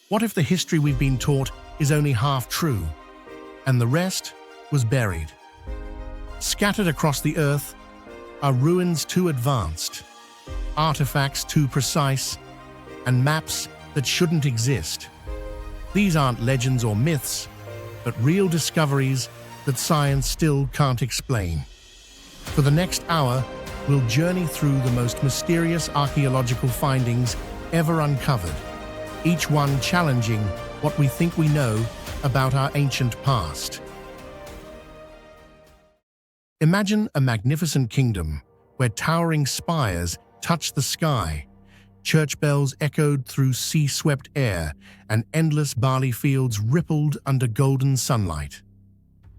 What if the history we've been taught is only half true, and the rest was buried? Scattered across the earth are ruins too advanced, artifacts too precise, and maps that shouldn't exist. These aren't legends or myths, but real discoveries that science still can't explain. For the next hour, we'll journey through the most mysterious archaeological findings ever uncovered, each one challenging what we think we know about our ancient past. Imagine a magnificent kingdom where towering spires touch the sky, church bells echoed through sea-swept air, and endless barley fields rippled under golden sunlight.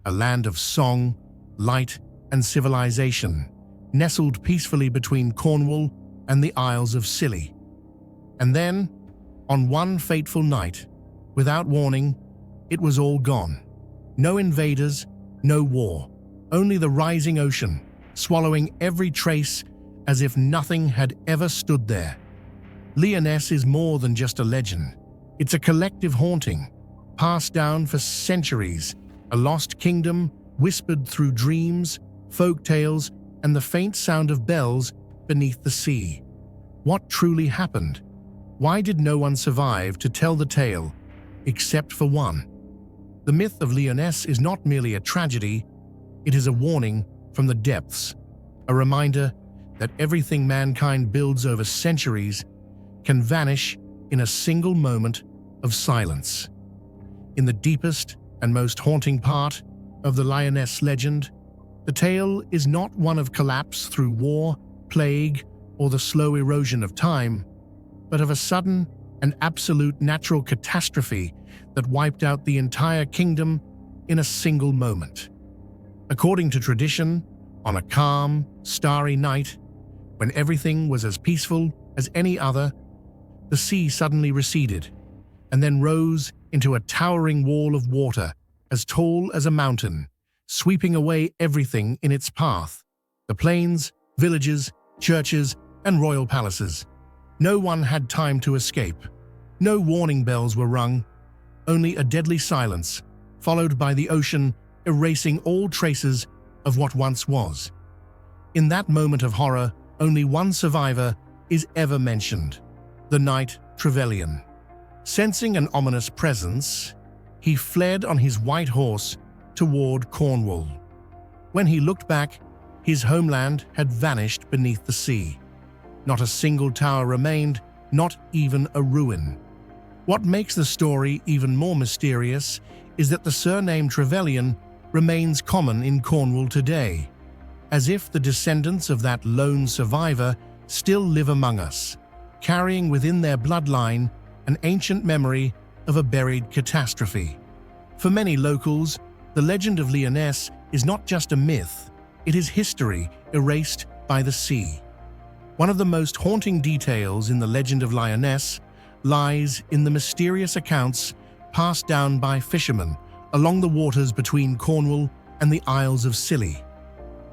A land of song, light, and civilization, nestled peacefully between Cornwall and the Isles of Scilly. And then, on one fateful night, without warning, it was all gone. No invaders, no war, only the rising ocean, swallowing every trace as if nothing had ever stood there. Lyonesse is more than just a legend. It's a collective haunting, passed down for centuries, a lost kingdom whispered through dreams, folk tales, and the faint sound of bells beneath the sea. What truly happened? Why did no one survive to tell the tale, except for one? The myth of Lyonesse is not merely a tragedy, it is a warning from the depths, a reminder that everything mankind builds over centuries can vanish in a single moment of silence. In the deepest and most haunting part of the Lyonesse legend, the tale is not one of collapse through war, plague, or the slow erosion of time, but of a sudden and absolute natural catastrophe that wiped out the entire kingdom in a single moment. According to tradition, on a calm, starry night, when everything was as peaceful as any other, the sea suddenly receded and then rose into a towering wall of water as tall as a mountain, sweeping away everything in its path: the plains, villages, churches, and royal palaces. No one had time to escape. No warning bells were rung, only a deadly silence, followed by the ocean erasing all traces of what once was. In that moment of horror, only one survivor is ever mentioned: the knight Trevelyan. Sensing an ominous presence, he fled on his white horse toward Cornwall. When he looked back, his homeland had vanished beneath the sea. Not a single tower remained, not even a ruin. What makes the story even more mysterious is that the surname Trevelyan remains common in Cornwall today, as if the descendants of that lone survivor still live among us, carrying within their bloodline an ancient memory of a buried catastrophe. For many locals, the legend of Lyonesse is not just a myth, it is history erased by the sea. One of the most haunting details in the legend of Lyonesse lies in the mysterious accounts passed down by fishermen along the waters between Cornwall and the Isles of Scilly.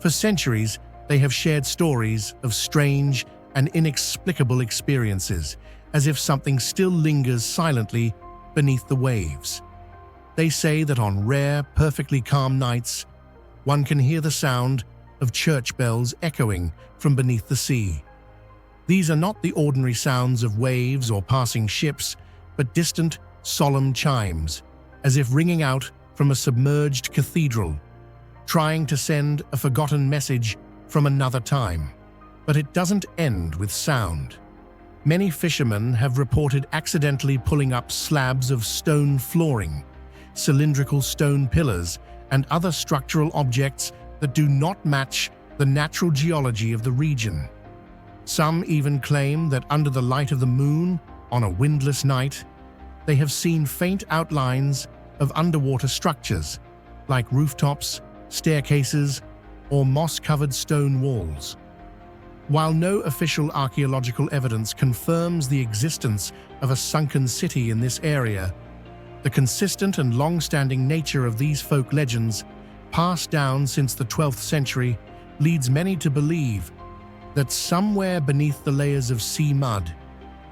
For centuries, they have shared stories of strange and inexplicable experiences, as if something still lingers silently beneath the waves. They say that on rare, perfectly calm nights, one can hear the sound of church bells echoing from beneath the sea. These are not the ordinary sounds of waves or passing ships, but distant, solemn chimes, as if ringing out from a submerged cathedral, trying to send a forgotten message from another time. But it doesn't end with sound. Many fishermen have reported accidentally pulling up slabs of stone flooring, cylindrical stone pillars, and other structural objects that do not match the natural geology of the region. Some even claim that under the light of the moon, on a windless night, they have seen faint outlines of underwater structures, like rooftops, staircases, or moss-covered stone walls. While no official archaeological evidence confirms the existence of a sunken city in this area, the consistent and long-standing nature of these folk legends, passed down since the 12th century, leads many to believe that somewhere beneath the layers of sea mud,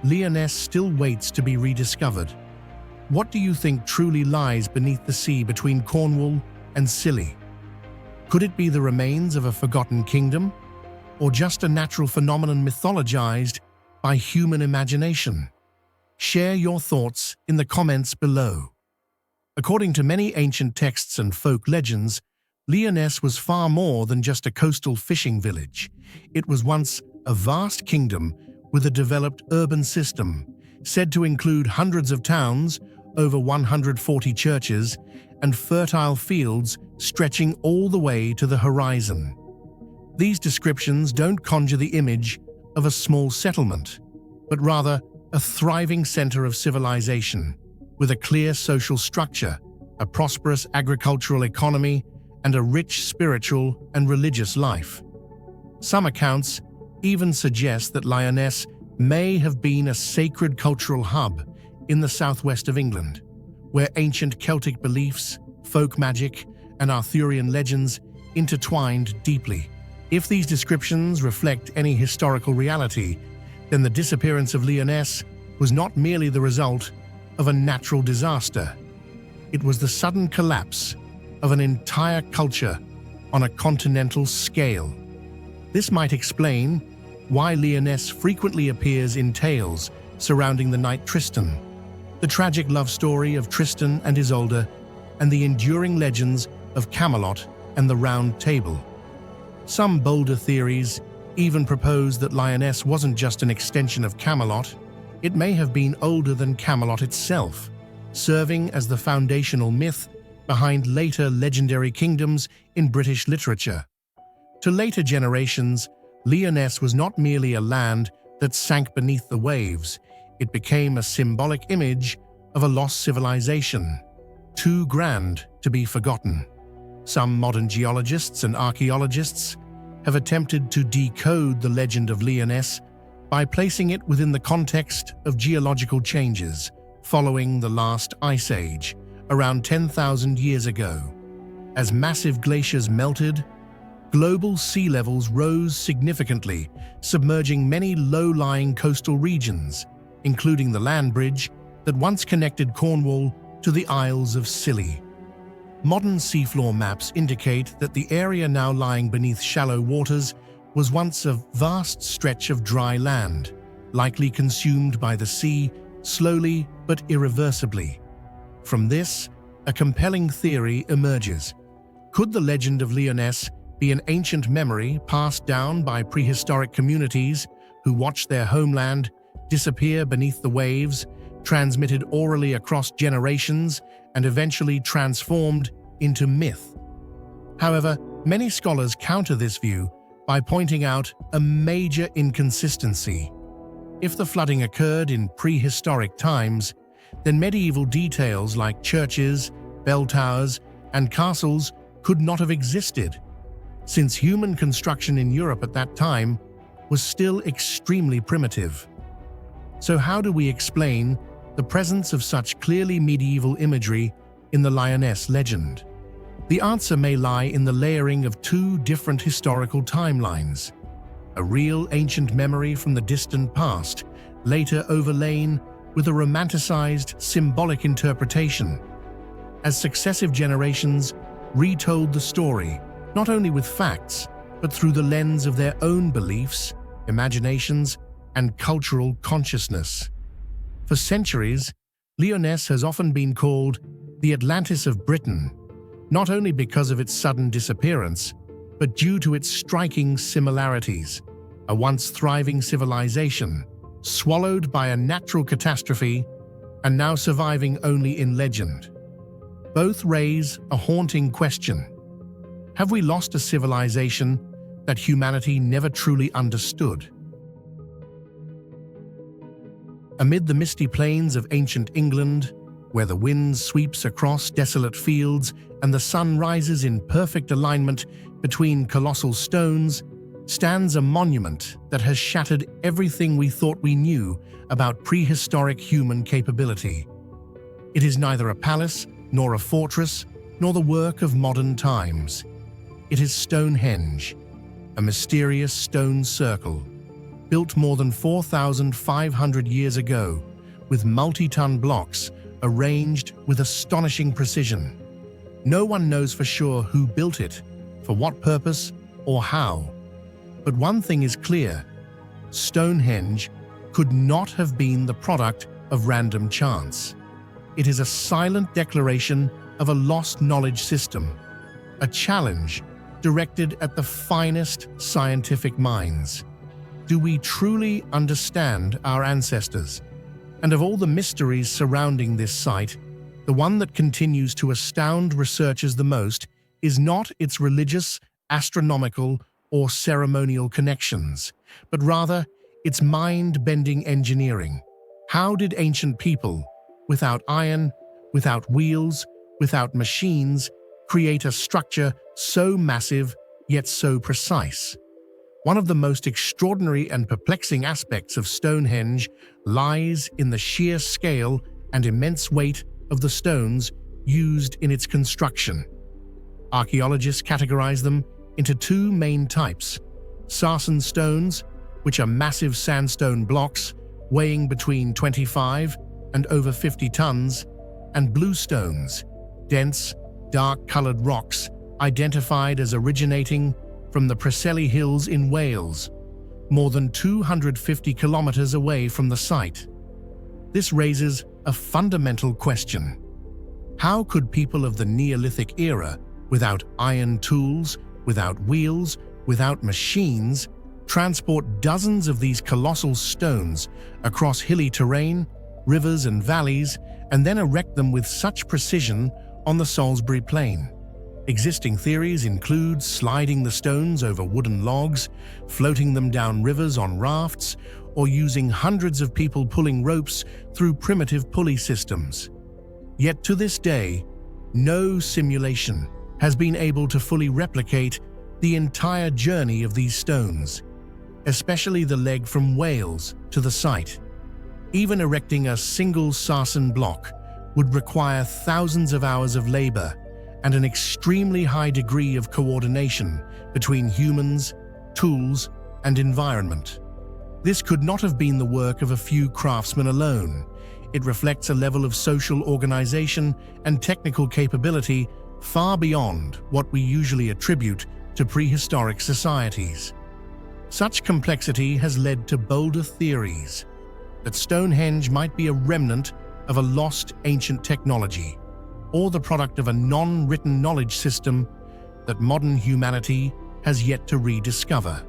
Lyonesse still waits to be rediscovered. What do you think truly lies beneath the sea between Cornwall and Scilly? Could it be the remains of a forgotten kingdom, or just a natural phenomenon mythologized by human imagination? Share your thoughts in the comments below. According to many ancient texts and folk legends, Lyonesse was far more than just a coastal fishing village. It was once a vast kingdom with a developed urban system, said to include hundreds of towns, over 140 churches, and fertile fields stretching all the way to the horizon. These descriptions don't conjure the image of a small settlement, but rather a thriving center of civilization, with a clear social structure, a prosperous agricultural economy, and a rich spiritual and religious life. Some accounts even suggest that Lyonesse may have been a sacred cultural hub in the southwest of England, where ancient Celtic beliefs, folk magic, and Arthurian legends intertwined deeply. If these descriptions reflect any historical reality, then the disappearance of Lyonesse was not merely the result of a natural disaster. It was the sudden collapse of an entire culture on a continental scale. This might explain why Lyonesse frequently appears in tales surrounding the knight Tristan, the tragic love story of Tristan and Isolde, and the enduring legends of Camelot and the Round Table. Some bolder theories even propose that Lyonesse wasn't just an extension of Camelot. It may have been older than Camelot itself, serving as the foundational myth behind later legendary kingdoms in British literature. To later generations, Lyonesse was not merely a land that sank beneath the waves. It became a symbolic image of a lost civilization, too grand to be forgotten. Some modern geologists and archaeologists have attempted to decode the legend of Lyonesse by placing it within the context of geological changes following the last ice age, around 10,000 years ago. As massive glaciers melted, global sea levels rose significantly, submerging many low-lying coastal regions, including the land bridge that once connected Cornwall to the Isles of Scilly. Modern seafloor maps indicate that the area now lying beneath shallow waters was once a vast stretch of dry land, likely consumed by the sea slowly but irreversibly. From this, a compelling theory emerges. Could the legend of Lyonesse be an ancient memory passed down by prehistoric communities who watched their homeland disappear beneath the waves, transmitted orally across generations, and eventually transformed into myth? However, many scholars counter this view by pointing out a major inconsistency. If the flooding occurred in prehistoric times, then medieval details like churches, bell towers, and castles could not have existed, since human construction in Europe at that time was still extremely primitive. So how do we explain the presence of such clearly medieval imagery in the Lyonesse legend? The answer may lie in the layering of two different historical timelines: a real ancient memory from the distant past, later overlain with a romanticized, symbolic interpretation. As successive generations retold the story, not only with facts, but through the lens of their own beliefs, imaginations, and cultural consciousness. For centuries, Lyonesse has often been called the Atlantis of Britain, not only because of its sudden disappearance, but due to its striking similarities. A once thriving civilization, swallowed by a natural catastrophe, and now surviving only in legend. Both raise a haunting question. Have we lost a civilization that humanity never truly understood? Amid the misty plains of ancient England, where the wind sweeps across desolate fields and the sun rises in perfect alignment between colossal stones, stands a monument that has shattered everything we thought we knew about prehistoric human capability. It is neither a palace, nor a fortress, nor the work of modern times. It is Stonehenge, a mysterious stone circle, built more than 4,500 years ago, with multi-ton blocks arranged with astonishing precision. No one knows for sure who built it, for what purpose, or how. But one thing is clear: Stonehenge could not have been the product of random chance. It is a silent declaration of a lost knowledge system, a challenge directed at the finest scientific minds. Do we truly understand our ancestors? And of all the mysteries surrounding this site, the one that continues to astound researchers the most is not its religious, astronomical, or ceremonial connections, but rather its mind-bending engineering. How did ancient people, without iron, without wheels, without machines, create a structure so massive yet so precise? One of the most extraordinary and perplexing aspects of Stonehenge lies in the sheer scale and immense weight of the stones used in its construction. Archaeologists categorize them into two main types: sarsen stones, which are massive sandstone blocks weighing between 25 and over 50 tons, and blue stones, dense, dark-colored rocks identified as originating from the Preseli Hills in Wales, more than 250 kilometers away from the site. This raises a fundamental question. How could people of the Neolithic era, without iron tools, without wheels, without machines, transport dozens of these colossal stones across hilly terrain, rivers and valleys, and then erect them with such precision on the Salisbury Plain? Existing theories include sliding the stones over wooden logs, floating them down rivers on rafts, or using hundreds of people pulling ropes through primitive pulley systems. Yet to this day, no simulation has been able to fully replicate the entire journey of these stones, especially the leg from Wales to the site. Even erecting a single sarsen block would require thousands of hours of labor and an extremely high degree of coordination between humans, tools, and environment. This could not have been the work of a few craftsmen alone. It reflects a level of social organization and technical capability far beyond what we usually attribute to prehistoric societies. Such complexity has led to bolder theories that Stonehenge might be a remnant of a lost ancient technology, or the product of a non-written knowledge system that modern humanity has yet to rediscover.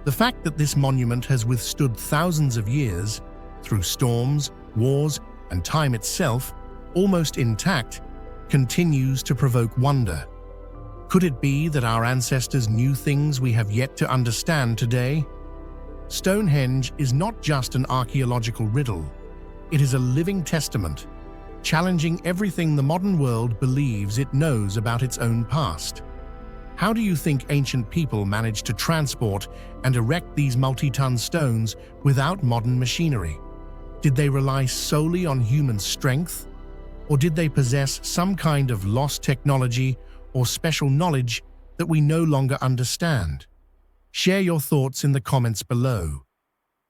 The fact that this monument has withstood thousands of years, through storms, wars, and time itself, almost intact, continues to provoke wonder. Could it be that our ancestors knew things we have yet to understand today? Stonehenge is not just an archaeological riddle. It is a living testament, challenging everything the modern world believes it knows about its own past. How do you think ancient people managed to transport and erect these multi-ton stones without modern machinery? Did they rely solely on human strength? Or did they possess some kind of lost technology or special knowledge that we no longer understand? Share your thoughts in the comments below.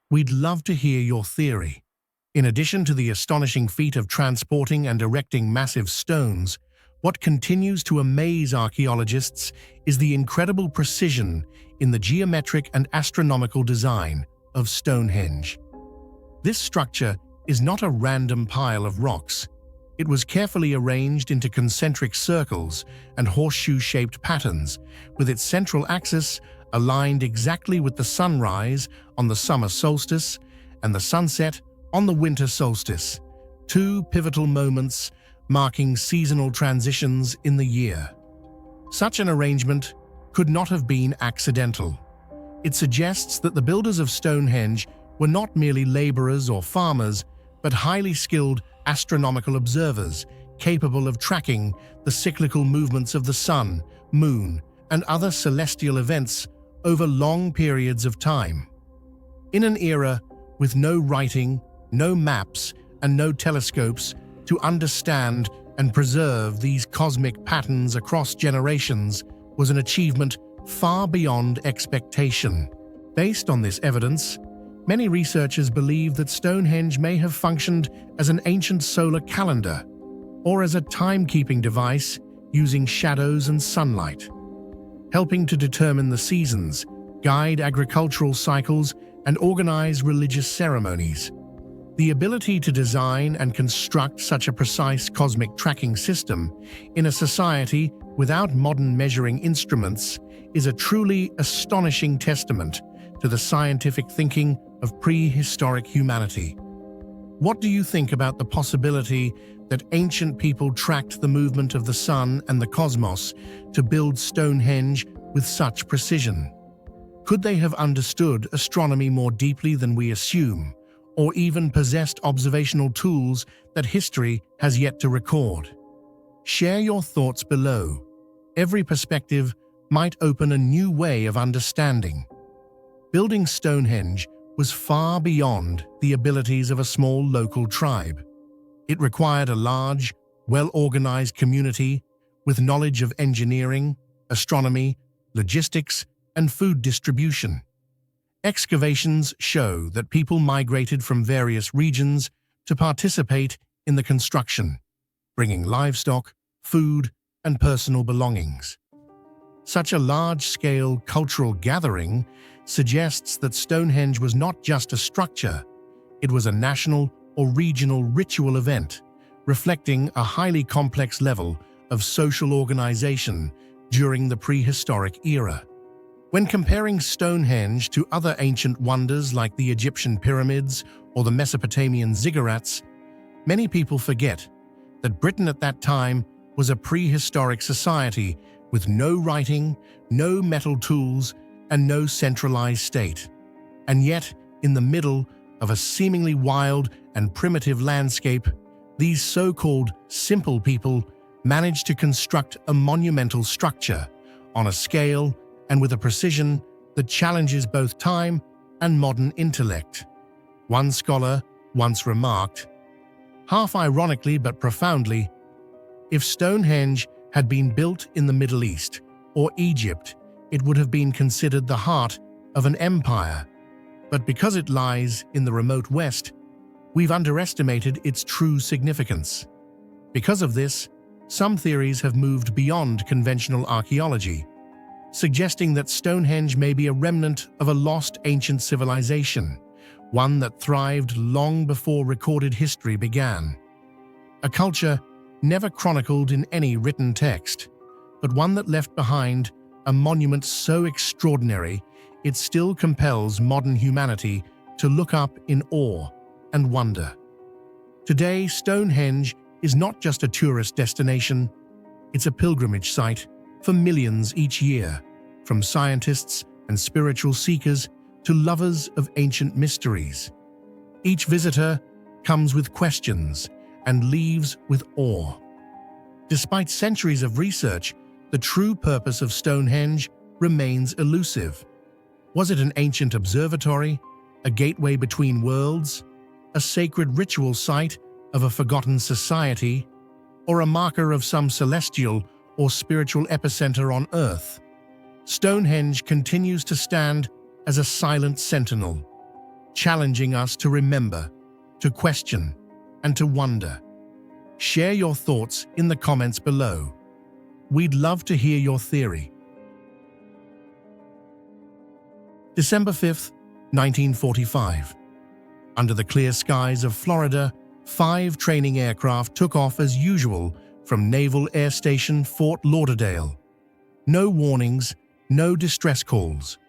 We'd love to hear your theory. In addition to the astonishing feat of transporting and erecting massive stones, what continues to amaze archaeologists is the incredible precision in the geometric and astronomical design of Stonehenge. This structure is not a random pile of rocks. It was carefully arranged into concentric circles and horseshoe-shaped patterns, with its central axis aligned exactly with the sunrise on the summer solstice and the sunset on the winter solstice, two pivotal moments marking seasonal transitions in the year. Such an arrangement could not have been accidental. It suggests that the builders of Stonehenge were not merely laborers or farmers, but highly skilled astronomical observers capable of tracking the cyclical movements of the sun, moon, and other celestial events over long periods of time. In an era with no writing, no maps, and no telescopes to understand and preserve these cosmic patterns across generations was an achievement far beyond expectation. Based on this evidence, Many researchers believe that Stonehenge may have functioned as an ancient solar calendar or as a timekeeping device using shadows and sunlight, helping to determine the seasons, guide agricultural cycles, and organize religious ceremonies. The ability to design and construct such a precise cosmic tracking system in a society without modern measuring instruments is a truly astonishing testament to the scientific thinking of prehistoric humanity. What do you think about the possibility that ancient people tracked the movement of the sun and the cosmos to build Stonehenge with such precision? Could they have understood astronomy more deeply than we assume, or even possessed observational tools that history has yet to record? Share your thoughts below. Every perspective might open a new way of understanding. Building Stonehenge was far beyond the abilities of a small local tribe. It required a large, well-organized community with knowledge of engineering, astronomy, logistics, and food distribution. Excavations show that people migrated from various regions to participate in the construction, bringing livestock, food, and personal belongings. Such a large-scale cultural gathering suggests that Stonehenge was not just a structure, it was a national or regional ritual event, reflecting a highly complex level of social organization during the prehistoric era. When comparing Stonehenge to other ancient wonders like the Egyptian pyramids or the Mesopotamian ziggurats, many people forget that Britain at that time was a prehistoric society with no writing, no metal tools, and no centralized state. And yet, in the middle of a seemingly wild and primitive landscape, these so-called simple people managed to construct a monumental structure on a scale and with a precision that challenges both time and modern intellect. One scholar once remarked, half ironically but profoundly, if Stonehenge had been built in the Middle East or Egypt, it would have been considered the heart of an empire. But because it lies in the remote West, we've underestimated its true significance. Because of this, some theories have moved beyond conventional archaeology, suggesting that Stonehenge may be a remnant of a lost ancient civilization, one that thrived long before recorded history began. A culture never chronicled in any written text, but one that left behind a monument so extraordinary it still compels modern humanity to look up in awe and wonder. Today, Stonehenge is not just a tourist destination, it's a pilgrimage site for millions each year, from scientists and spiritual seekers to lovers of ancient mysteries. Each visitor comes with questions and leaves with awe. Despite centuries of research, the true purpose of Stonehenge remains elusive. Was it an ancient observatory, a gateway between worlds, a sacred ritual site of a forgotten society, or a marker of some celestial or spiritual epicenter on Earth? Stonehenge continues to stand as a silent sentinel, challenging us to remember, to question, and to wonder. Share your thoughts in the comments below. We'd love to hear your theory. December 5th, 1945. Under the clear skies of Florida, 5 training aircraft took off as usual from Naval Air Station Fort Lauderdale. No warnings, no distress calls.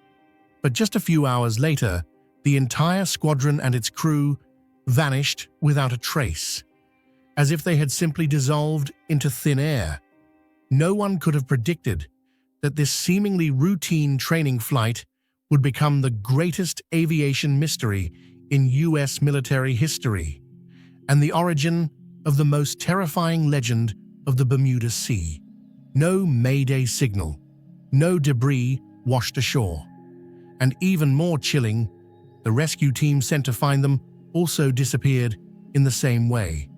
But just a few hours later, the entire squadron and its crew vanished without a trace, as if they had simply dissolved into thin air. No one could have predicted that this seemingly routine training flight would become the greatest aviation mystery in U.S. military history, and the origin of the most terrifying legend of the Bermuda Sea. No Mayday signal, no debris washed ashore. And even more chilling, the rescue team sent to find them also disappeared in the same way.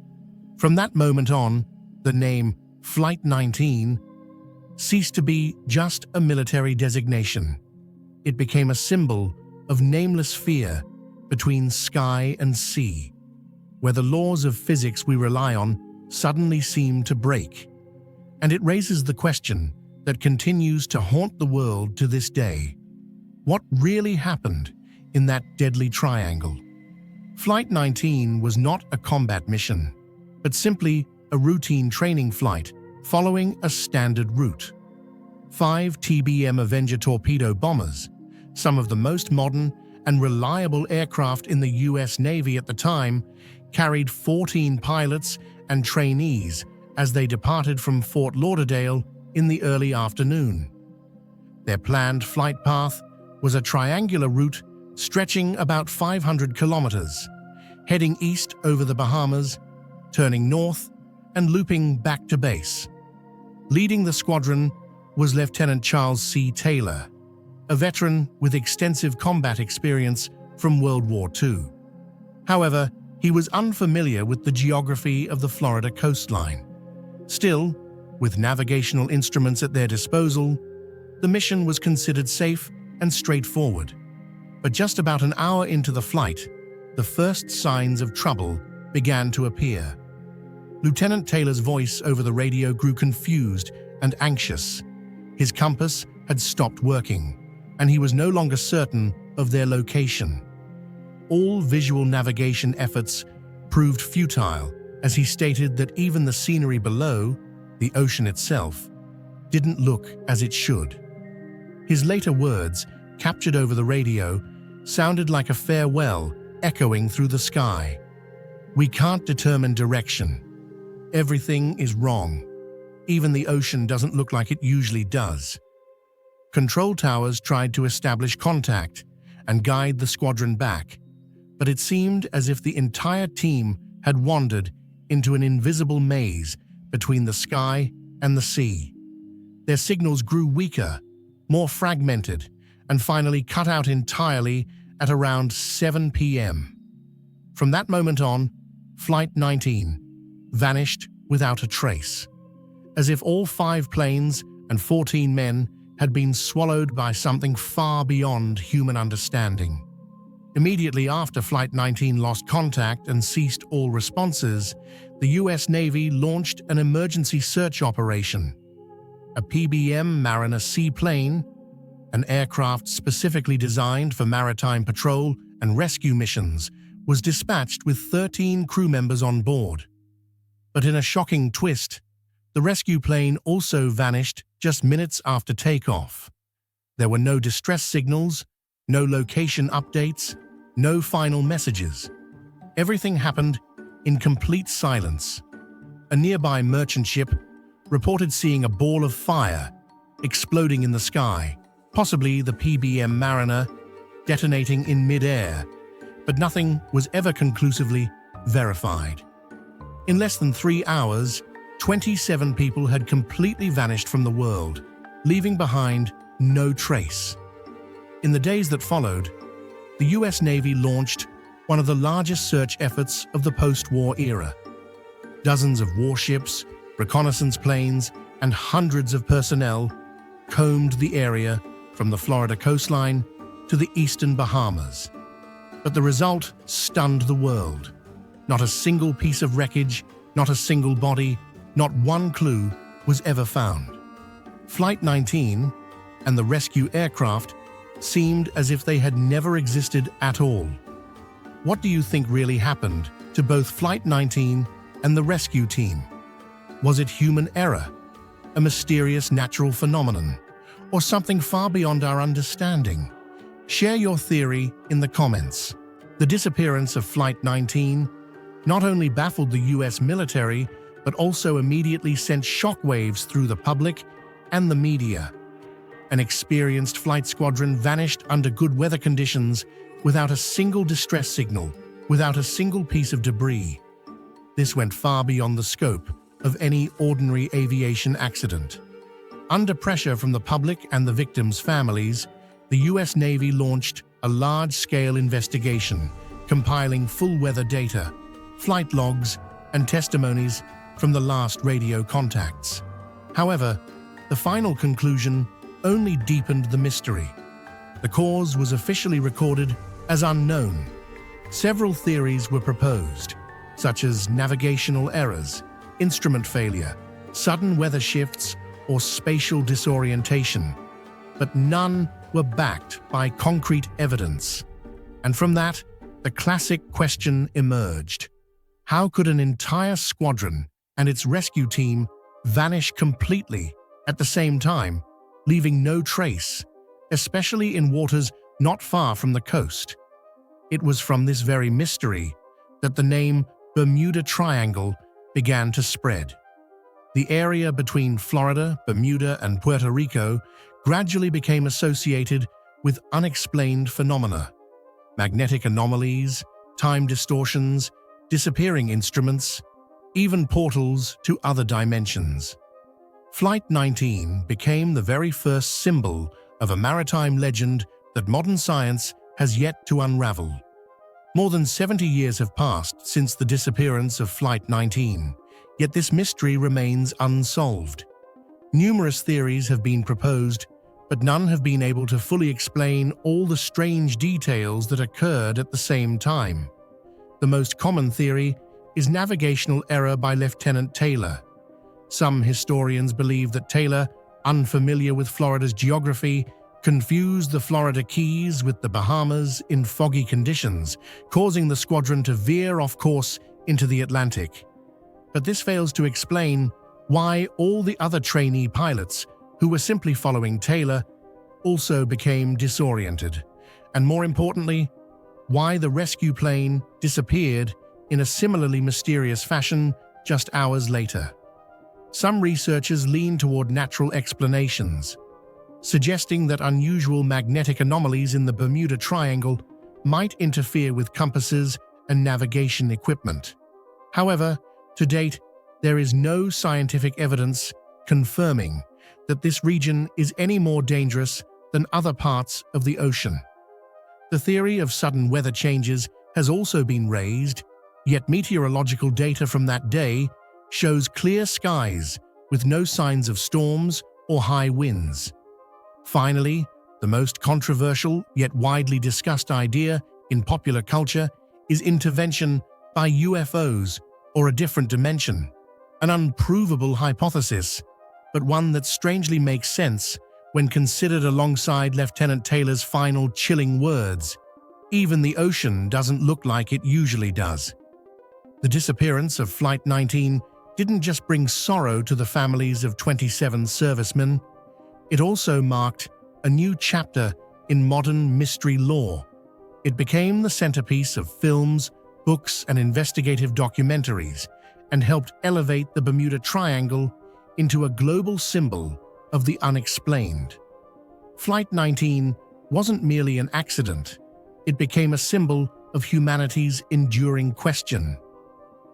From that moment on, the name Flight 19 ceased to be just a military designation. It became a symbol of nameless fear between sky and sea, where the laws of physics we rely on suddenly seem to break. And it raises the question that continues to haunt the world to this day. What really happened in that deadly triangle? Flight 19 was not a combat mission, but simply a routine training flight following a standard route. 5 TBM Avenger torpedo bombers, some of the most modern and reliable aircraft in the US Navy at the time, carried 14 pilots and trainees as they departed from Fort Lauderdale in the early afternoon. Their planned flight path was a triangular route stretching about 500 kilometers, heading east over the Bahamas, turning north, and looping back to base. Leading the squadron was Lieutenant Charles C. Taylor, a veteran with extensive combat experience from World War II. However, he was unfamiliar with the geography of the Florida coastline. Still, with navigational instruments at their disposal, the mission was considered safe and straightforward. But just about an hour into the flight, the first signs of trouble began to appear. Lieutenant Taylor's voice over the radio grew confused and anxious. His compass had stopped working, and he was no longer certain of their location. All visual navigation efforts proved futile, as he stated that even the scenery below, the ocean itself, didn't look as it should. His later words, captured over the radio, sounded like a farewell echoing through the sky. "We can't determine direction. Everything is wrong. Even the ocean doesn't look like it usually does." Control towers tried to establish contact and guide the squadron back, but it seemed as if the entire team had wandered into an invisible maze between the sky and the sea. Their signals grew weaker, more fragmented, and finally cut out entirely at around 7 p.m. From that moment on, Flight 19 vanished without a trace, as if all 5 planes and 14 men had been swallowed by something far beyond human understanding. Immediately after Flight 19 lost contact and ceased all responses, the US Navy launched an emergency search operation. A PBM Mariner seaplane, an aircraft specifically designed for maritime patrol and rescue missions, was dispatched with 13 crew members on board. But in a shocking twist, the rescue plane also vanished just minutes after takeoff. There were no distress signals, no location updates, no final messages. Everything happened in complete silence. A nearby merchant ship reported seeing a ball of fire exploding in the sky, possibly the PBM Mariner, detonating in mid-air, but nothing was ever conclusively verified. In less than 3 hours, 27 people had completely vanished from the world, leaving behind no trace. In the days that followed, the US Navy launched one of the largest search efforts of the post-war era. Dozens of warships, reconnaissance planes, and hundreds of personnel combed the area from the Florida coastline to the eastern Bahamas. But the result stunned the world. Not a single piece of wreckage, not a single body, not one clue was ever found. Flight 19 and the rescue aircraft seemed as if they had never existed at all. What do you think really happened to both Flight 19 and the rescue team? Was it human error, a mysterious natural phenomenon, or something far beyond our understanding? Share your theory in the comments. The disappearance of Flight 19 not only baffled the US military, but also immediately sent shockwaves through the public and the media. An experienced flight squadron vanished under good weather conditions without a single distress signal, without a single piece of debris. This went far beyond the scope of any ordinary aviation accident. Under pressure from the public and the victims' families, the US Navy launched a large-scale investigation, compiling full weather data, flight logs, and testimonies from the last radio contacts. However, the final conclusion only deepened the mystery. The cause was officially recorded as unknown, Several theories were proposed, such as navigational errors, instrument failure, sudden weather shifts, or spatial disorientation, but none were backed by concrete evidence. And from that, the classic question emerged. How could an entire squadron and its rescue team vanish completely at the same time, leaving no trace, especially in waters not far from the coast? It was from this very mystery that the name Bermuda Triangle began to spread. The area between Florida, Bermuda, and Puerto Rico gradually became associated with unexplained phenomena: magnetic anomalies, time distortions, disappearing instruments, even portals to other dimensions. Flight 19 became the very first symbol of a maritime legend that modern science has yet to unravel. More than 70 years have passed since the disappearance of Flight 19, yet this mystery remains unsolved. Numerous theories have been proposed, but none have been able to fully explain all the strange details that occurred at the same time. The most common theory is navigational error by Lieutenant Taylor. Some historians believe that Taylor, unfamiliar with Florida's geography, confused the Florida Keys with the Bahamas in foggy conditions, causing the squadron to veer off course into the Atlantic. But this fails to explain why all the other trainee pilots, who were simply following Taylor, also became disoriented, and more importantly, why the rescue plane disappeared in a similarly mysterious fashion just hours later. Some researchers lean toward natural explanations, suggesting that unusual magnetic anomalies in the Bermuda Triangle might interfere with compasses and navigation equipment. However, to date, there is no scientific evidence confirming that this region is any more dangerous than other parts of the ocean. The theory of sudden weather changes has also been raised, yet meteorological data from that day shows clear skies with no signs of storms or high winds. Finally, the most controversial yet widely discussed idea in popular culture is intervention by UFOs or a different dimension, an unprovable hypothesis, but one that strangely makes sense when considered alongside Lieutenant Taylor's final chilling words: "Even the ocean doesn't look like it usually does." The disappearance of Flight 19 didn't just bring sorrow to the families of 27 servicemen, it also marked a new chapter in modern mystery lore. It became the centerpiece of films, books, and investigative documentaries, and helped elevate the Bermuda Triangle into a global symbol of the unexplained. Flight 19 wasn't merely an accident, it became a symbol of humanity's enduring question: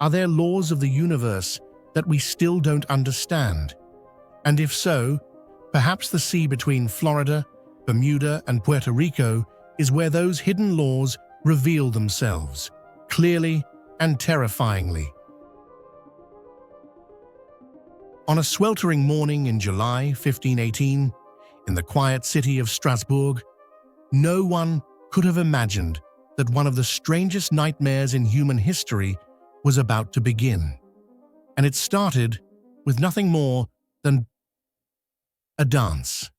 are there laws of the universe that we still don't understand? And if so, perhaps the sea between Florida, Bermuda, and Puerto Rico is where those hidden laws reveal themselves, clearly and terrifyingly. On a sweltering morning in July 1518, in the quiet city of Strasbourg, no one could have imagined that one of the strangest nightmares in human history was about to begin. And it started with nothing more than a dance.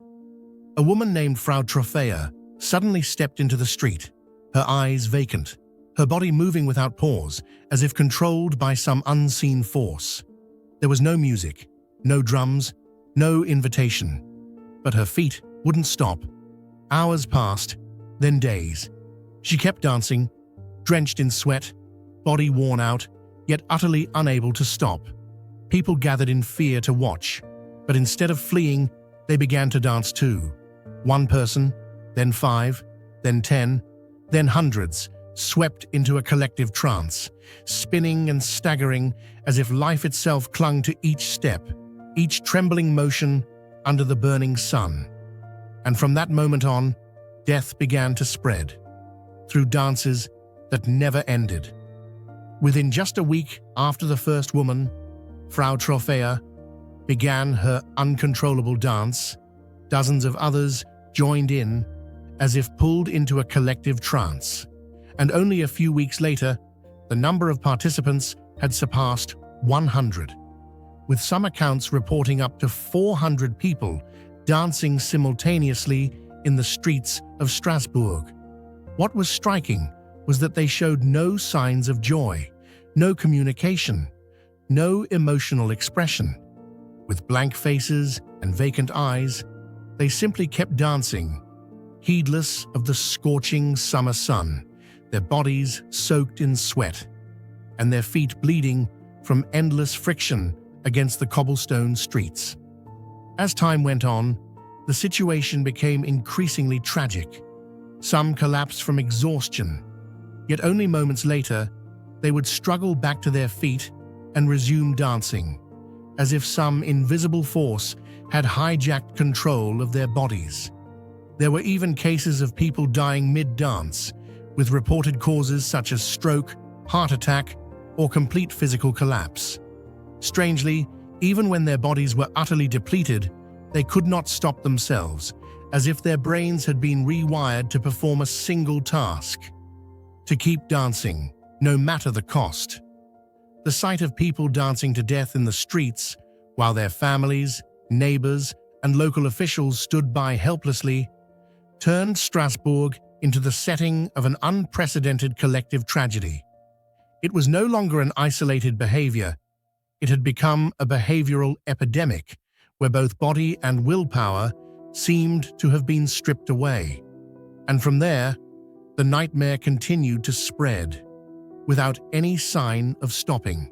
A woman named Frau Trophäa suddenly stepped into the street, her eyes vacant, her body moving without pause, as if controlled by some unseen force. There was no music, no drums, no invitation, but her feet wouldn't stop. Hours passed, then days. She kept dancing, drenched in sweat, body worn out, yet utterly unable to stop. People gathered in fear to watch, but instead of fleeing, they began to dance too. One person, then 5, then 10, then hundreds, swept into a collective trance, spinning and staggering as if life itself clung to each step, each trembling motion under the burning sun. And from that moment on, death began to spread, through dances that never ended. Within just a week after the first woman, Frau Trophäa, began her uncontrollable dance, dozens of others joined in, as if pulled into a collective trance. and only a few weeks later, the number of participants had surpassed 100, with some accounts reporting up to 400 people dancing simultaneously in the streets of Strasbourg. What was striking was that they showed no signs of joy, no communication, no emotional expression. With blank faces and vacant eyes, they simply kept dancing, heedless of the scorching summer sun, their bodies soaked in sweat, and their feet bleeding from endless friction against the cobblestone streets. As time went on, the situation became increasingly tragic. Some collapsed from exhaustion, yet only moments later, they would struggle back to their feet and resume dancing, as if some invisible force had hijacked control of their bodies. There were even cases of people dying mid-dance, with reported causes such as stroke, heart attack, or complete physical collapse. Strangely, even when their bodies were utterly depleted, they could not stop themselves, as if their brains had been rewired to perform a single task: to keep dancing, no matter the cost. The sight of people dancing to death in the streets, while their families, neighbors, and local officials stood by helplessly, turned Strasbourg into the setting of an unprecedented collective tragedy. It was no longer an isolated behavior. It had become a behavioral epidemic, where both body and willpower seemed to have been stripped away. And from there, the nightmare continued to spread, without any sign of stopping.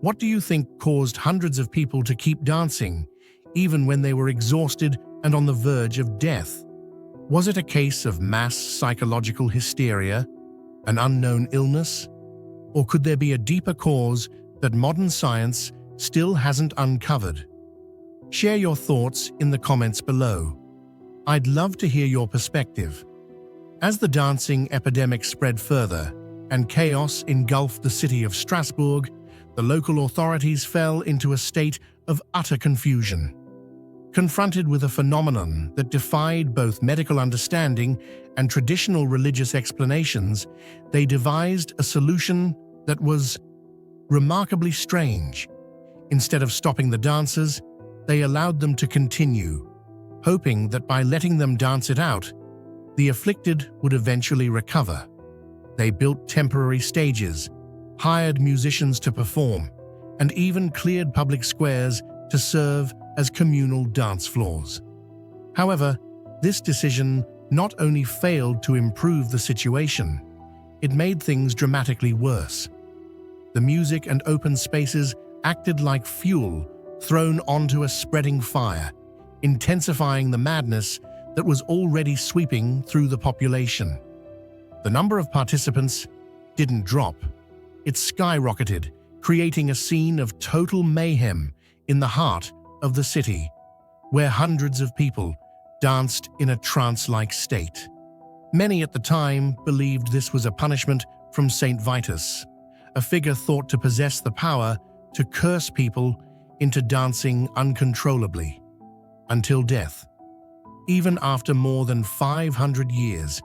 What do you think caused hundreds of people to keep dancing, even when they were exhausted and on the verge of death? Was it a case of mass psychological hysteria, an unknown illness? Or could there be a deeper cause that modern science still hasn't uncovered? Share your thoughts in the comments below. I'd love to hear your perspective. As the dancing epidemic spread further and chaos engulfed the city of Strasbourg, the local authorities fell into a state of utter confusion. Confronted with a phenomenon that defied both medical understanding and traditional religious explanations, they devised a solution that was remarkably strange. Instead of stopping the dancers, they allowed them to continue, hoping that by letting them dance it out, the afflicted would eventually recover. They built temporary stages, hired musicians to perform, and even cleared public squares to serve as communal dance floors. However, this decision not only failed to improve the situation, it made things dramatically worse. The music and open spaces acted like fuel thrown onto a spreading fire, intensifying the madness that was already sweeping through the population. The number of participants didn't drop. It skyrocketed, creating a scene of total mayhem in the heart of the city, where hundreds of people danced in a trance-like state. Many at the time believed this was a punishment from Saint Vitus, a figure thought to possess the power to curse people into dancing uncontrollably until death. Even after more than 500 years,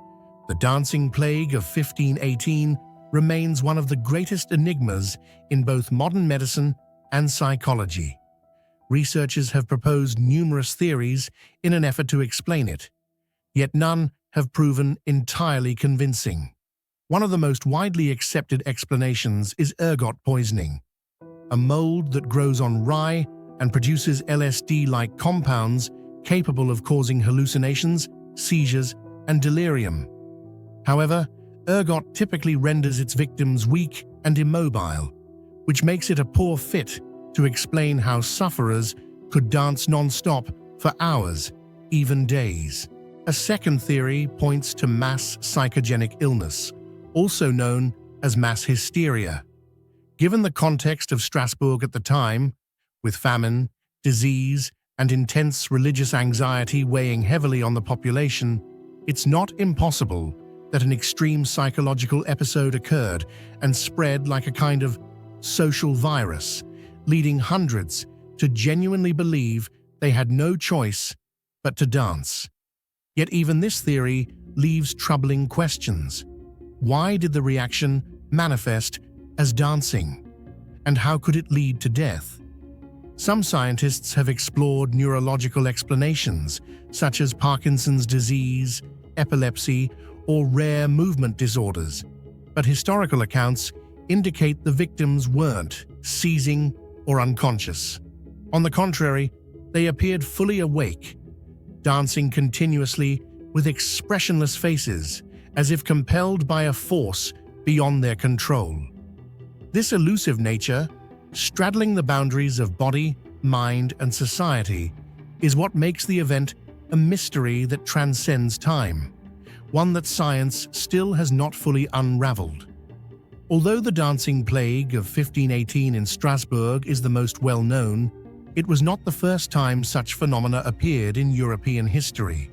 the dancing plague of 1518 remains one of the greatest enigmas in both modern medicine and psychology. Researchers have proposed numerous theories in an effort to explain it, yet none have proven entirely convincing. One of the most widely accepted explanations is ergot poisoning, a mold that grows on rye and produces LSD-like compounds capable of causing hallucinations, seizures, and delirium. However, ergot typically renders its victims weak and immobile, which makes it a poor fit to explain how sufferers could dance non-stop for hours, even days. A second theory points to mass psychogenic illness, also known as mass hysteria. Given the context of Strasbourg at the time, with famine, disease, and intense religious anxiety weighing heavily on the population, it's not impossible that an extreme psychological episode occurred and spread like a kind of social virus, leading hundreds to genuinely believe they had no choice but to dance. Yet even this theory leaves troubling questions. Why did the reaction manifest as dancing? And how could it lead to death? Some scientists have explored neurological explanations, such as Parkinson's disease, epilepsy, or rare movement disorders, but historical accounts indicate the victims weren't seizing or unconscious. On the contrary, they appeared fully awake, dancing continuously with expressionless faces, as if compelled by a force beyond their control. This elusive nature, straddling the boundaries of body, mind, and society, is what makes the event a mystery that transcends time, one that science still has not fully unraveled. Although the dancing plague of 1518 in Strasbourg is the most well-known, it was not the first time such phenomena appeared in European history.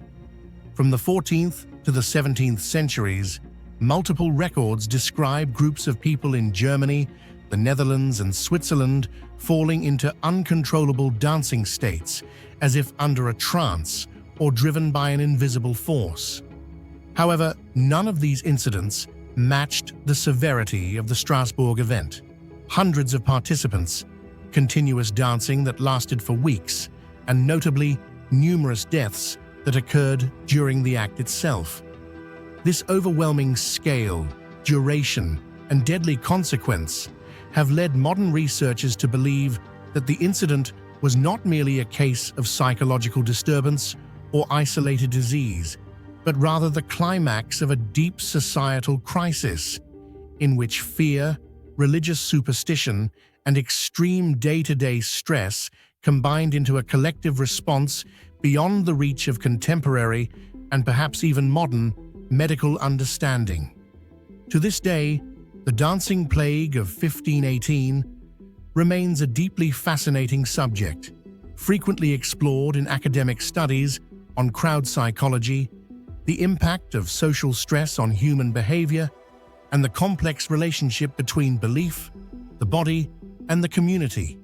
From the 14th to the 17th centuries, multiple records describe groups of people in Germany, the Netherlands, and Switzerland falling into uncontrollable dancing states, as if under a trance or driven by an invisible force. However, none of these incidents matched the severity of the Strasbourg event. Hundreds of participants, continuous dancing that lasted for weeks, and notably numerous deaths that occurred during the act itself. This overwhelming scale, duration, and deadly consequence have led modern researchers to believe that the incident was not merely a case of psychological disturbance or isolated disease, but rather the climax of a deep societal crisis in which fear, religious superstition, and extreme day-to-day stress combined into a collective response beyond the reach of contemporary and perhaps even modern medical understanding. To this day, the dancing plague of 1518 remains a deeply fascinating subject, frequently explored in academic studies on crowd psychology, the impact of social stress on human behavior, and the complex relationship between belief, the body, and the community.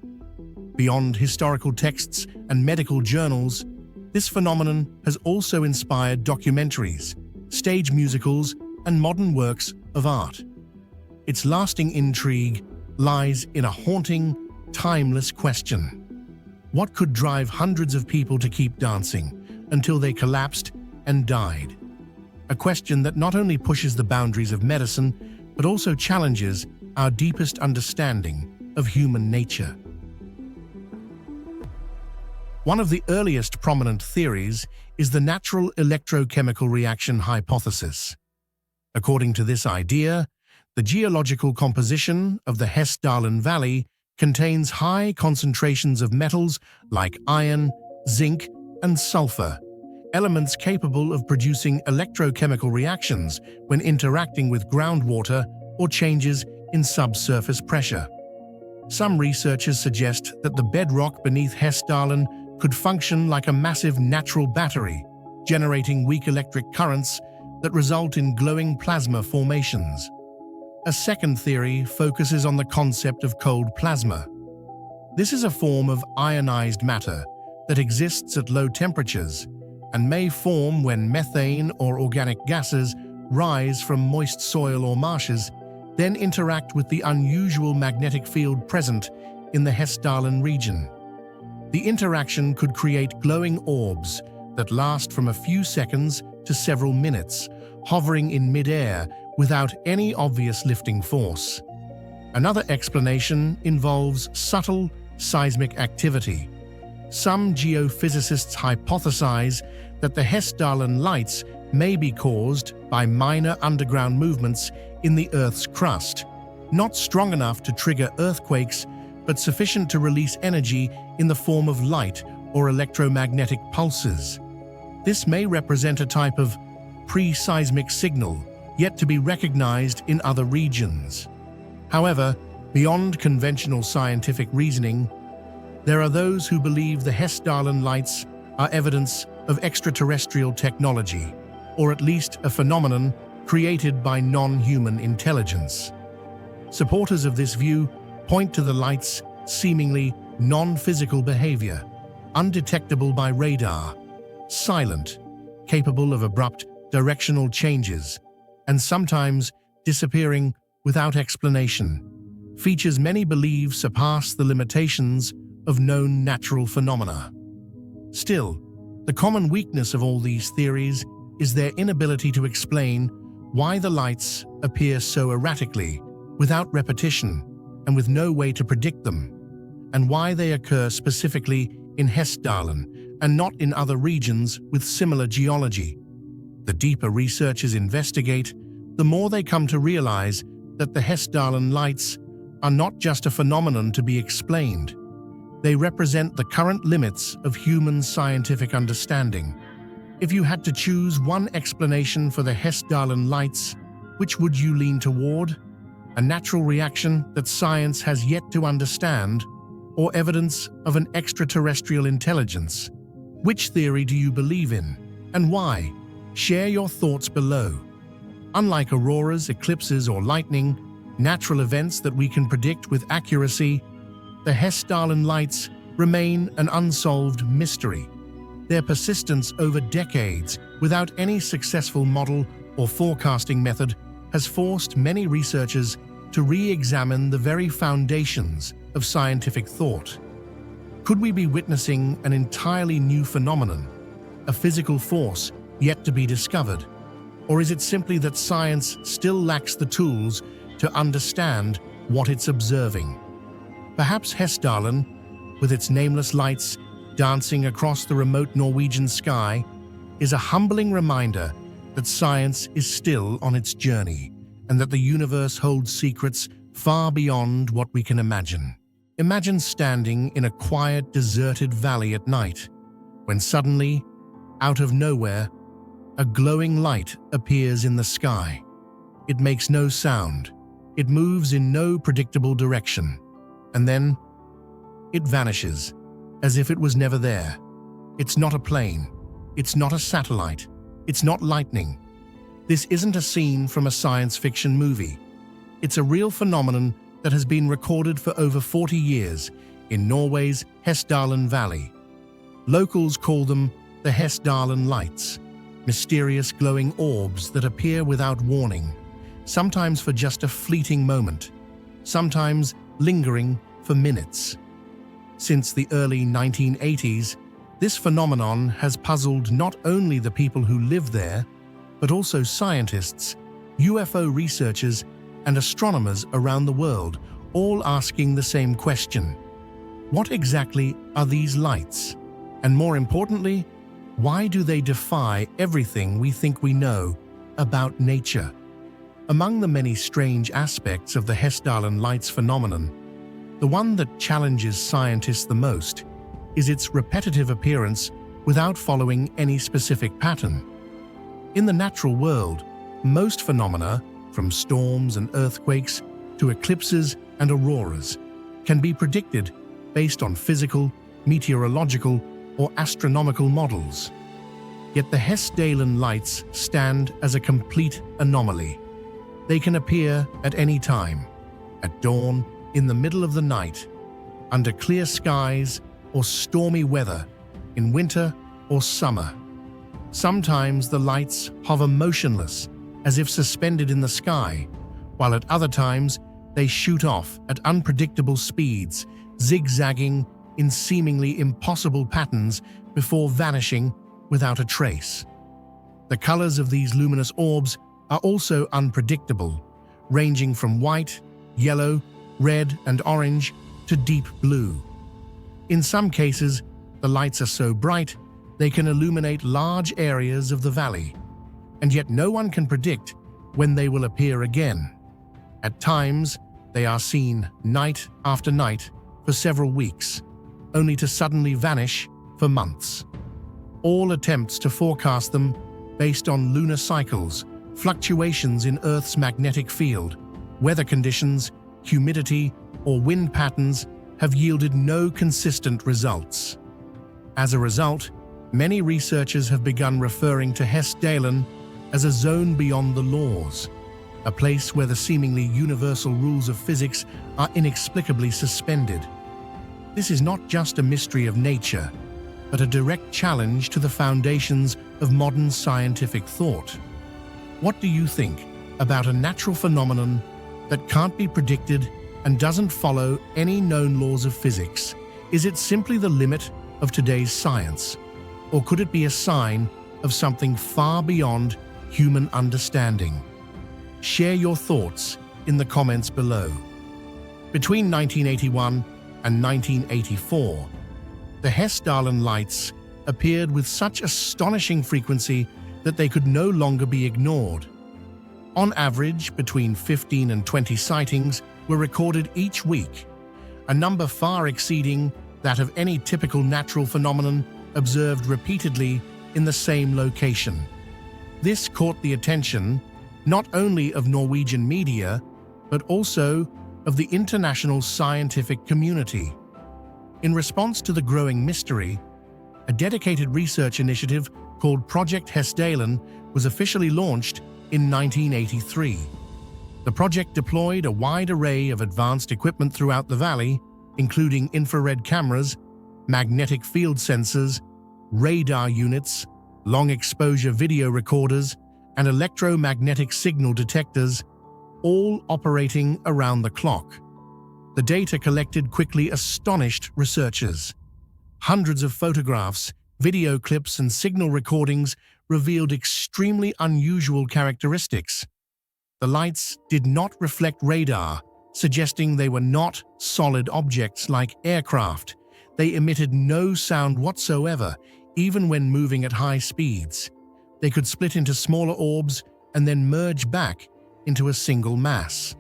Beyond historical texts and medical journals, this phenomenon has also inspired documentaries, stage musicals, and modern works of art. Its lasting intrigue lies in a haunting, timeless question. What could drive hundreds of people to keep dancing until they collapsed and died? A question that not only pushes the boundaries of medicine, but also challenges our deepest understanding of human nature. One of the earliest prominent theories is the natural electrochemical reaction hypothesis. According to this idea, the geological composition of the Hesse-Darling Valley contains high concentrations of metals like iron, zinc, and sulfur, elements capable of producing electrochemical reactions when interacting with groundwater or changes in subsurface pressure. Some researchers suggest that the bedrock beneath Hesse-Darling could function like a massive natural battery, generating weak electric currents that result in glowing plasma formations. A second theory focuses on the concept of cold plasma. This is a form of ionized matter that exists at low temperatures and may form when methane or organic gases rise from moist soil or marshes, then interact with the unusual magnetic field present in the Hesse-Darling region. The interaction could create glowing orbs that last from a few seconds to several minutes, hovering in mid-air without any obvious lifting force. Another explanation involves subtle seismic activity. Some geophysicists hypothesize that the Hesse-Darling lights may be caused by minor underground movements in the Earth's crust, not strong enough to trigger earthquakes, but sufficient to release energy in the form of light or electromagnetic pulses. This may represent a type of pre-seismic signal, yet to be recognized in other regions. However, beyond conventional scientific reasoning, there are those who believe the Hesse-Darling lights are evidence of extraterrestrial technology, or at least a phenomenon created by non-human intelligence. Supporters of this view point to the lights' seemingly non-physical behavior, undetectable by radar, silent, capable of abrupt directional changes, and sometimes disappearing without explanation, features many believe surpass the limitations of known natural phenomena. Still, the common weakness of all these theories is their inability to explain why the lights appear so erratically, without repetition, and with no way to predict them, and why they occur specifically in Hessdalen and not in other regions with similar geology. The deeper researchers investigate, the more they come to realize that the Hessdalen lights are not just a phenomenon to be explained. They represent the current limits of human scientific understanding. If you had to choose one explanation for the Hessdalen lights, which would you lean toward? A natural reaction that science has yet to understand, or evidence of an extraterrestrial intelligence? Which theory do you believe in, and why? Share your thoughts below. Unlike auroras, eclipses, or lightning, natural events that we can predict with accuracy, the Hessdalen lights remain an unsolved mystery. Their persistence over decades without any successful model or forecasting method has forced many researchers to re-examine the very foundations of scientific thought. Could we be witnessing an entirely new phenomenon, a physical force yet to be discovered? Or is it simply that science still lacks the tools to understand what it's observing? Perhaps Hessdalen, with its nameless lights dancing across the remote Norwegian sky, is a humbling reminder that science is still on its journey and that the universe holds secrets far beyond what we can imagine. Imagine standing in a quiet, deserted valley at night, when suddenly, out of nowhere, a glowing light appears in the sky. It makes no sound, it moves in no predictable direction, and then it vanishes, as if it was never there. It's not a plane, it's not a satellite, it's not lightning. This isn't a scene from a science fiction movie. It's a real phenomenon that has been recorded for over 40 years in Norway's Hessdalen Valley. Locals call them the Hessdalen lights, mysterious glowing orbs that appear without warning, sometimes for just a fleeting moment, sometimes lingering for minutes. Since the early 1980s, this phenomenon has puzzled not only the people who live there, but also scientists, UFO researchers, and astronomers around the world, all asking the same question. What exactly are these lights? And more importantly, why do they defy everything we think we know about nature? Among the many strange aspects of the Hessdalen lights phenomenon, the one that challenges scientists the most is its repetitive appearance without following any specific pattern. In the natural world, most phenomena, from storms and earthquakes to eclipses and auroras, can be predicted based on physical, meteorological, or astronomical models. Yet the Hessdalen lights stand as a complete anomaly. They can appear at any time, at dawn, in the middle of the night, under clear skies or stormy weather, in winter or summer. Sometimes the lights hover motionless, as if suspended in the sky, while at other times they shoot off at unpredictable speeds, zigzagging in seemingly impossible patterns before vanishing without a trace. The colors of these luminous orbs are also unpredictable, ranging from white, yellow, red, and orange to deep blue. In some cases, the lights are so bright they can illuminate large areas of the valley, and yet no one can predict when they will appear again. At times, they are seen night after night for several weeks, only to suddenly vanish for months. All attempts to forecast them based on lunar cycles, fluctuations in Earth's magnetic field, weather conditions, humidity, or wind patterns have yielded no consistent results. As a result, many researchers have begun referring to Hessdalen as a zone beyond the laws, a place where the seemingly universal rules of physics are inexplicably suspended. This is not just a mystery of nature, but a direct challenge to the foundations of modern scientific thought. What do you think? about a natural phenomenon that can't be predicted and doesn't follow any known laws of physics? Is it simply the limit of today's science? Or could it be a sign of something far beyond human understanding? Share your thoughts in the comments below. Between 1981 and 1984, the Hessdalen lights appeared with such astonishing frequency that they could no longer be ignored. On average, between 15 and 20 sightings were recorded each week, a number far exceeding that of any typical natural phenomenon observed repeatedly in the same location. This caught the attention not only of Norwegian media, but also of the international scientific community. In response to the growing mystery, a dedicated research initiative called Project Hessdalen was officially launched in 1983. The project deployed a wide array of advanced equipment throughout the valley, including infrared cameras, magnetic field sensors, radar units, long-exposure video recorders, and electromagnetic signal detectors, all operating around the clock. The data collected quickly astonished researchers. Hundreds of photographs, video clips, and signal recordings revealed extremely unusual characteristics. The lights did not reflect radar, suggesting they were not solid objects like aircraft. They emitted no sound whatsoever, even when moving at high speeds. They could split into smaller orbs and then merge back into a single mass.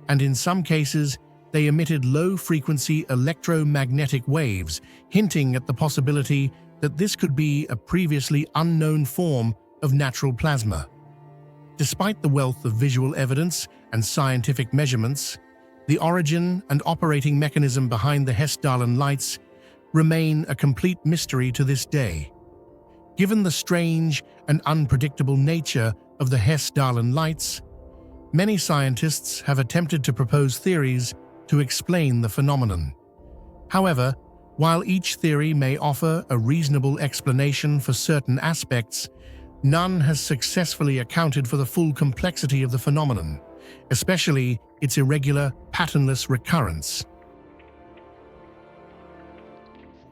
And in some cases, they emitted low-frequency electromagnetic waves, hinting at the possibility that this could be a previously unknown form of natural plasma. Despite the wealth of visual evidence and scientific measurements, the origin and operating mechanism behind the Hessdalen lights remain a complete mystery to this day. Given the strange and unpredictable nature of the Hessdalen lights, many scientists have attempted to propose theories to explain the phenomenon. However, while each theory may offer a reasonable explanation for certain aspects, none has successfully accounted for the full complexity of the phenomenon, especially its irregular, patternless recurrence.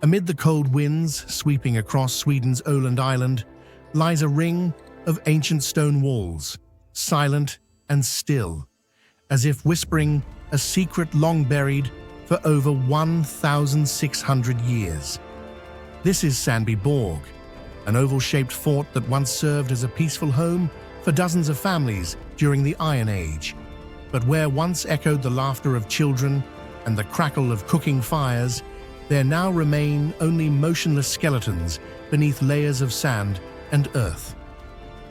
Amid the cold winds sweeping across Sweden's Öland Island lies a ring of ancient stone walls, silent and still, as if whispering a secret long buried for over 1,600 years. This is Sandbyborg, an oval-shaped fort that once served as a peaceful home for dozens of families during the Iron Age, but where once echoed the laughter of children and the crackle of cooking fires, there now remain only motionless skeletons beneath layers of sand and earth,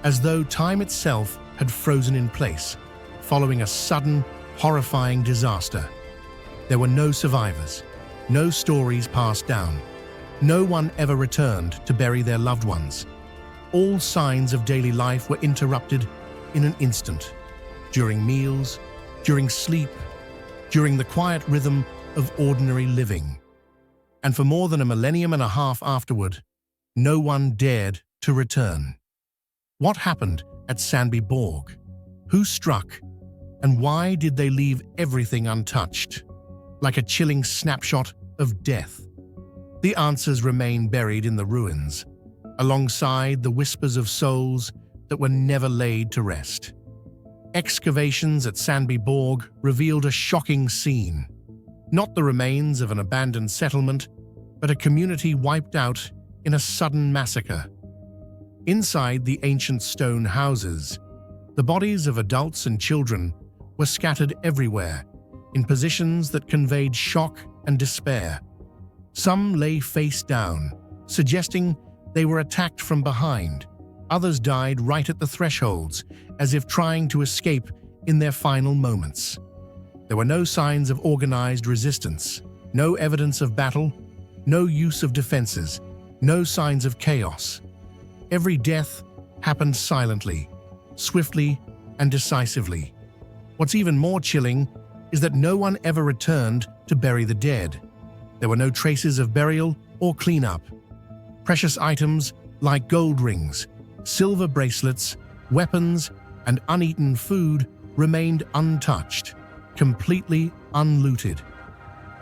as though time itself had frozen in place, following a sudden, horrifying disaster. There were no survivors, no stories passed down. No one ever returned to bury their loved ones. All signs of daily life were interrupted in an instant, during meals, during sleep, during the quiet rhythm of ordinary living. And for more than a millennium and a half afterward, no one dared to return. What happened at Sandbyborg? Who struck? And why did they leave everything untouched, like a chilling snapshot of death? The answers remain buried in the ruins, alongside the whispers of souls that were never laid to rest. Excavations at Sandbyborg revealed a shocking scene. Not the remains of an abandoned settlement, but a community wiped out in a sudden massacre. Inside the ancient stone houses, the bodies of adults and children were scattered everywhere, in positions that conveyed shock and despair. Some lay face down, suggesting they were attacked from behind. Others died right at the thresholds, as if trying to escape in their final moments. There were no signs of organized resistance, no evidence of battle, no use of defenses, no signs of chaos. Every death happened silently, swiftly, and decisively. What's even more chilling is that no one ever returned to bury the dead. There were no traces of burial or cleanup. Precious items like gold rings, silver bracelets, weapons, and uneaten food remained untouched, completely unlooted.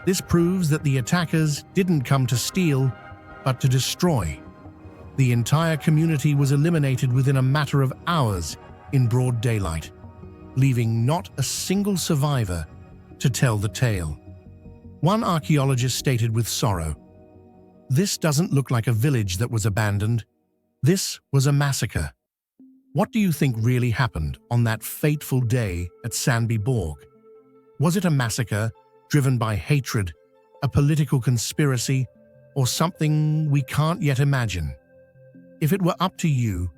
This proves that the attackers didn't come to steal, but to destroy. The entire community was eliminated within a matter of hours in broad daylight, leaving not a single survivor to tell the tale. One archaeologist stated with sorrow, "This doesn't look like a village that was abandoned. This was a massacre." What do you think really happened on that fateful day at Sandbyborg? Was it a massacre driven by hatred, a political conspiracy, or something we can't yet imagine? If it were up to you,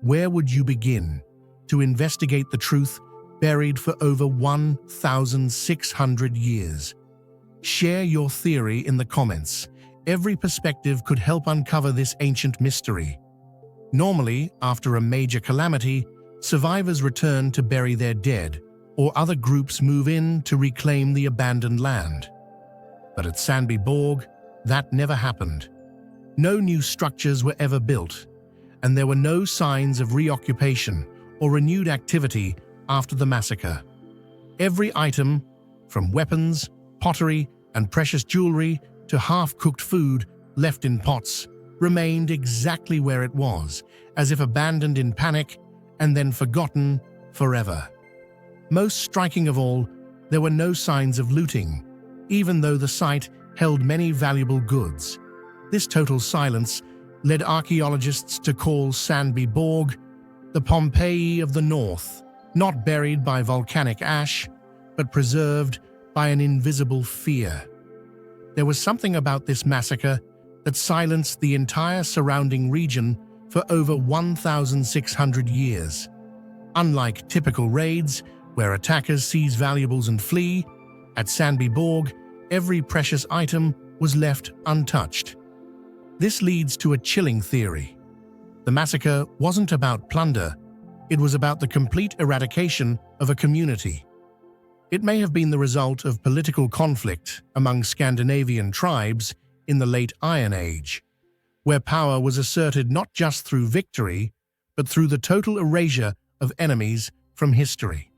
where would you begin to investigate the truth buried for over 1,600 years? Share your theory in the comments. Every perspective could help uncover this ancient mystery. Normally, after a major calamity, survivors return to bury their dead, or other groups move in to reclaim the abandoned land. But at Sandbyborg, that never happened. No new structures were ever built, and there were no signs of reoccupation or renewed activity after the massacre. Every item, from weapons, pottery, and precious jewelry to half-cooked food left in pots, remained exactly where it was, as if abandoned in panic and then forgotten forever. Most striking of all, there were no signs of looting, even though the site held many valuable goods. This total silence led archaeologists to call Sandbyborg the Pompeii of the North, not buried by volcanic ash, but preserved by an invisible fear. There was something about this massacre that silenced the entire surrounding region for over 1,600 years. Unlike typical raids, where attackers seize valuables and flee, at Sandbyborg, every precious item was left untouched. This leads to a chilling theory. The massacre wasn't about plunder, it was about the complete eradication of a community. It may have been the result of political conflict among Scandinavian tribes in the late Iron Age, where power was asserted not just through victory, but through the total erasure of enemies from history.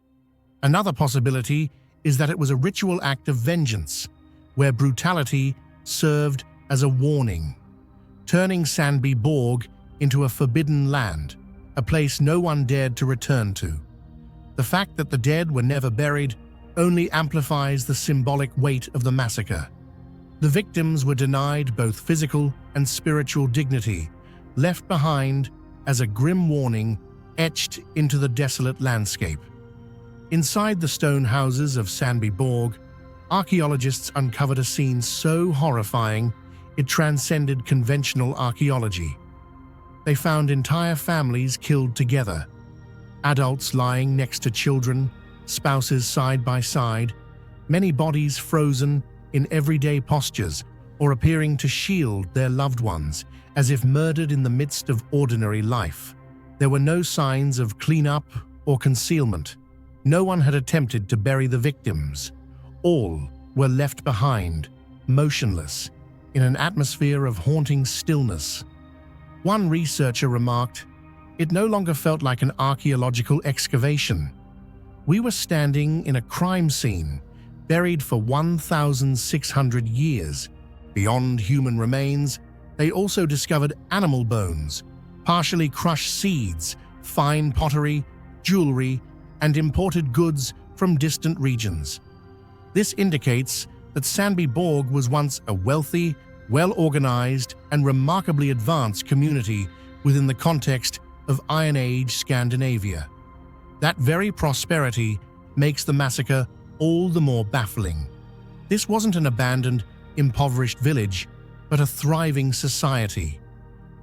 Another possibility is that it was a ritual act of vengeance, where brutality served as a warning, turning Sandbyborg into a forbidden land, a place no one dared to return to. The fact that the dead were never buried only amplifies the symbolic weight of the massacre. The victims were denied both physical and spiritual dignity, left behind as a grim warning etched into the desolate landscape. Inside the stone houses of Sandbyborg, archaeologists uncovered a scene so horrifying it transcended conventional archaeology. They found entire families killed together, adults lying next to children, spouses side by side, many bodies frozen in everyday postures or appearing to shield their loved ones, as if murdered in the midst of ordinary life. There were no signs of cleanup or concealment. No one had attempted to bury the victims. All were left behind, motionless, in an atmosphere of haunting stillness. One researcher remarked, "It no longer felt like an archaeological excavation. We were standing in a crime scene, buried for 1,600 years. Beyond human remains, they also discovered animal bones, partially crushed seeds, fine pottery, jewelry, and imported goods from distant regions. This indicates that Sandbyborg was once a wealthy, well-organized, and remarkably advanced community within the context of Iron Age Scandinavia. That very prosperity makes the massacre all the more baffling. This wasn't an abandoned, impoverished village, but a thriving society,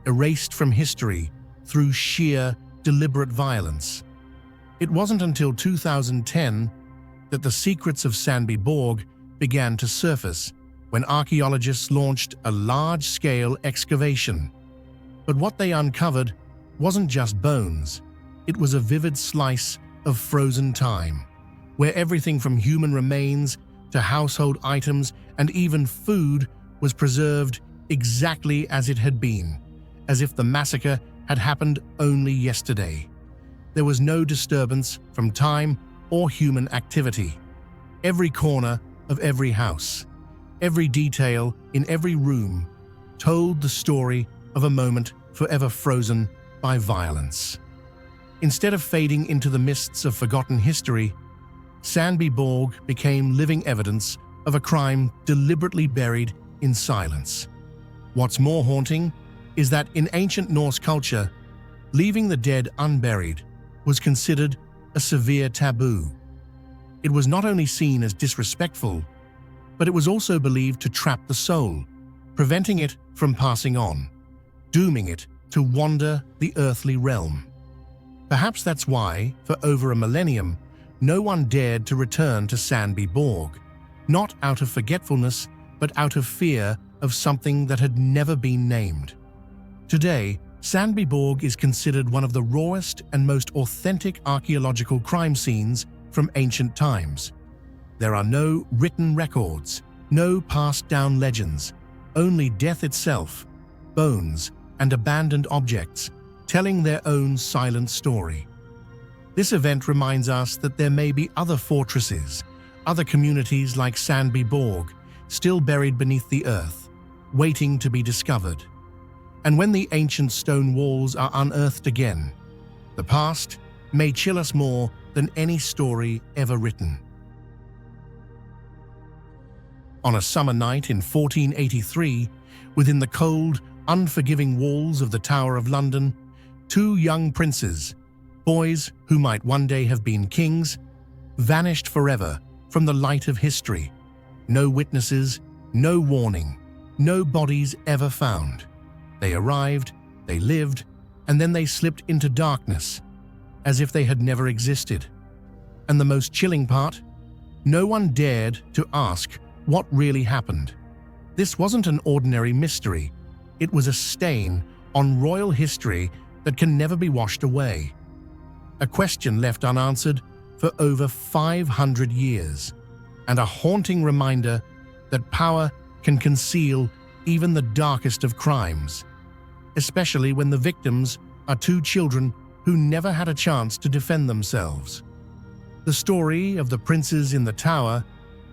erased from history through sheer, deliberate violence. It wasn't until 2010 that the secrets of Sandbyborg began to surface, when archaeologists launched a large-scale excavation. But what they uncovered wasn't just bones. It was a vivid slice of frozen time, where everything from human remains to household items and even food was preserved exactly as it had been, as if the massacre had happened only yesterday. There was no disturbance from time or human activity. Every corner of every house, every detail in every room told the story of a moment forever frozen by violence. Instead of fading into the mists of forgotten history, Sandbyborg became living evidence of a crime deliberately buried in silence. What's more haunting is that in ancient Norse culture, leaving the dead unburied was considered a severe taboo. It was not only seen as disrespectful, but it was also believed to trap the soul, preventing it from passing on, dooming it to wander the earthly realm. Perhaps that's why, for over a millennium, no one dared to return to Sandbyborg, not out of forgetfulness, but out of fear of something that had never been named. Today, Sandbyborg is considered one of the rawest and most authentic archaeological crime scenes from ancient times. There are no written records, no passed-down legends, only death itself, bones, and abandoned objects, telling their own silent story. This event reminds us that there may be other fortresses, other communities like Sandbyborg, still buried beneath the earth, waiting to be discovered. And when the ancient stone walls are unearthed again, the past may chill us more than any story ever written. On a summer night in 1483, within the cold, unforgiving walls of the Tower of London, two young princes, boys who might one day have been kings, vanished forever from the light of history. No witnesses, no warning, no bodies ever found. They arrived, they lived, and then they slipped into darkness, as if they had never existed. And the most chilling part? No one dared to ask what really happened. This wasn't an ordinary mystery. It was a stain on royal history that can never be washed away. A question left unanswered for over 500 years, and a haunting reminder that power can conceal even the darkest of crimes, especially when the victims are two children who never had a chance to defend themselves. The story of the princes in the tower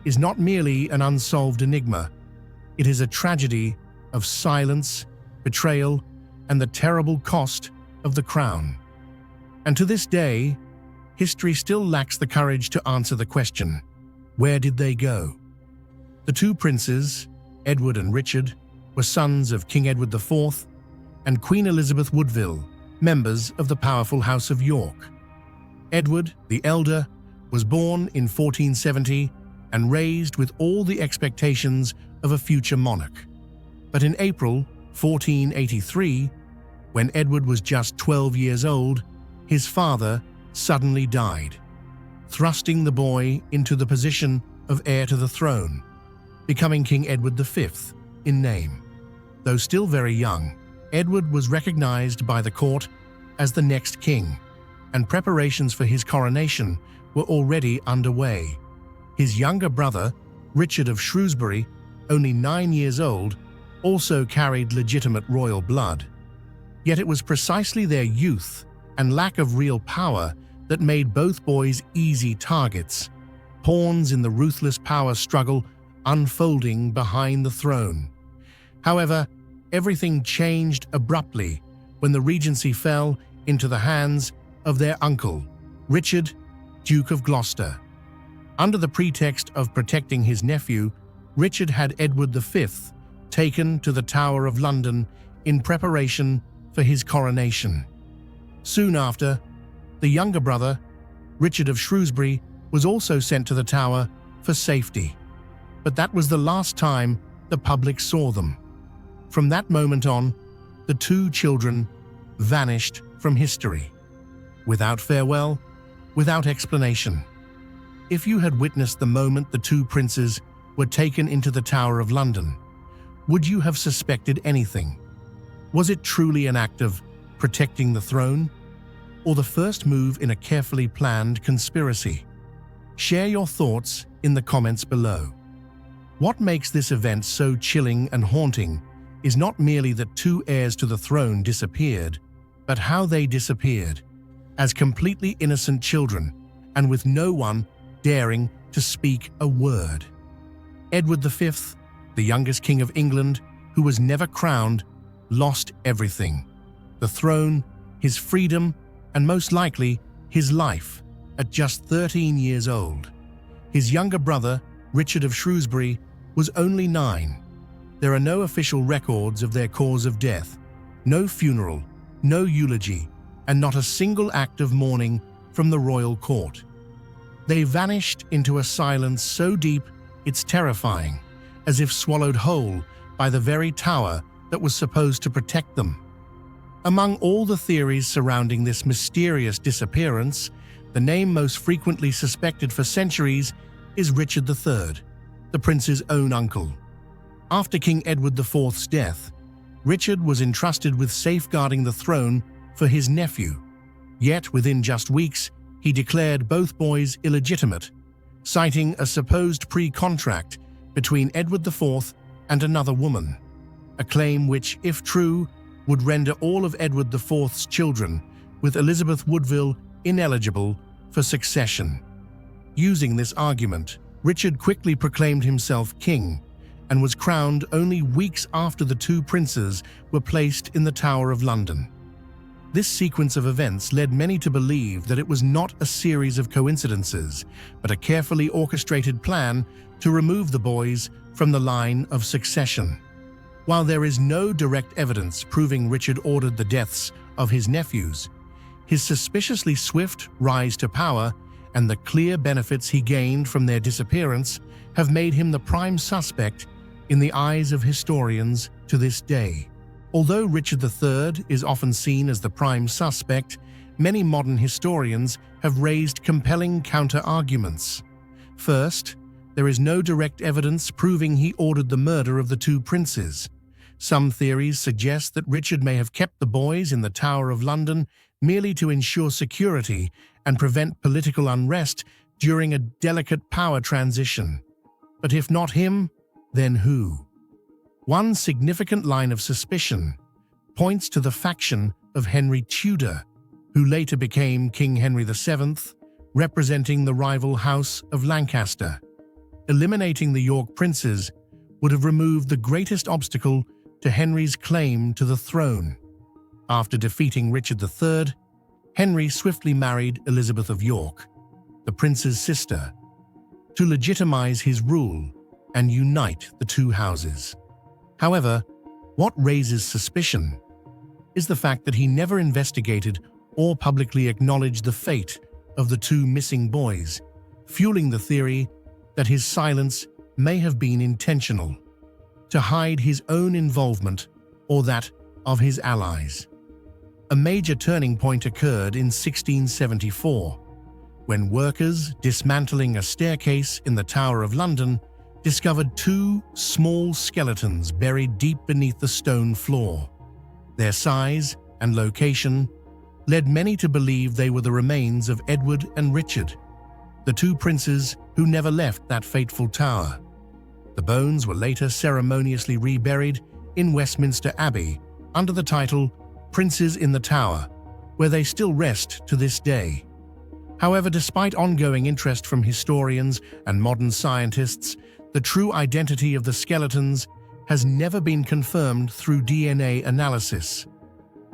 is not merely an unsolved enigma. It is a tragedy of silence, betrayal, and the terrible cost of the crown. And to this day, history still lacks the courage to answer the question, where did they go? The two princes, Edward and Richard, were sons of King Edward IV and Queen Elizabeth Woodville, members of the powerful House of York. Edward, the elder, was born in 1470 and raised with all the expectations of a future monarch. But in April 1483, when Edward was just 12 years old, his father suddenly died, thrusting the boy into the position of heir to the throne, becoming King Edward V in name. Though still very young, Edward was recognized by the court as the next king, and preparations for his coronation were already underway. His younger brother, Richard of Shrewsbury, only 9 years old, also carried legitimate royal blood. Yet it was precisely their youth and lack of real power that made both boys easy targets, pawns in the ruthless power struggle unfolding behind the throne. However, everything changed abruptly when the regency fell into the hands of their uncle, Richard, Duke of Gloucester. Under the pretext of protecting his nephew, Richard had Edward V taken to the Tower of London in preparation for his coronation. Soon after, the younger brother, Richard of Shrewsbury, was also sent to the Tower for safety. But that was the last time the public saw them. From that moment on, the two children vanished from history, without farewell, without explanation. If you had witnessed the moment the two princes were taken into the Tower of London, would you have suspected anything? Was it truly an act of protecting the throne, or the first move in a carefully planned conspiracy? Share your thoughts in the comments below. What makes this event so chilling and haunting is not merely that two heirs to the throne disappeared, but how they disappeared, as completely innocent children, and with no one daring to speak a word. Edward V, the youngest king of England, who was never crowned, lost everything: the throne, his freedom, and most likely his life, at just 13 years old. His younger brother, Richard of Shrewsbury, was only 9. There are no official records of their cause of death, no funeral, no eulogy, and not a single act of mourning from the royal court. They vanished into a silence so deep it's terrifying, as if swallowed whole by the very tower that was supposed to protect them. Among all the theories surrounding this mysterious disappearance, the name most frequently suspected for centuries is Richard III, the prince's own uncle. After King Edward IV's death, Richard was entrusted with safeguarding the throne for his nephew. Yet within just weeks, he declared both boys illegitimate, citing a supposed pre-contract between Edward IV and another woman, a claim which, if true, would render all of Edward IV's children, with Elizabeth Woodville, ineligible for succession. Using this argument, Richard quickly proclaimed himself king and was crowned only weeks after the two princes were placed in the Tower of London. This sequence of events led many to believe that it was not a series of coincidences, but a carefully orchestrated plan to remove the boys from the line of succession. While there is no direct evidence proving Richard ordered the deaths of his nephews, his suspiciously swift rise to power and the clear benefits he gained from their disappearance have made him the prime suspect in the eyes of historians to this day. Although Richard III is often seen as the prime suspect, many modern historians have raised compelling counter-arguments. First, there is no direct evidence proving he ordered the murder of the two princes. Some theories suggest that Richard may have kept the boys in the Tower of London merely to ensure security and prevent political unrest during a delicate power transition. But if not him, then who? One significant line of suspicion points to the faction of Henry Tudor, who later became King Henry VII, representing the rival House of Lancaster. Eliminating the York princes would have removed the greatest obstacle to Henry's claim to the throne. After defeating Richard III, Henry swiftly married Elizabeth of York, the prince's sister, to legitimize his rule and unite the two houses. However, what raises suspicion is the fact that he never investigated or publicly acknowledged the fate of the two missing boys, fueling the theory that his silence may have been intentional, to hide his own involvement or that of his allies. A major turning point occurred in 1674, when workers dismantling a staircase in the Tower of London discovered two small skeletons buried deep beneath the stone floor. Their size and location led many to believe they were the remains of Edward and Richard, the two princes who never left that fateful tower. The bones were later ceremoniously reburied in Westminster Abbey under the title Princes in the Tower, where they still rest to this day. However, despite ongoing interest from historians and modern scientists, the true identity of the skeletons has never been confirmed through DNA analysis.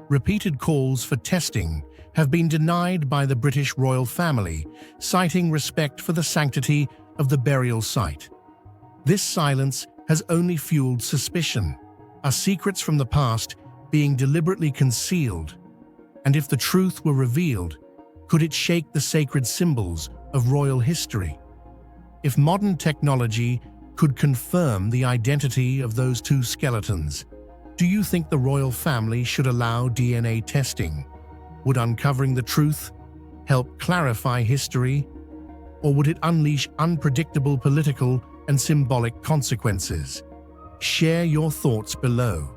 Repeated calls for testing have been denied by the British royal family, citing respect for the sanctity of the burial site. This silence has only fueled suspicion, are secrets from the past being deliberately concealed? And if the truth were revealed, could it shake the sacred symbols of royal history? If modern technology could confirm the identity of those two skeletons, do you think the royal family should allow DNA testing? Would uncovering the truth help clarify history? Or would it unleash unpredictable political and symbolic consequences? Share your thoughts below.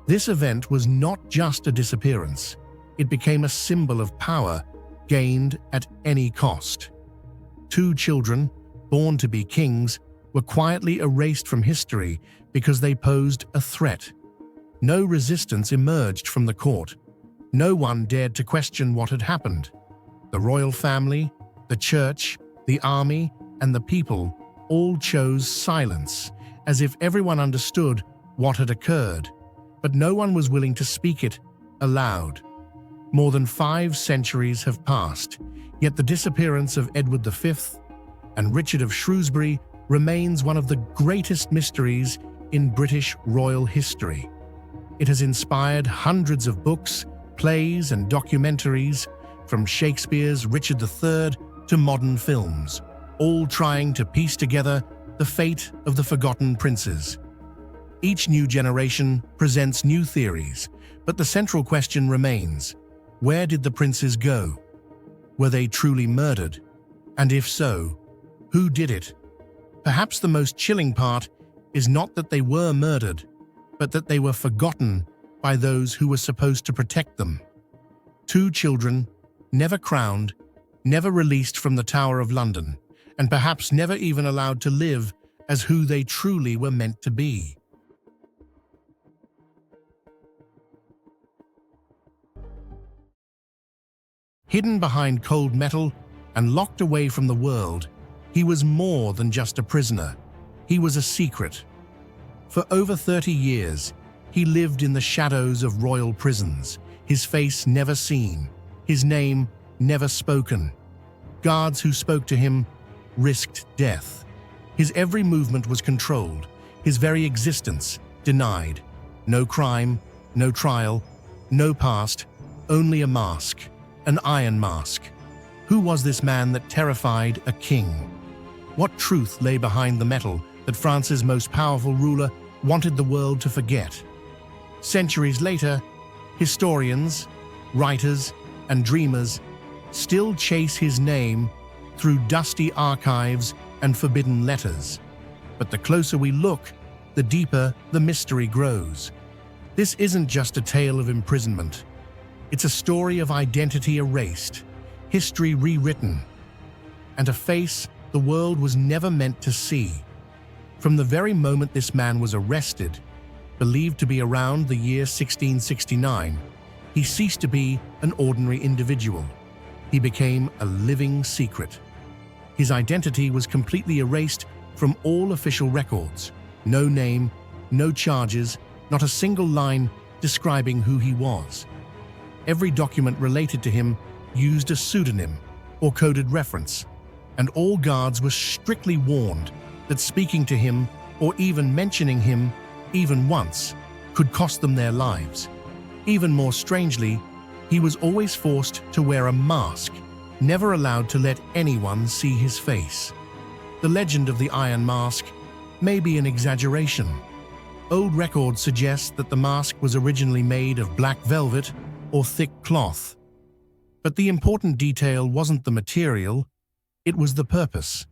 This event was not just a disappearance. It became a symbol of power gained at any cost. Two children, born to be kings, were quietly erased from history because they posed a threat. No resistance emerged from the court, No one dared to question what had happened. The royal family, the church, the army, and the people all chose silence, as if everyone understood what had occurred, but no one was willing to speak it aloud. More than 5 centuries have passed, yet the disappearance of Edward V and Richard of Shrewsbury remains one of the greatest mysteries in British royal history. It has inspired hundreds of books, plays, and documentaries, from Shakespeare's Richard III to modern films, all trying to piece together the fate of the forgotten princes. Each new generation presents new theories, but the central question remains: where did the princes go? Were they truly murdered? And if so, who did it? Perhaps the most chilling part is not that they were murdered, but that they were forgotten by those who were supposed to protect them. 2 children, never crowned, never released from the Tower of London, and perhaps never even allowed to live as who they truly were meant to be. Hidden behind cold metal and locked away from the world, he was more than just a prisoner. He was a secret. For over 30 years, he lived in the shadows of royal prisons, his face never seen, his name never spoken. Guards who spoke to him risked death. His every movement was controlled, his very existence denied. No crime, no trial, no past, only a mask, an iron mask. Who was this man that terrified a king? What truth lay behind the metal that France's most powerful ruler wanted the world to forget? Centuries later, historians, writers, and dreamers still chase his name through dusty archives and forbidden letters. But the closer we look, the deeper the mystery grows. This isn't just a tale of imprisonment. It's a story of identity erased, history rewritten, and a face the world was never meant to see. From the very moment this man was arrested, believed to be around the year 1669, he ceased to be an ordinary individual. He became a living secret. His identity was completely erased from all official records. No name, no charges, not a single line describing who he was. Every document related to him used a pseudonym or coded reference, and all guards were strictly warned that speaking to him or even mentioning him even once could cost them their lives. Even more strangely, he was always forced to wear a mask, never allowed to let anyone see his face. The legend of the Iron Mask may be an exaggeration. Old records suggest that the mask was originally made of black velvet or thick cloth. But the important detail wasn't the material, it was the purpose.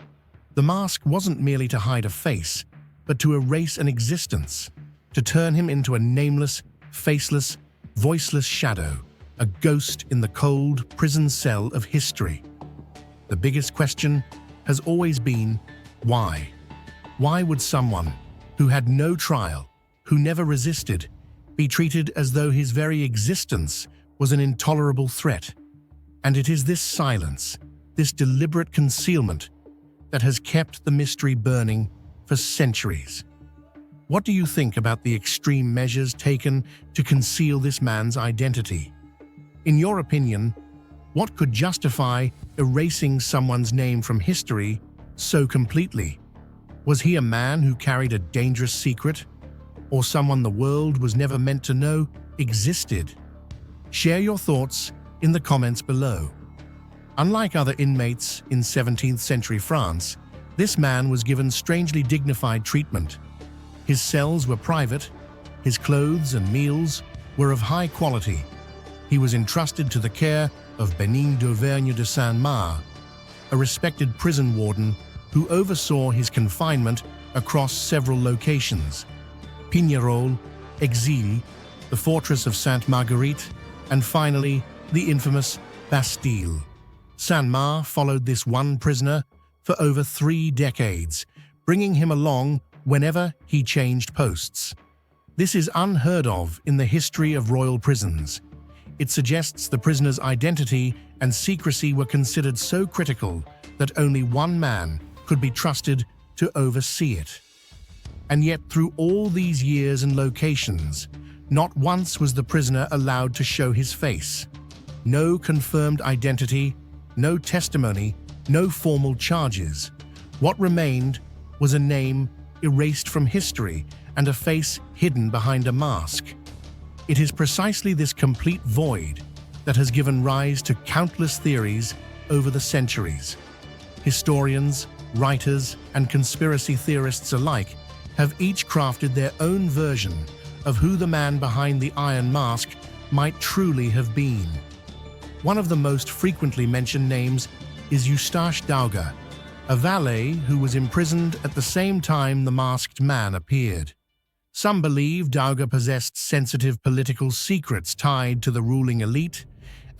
The mask wasn't merely to hide a face, but to erase an existence, to turn him into a nameless, faceless, voiceless shadow, a ghost in the cold prison cell of history. The biggest question has always been, why? Why would someone who had no trial, who never resisted, be treated as though his very existence was an intolerable threat? And it is this silence, this deliberate concealment, that has kept the mystery burning for centuries. What do you think about the extreme measures taken to conceal this man's identity? In your opinion, what could justify erasing someone's name from history so completely? Was he a man who carried a dangerous secret, or someone the world was never meant to know existed? Share your thoughts in the comments below. Unlike other inmates in 17th century France, this man was given strangely dignified treatment. His cells were private, his clothes and meals were of high quality. He was entrusted to the care of Benin d'Auvergne de Saint-Marc, a respected prison warden who oversaw his confinement across several locations: Pignerol, Exil, the fortress of Sainte-Marguerite, and finally, the infamous Bastille. Saint-Marc followed this one prisoner for over 3 decades, bringing him along whenever he changed posts. This is unheard of in the history of royal prisons. It suggests the prisoner's identity and secrecy were considered so critical that only one man could be trusted to oversee it. And yet, through all these years and locations, not once was the prisoner allowed to show his face. No confirmed identity, no testimony, no formal charges. What remained was a name erased from history and a face hidden behind a mask. It is precisely this complete void that has given rise to countless theories over the centuries. Historians, writers, and conspiracy theorists alike have each crafted their own version of who the man behind the Iron Mask might truly have been. One of the most frequently mentioned names is Eustache Dauger, a valet who was imprisoned at the same time the masked man appeared. Some believe Dauger possessed sensitive political secrets tied to the ruling elite,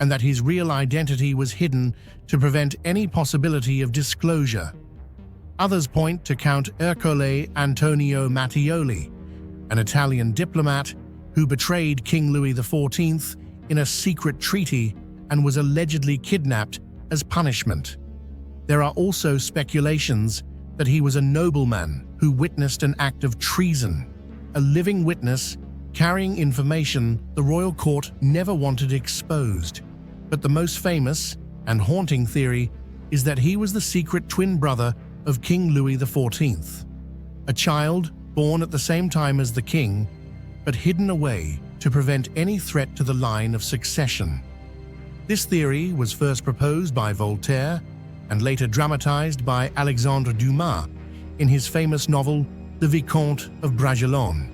and that his real identity was hidden to prevent any possibility of disclosure. Others point to Count Ercole Antonio Mattioli, an Italian diplomat who betrayed King Louis XIV in a secret treaty and was allegedly kidnapped as punishment. There are also speculations that he was a nobleman who witnessed an act of treason, a living witness carrying information the royal court never wanted exposed. But the most famous and haunting theory is that he was the secret twin brother of King Louis XIV, a child born at the same time as the king, but hidden away to prevent any threat to the line of succession. This theory was first proposed by Voltaire and later dramatized by Alexandre Dumas in his famous novel The Vicomte of Bragelonne.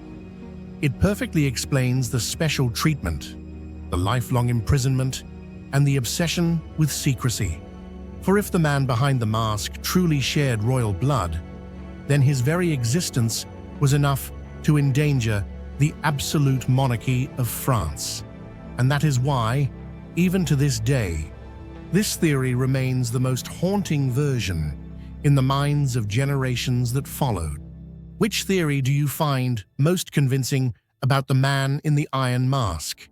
It perfectly explains the special treatment, the lifelong imprisonment, and the obsession with secrecy. For if the man behind the mask truly shared royal blood, then his very existence was enough to endanger the absolute monarchy of France. And that is why, even to this day, this theory remains the most haunting version in the minds of generations that followed. Which theory do you find most convincing about the man in the Iron Mask?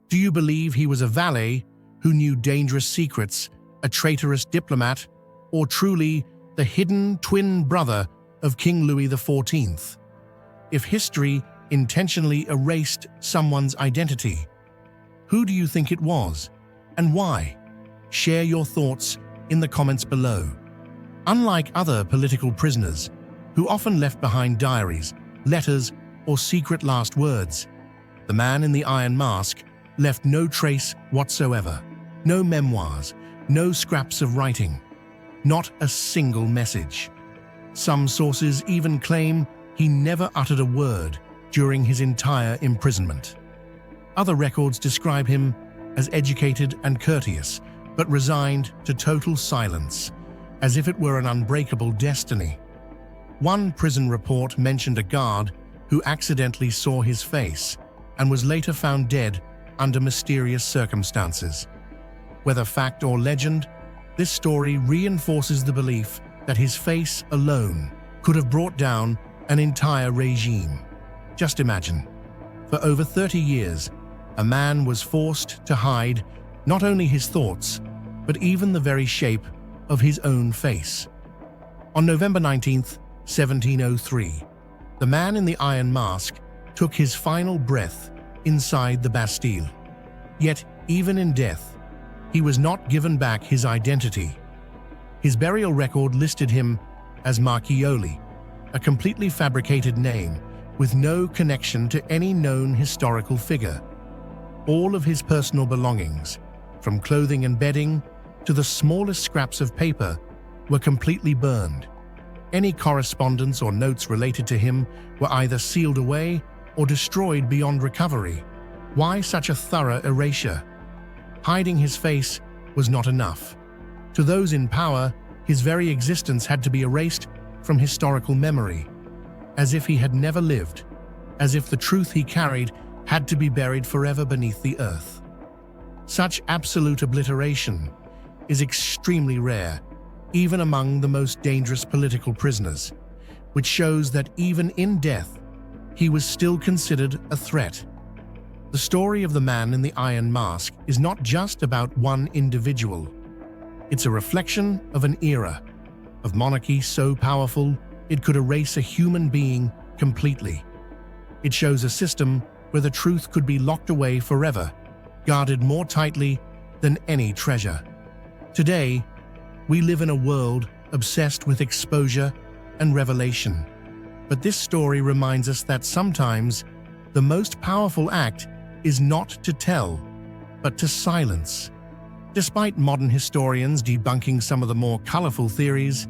Do you believe he was a valet who knew dangerous secrets, a traitorous diplomat, or truly the hidden twin brother of King Louis XIV? If history intentionally erased someone's identity, who do you think it was, and why? Share your thoughts in the comments below. Unlike other political prisoners, who often left behind diaries, letters, or secret last words, the man in the Iron Mask left no trace whatsoever. No memoirs, no scraps of writing, not a single message. Some sources even claim he never uttered a word during his entire imprisonment. Other records describe him as educated and courteous, but resigned to total silence, as if it were an unbreakable destiny. One prison report mentioned a guard who accidentally saw his face and was later found dead under mysterious circumstances. Whether fact or legend, this story reinforces the belief that his face alone could have brought down an entire regime. Just imagine, for over 30 years, a man was forced to hide not only his thoughts, but even the very shape of his own face. On November 19, 1703, the man in the Iron Mask took his final breath inside the Bastille. Yet, even in death, he was not given back his identity. His burial record listed him as Marchioli, a completely fabricated name with no connection to any known historical figure. All of his personal belongings, from clothing and bedding to the smallest scraps of paper, were completely burned. Any correspondence or notes related to him were either sealed away or destroyed beyond recovery. Why such a thorough erasure? Hiding his face was not enough. To those in power, his very existence had to be erased from historical memory, as if he had never lived, as if the truth he carried had to be buried forever beneath the earth. Such absolute obliteration is extremely rare, even among the most dangerous political prisoners, which shows that even in death, he was still considered a threat. The story of the man in the iron mask is not just about one individual. It's a reflection of an era, of monarchy so powerful it could erase a human being completely. It shows a system where the truth could be locked away forever, guarded more tightly than any treasure. Today, we live in a world obsessed with exposure and revelation. But this story reminds us that sometimes the most powerful act is not to tell, but to silence. Despite modern historians debunking some of the more colorful theories,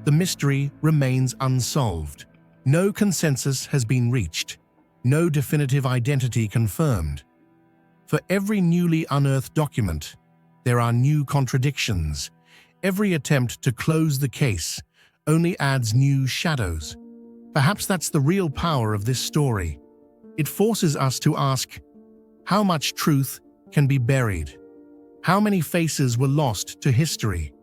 the mystery remains unsolved. No consensus has been reached, no definitive identity confirmed. For every newly unearthed document, there are new contradictions. Every attempt to close the case only adds new shadows. Perhaps that's the real power of this story. It forces us to ask, how much truth can be buried? How many faces were lost to history?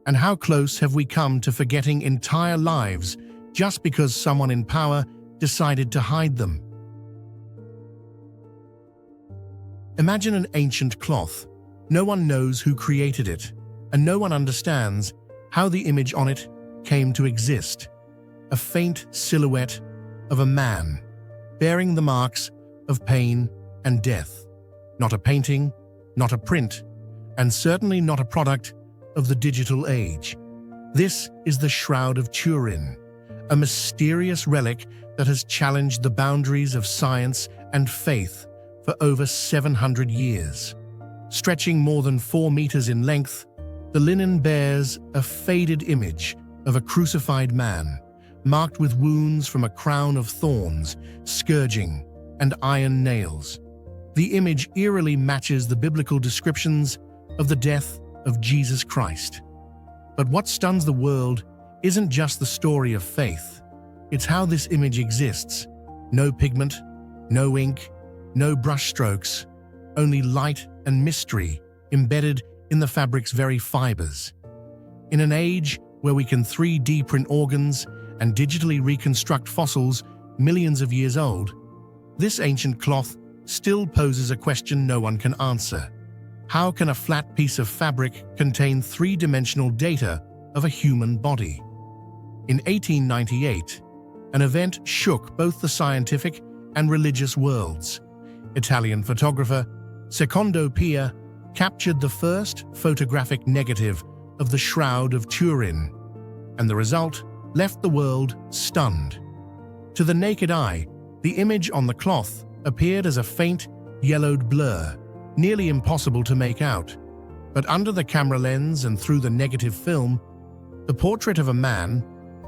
And how close have we come to forgetting entire lives just because someone in power decided to hide them? Imagine an ancient cloth. No one knows who created it, and no one understands how the image on it came to exist. A faint silhouette of a man, bearing the marks of pain and death. Not a painting, not a print, and certainly not a product of the digital age. This is the Shroud of Turin, a mysterious relic that has challenged the boundaries of science and faith for over 700 years. Stretching more than 4 meters in length, the linen bears a faded image of a crucified man, marked with wounds from a crown of thorns, scourging, and iron nails. The image eerily matches the biblical descriptions of the death of Jesus Christ. But what stuns the world isn't just the story of faith. It's how this image exists. No pigment, no ink, no brushstrokes, only light and mystery embedded in the fabric's very fibers. In an age where we can 3D print organs and digitally reconstruct fossils millions of years old, this ancient cloth still poses a question no one can answer. How can a flat piece of fabric contain 3-dimensional data of a human body? In 1898, an event shook both the scientific and religious worlds. Italian photographer Secondo Pia captured the first photographic negative of the Shroud of Turin, and the result left the world stunned. To the naked eye, the image on the cloth appeared as a faint, yellowed blur, nearly impossible to make out. But under the camera lens and through the negative film, the portrait of a man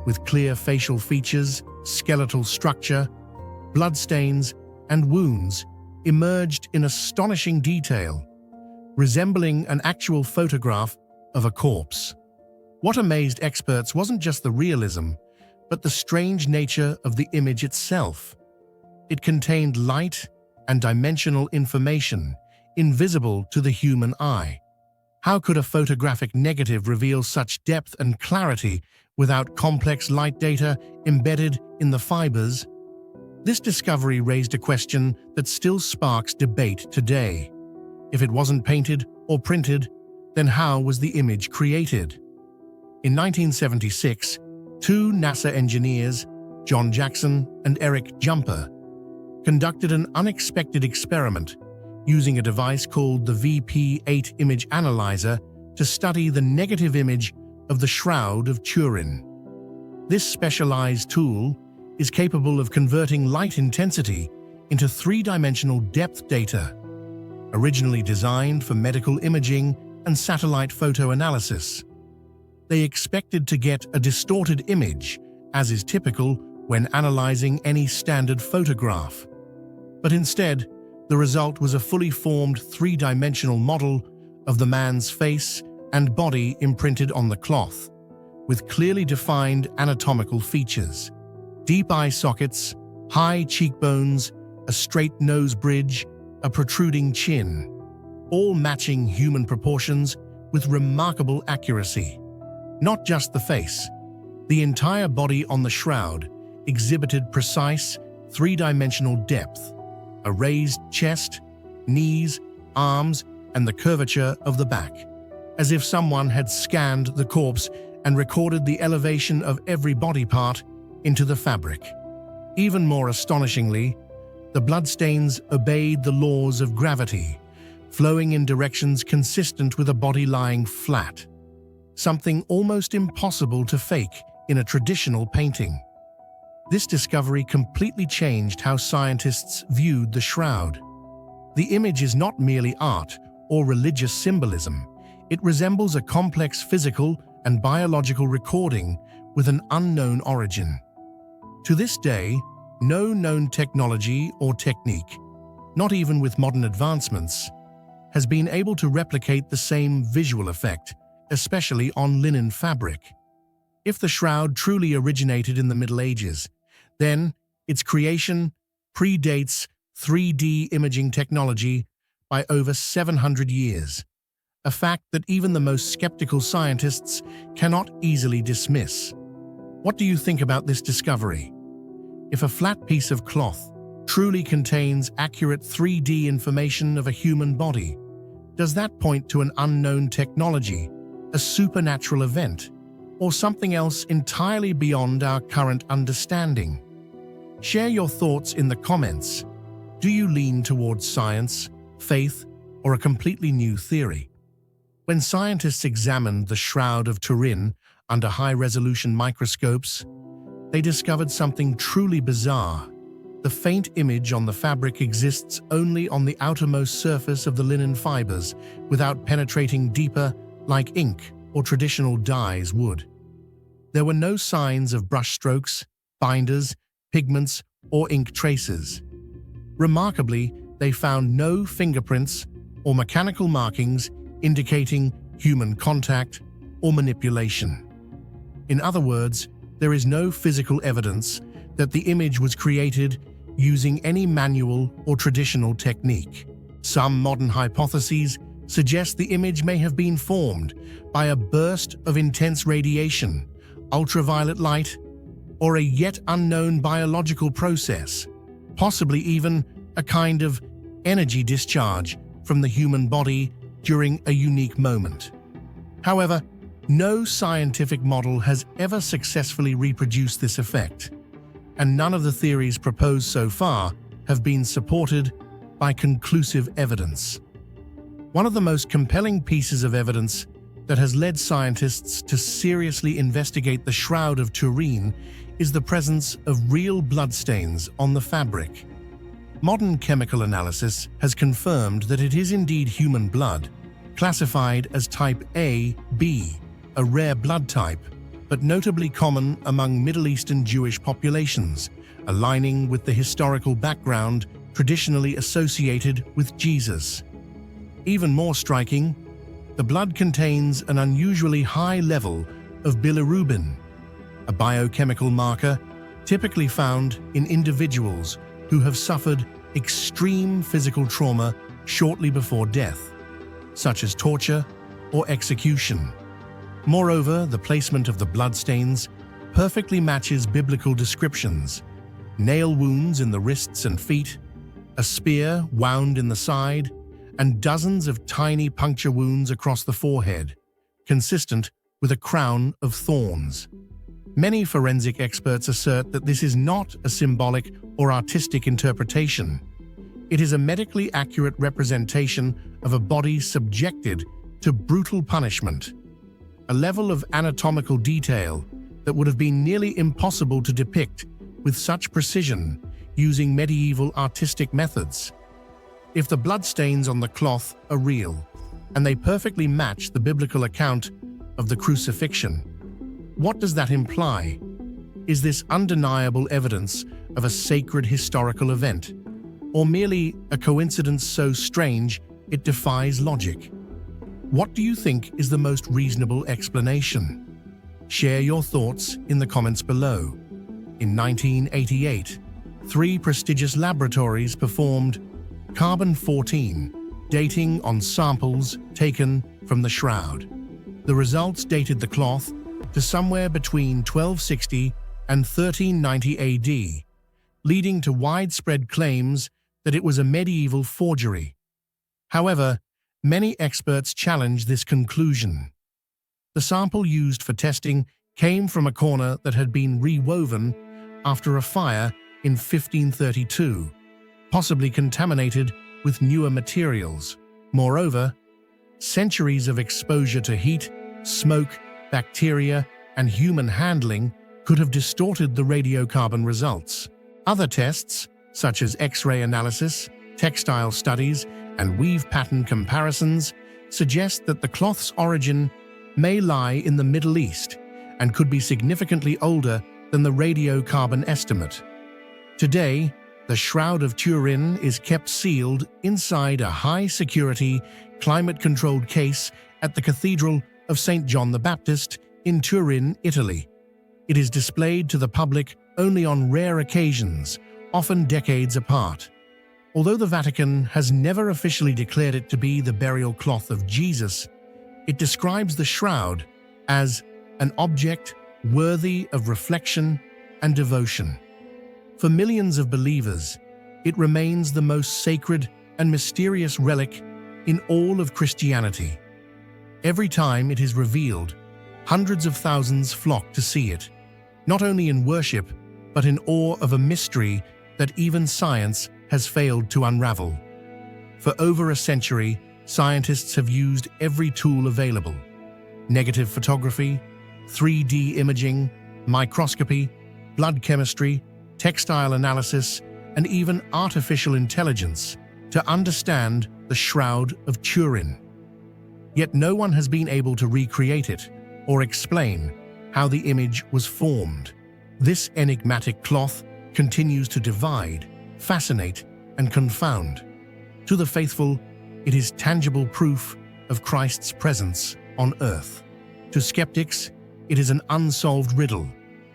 with clear facial features, skeletal structure, bloodstains, and wounds emerged in astonishing detail, resembling an actual photograph of a corpse. What amazed experts wasn't just the realism, but the strange nature of the image itself. It contained light and dimensional information invisible to the human eye. How could a photographic negative reveal such depth and clarity without complex light data embedded in the fibers? This discovery raised a question that still sparks debate today. If it wasn't painted or printed, then how was the image created? In 1976, 2 NASA engineers, John Jackson and Eric Jumper, conducted an unexpected experiment using a device called the VP8 image analyzer to study the negative image of the Shroud of Turin. This specialized tool is capable of converting light intensity into 3-dimensional depth data, originally designed for medical imaging and satellite photo analysis. They expected to get a distorted image, as is typical when analyzing any standard photograph. But instead, the result was a fully formed 3-dimensional model of the man's face and body imprinted on the cloth, with clearly defined anatomical features. Deep eye sockets, high cheekbones, a straight nose bridge, a protruding chin, all matching human proportions with remarkable accuracy. Not just the face. The entire body on the shroud exhibited precise, 3-dimensional depth, a raised chest, knees, arms, and the curvature of the back, as if someone had scanned the corpse and recorded the elevation of every body part into the fabric. Even more astonishingly, the bloodstains obeyed the laws of gravity, flowing in directions consistent with a body lying flat, something almost impossible to fake in a traditional painting. This discovery completely changed how scientists viewed the shroud. The image is not merely art or religious symbolism. It resembles a complex physical and biological recording with an unknown origin. To this day, no known technology or technique, not even with modern advancements, has been able to replicate the same visual effect, especially on linen fabric. If the shroud truly originated in the Middle Ages, then its creation predates 3D imaging technology by over 700 years, a fact that even the most skeptical scientists cannot easily dismiss. What do you think about this discovery? If a flat piece of cloth truly contains accurate 3D information of a human body, does that point to an unknown technology, a supernatural event, or something else entirely beyond our current understanding? Share your thoughts in the comments. Do you lean towards science, faith, or a completely new theory? When scientists examined the Shroud of Turin under high-resolution microscopes, they discovered something truly bizarre. The faint image on the fabric exists only on the outermost surface of the linen fibers, without penetrating deeper, like ink or traditional dyes would. There were no signs of brushstrokes, binders, pigments, or ink traces. Remarkably, they found no fingerprints or mechanical markings indicating human contact or manipulation. In other words, there is no physical evidence that the image was created using any manual or traditional technique. Some modern hypotheses suggest the image may have been formed by a burst of intense radiation, ultraviolet light, or a yet unknown biological process, possibly even a kind of energy discharge from the human body during a unique moment. However, no scientific model has ever successfully reproduced this effect, and none of the theories proposed so far have been supported by conclusive evidence. One of the most compelling pieces of evidence that has led scientists to seriously investigate the Shroud of Turin is the presence of real bloodstains on the fabric. Modern chemical analysis has confirmed that it is indeed human blood, classified as type A-B, a rare blood type, but notably common among Middle Eastern Jewish populations, aligning with the historical background traditionally associated with Jesus. Even more striking, the blood contains an unusually high level of bilirubin, a biochemical marker typically found in individuals who have suffered extreme physical trauma shortly before death, such as torture or execution. Moreover, the placement of the bloodstains perfectly matches biblical descriptions: nail wounds in the wrists and feet, a spear wound in the side, and dozens of tiny puncture wounds across the forehead, consistent with a crown of thorns. Many forensic experts assert that this is not a symbolic or artistic interpretation. It is a medically accurate representation of a body subjected to brutal punishment, a level of anatomical detail that would have been nearly impossible to depict with such precision using medieval artistic methods. If the bloodstains on the cloth are real, and they perfectly match the biblical account of the crucifixion, what does that imply? Is this undeniable evidence of a sacred historical event, or merely a coincidence so strange it defies logic? What do you think is the most reasonable explanation? Share your thoughts in the comments below. In 1988, 3 prestigious laboratories performed carbon-14 dating on samples taken from the shroud. The results dated the cloth to somewhere between 1260 and 1390 AD, leading to widespread claims that it was a medieval forgery. However, many experts challenge this conclusion. The sample used for testing came from a corner that had been rewoven after a fire in 1532, possibly contaminated with newer materials. Moreover, centuries of exposure to heat, smoke, bacteria, and human handling could have distorted the radiocarbon results. Other tests, such as X-ray analysis, textile studies, and weave pattern comparisons, suggest that the cloth's origin may lie in the Middle East and could be significantly older than the radiocarbon estimate. Today, the Shroud of Turin is kept sealed inside a high-security, climate-controlled case at the Cathedral of St. John the Baptist in Turin, Italy. It is displayed to the public only on rare occasions, often decades apart. Although the Vatican has never officially declared it to be the burial cloth of Jesus, it describes the shroud as an object worthy of reflection and devotion. For millions of believers, it remains the most sacred and mysterious relic in all of Christianity. Every time it is revealed, hundreds of thousands flock to see it, not only in worship, but in awe of a mystery that even science has failed to unravel. For over a century, scientists have used every tool available: negative photography, 3D imaging, microscopy, blood chemistry, textile analysis, and even artificial intelligence to understand the Shroud of Turin. Yet no one has been able to recreate it or explain how the image was formed. This enigmatic cloth continues to divide, fascinate, and confound. To the faithful, it is tangible proof of Christ's presence on earth. To skeptics, it is an unsolved riddle,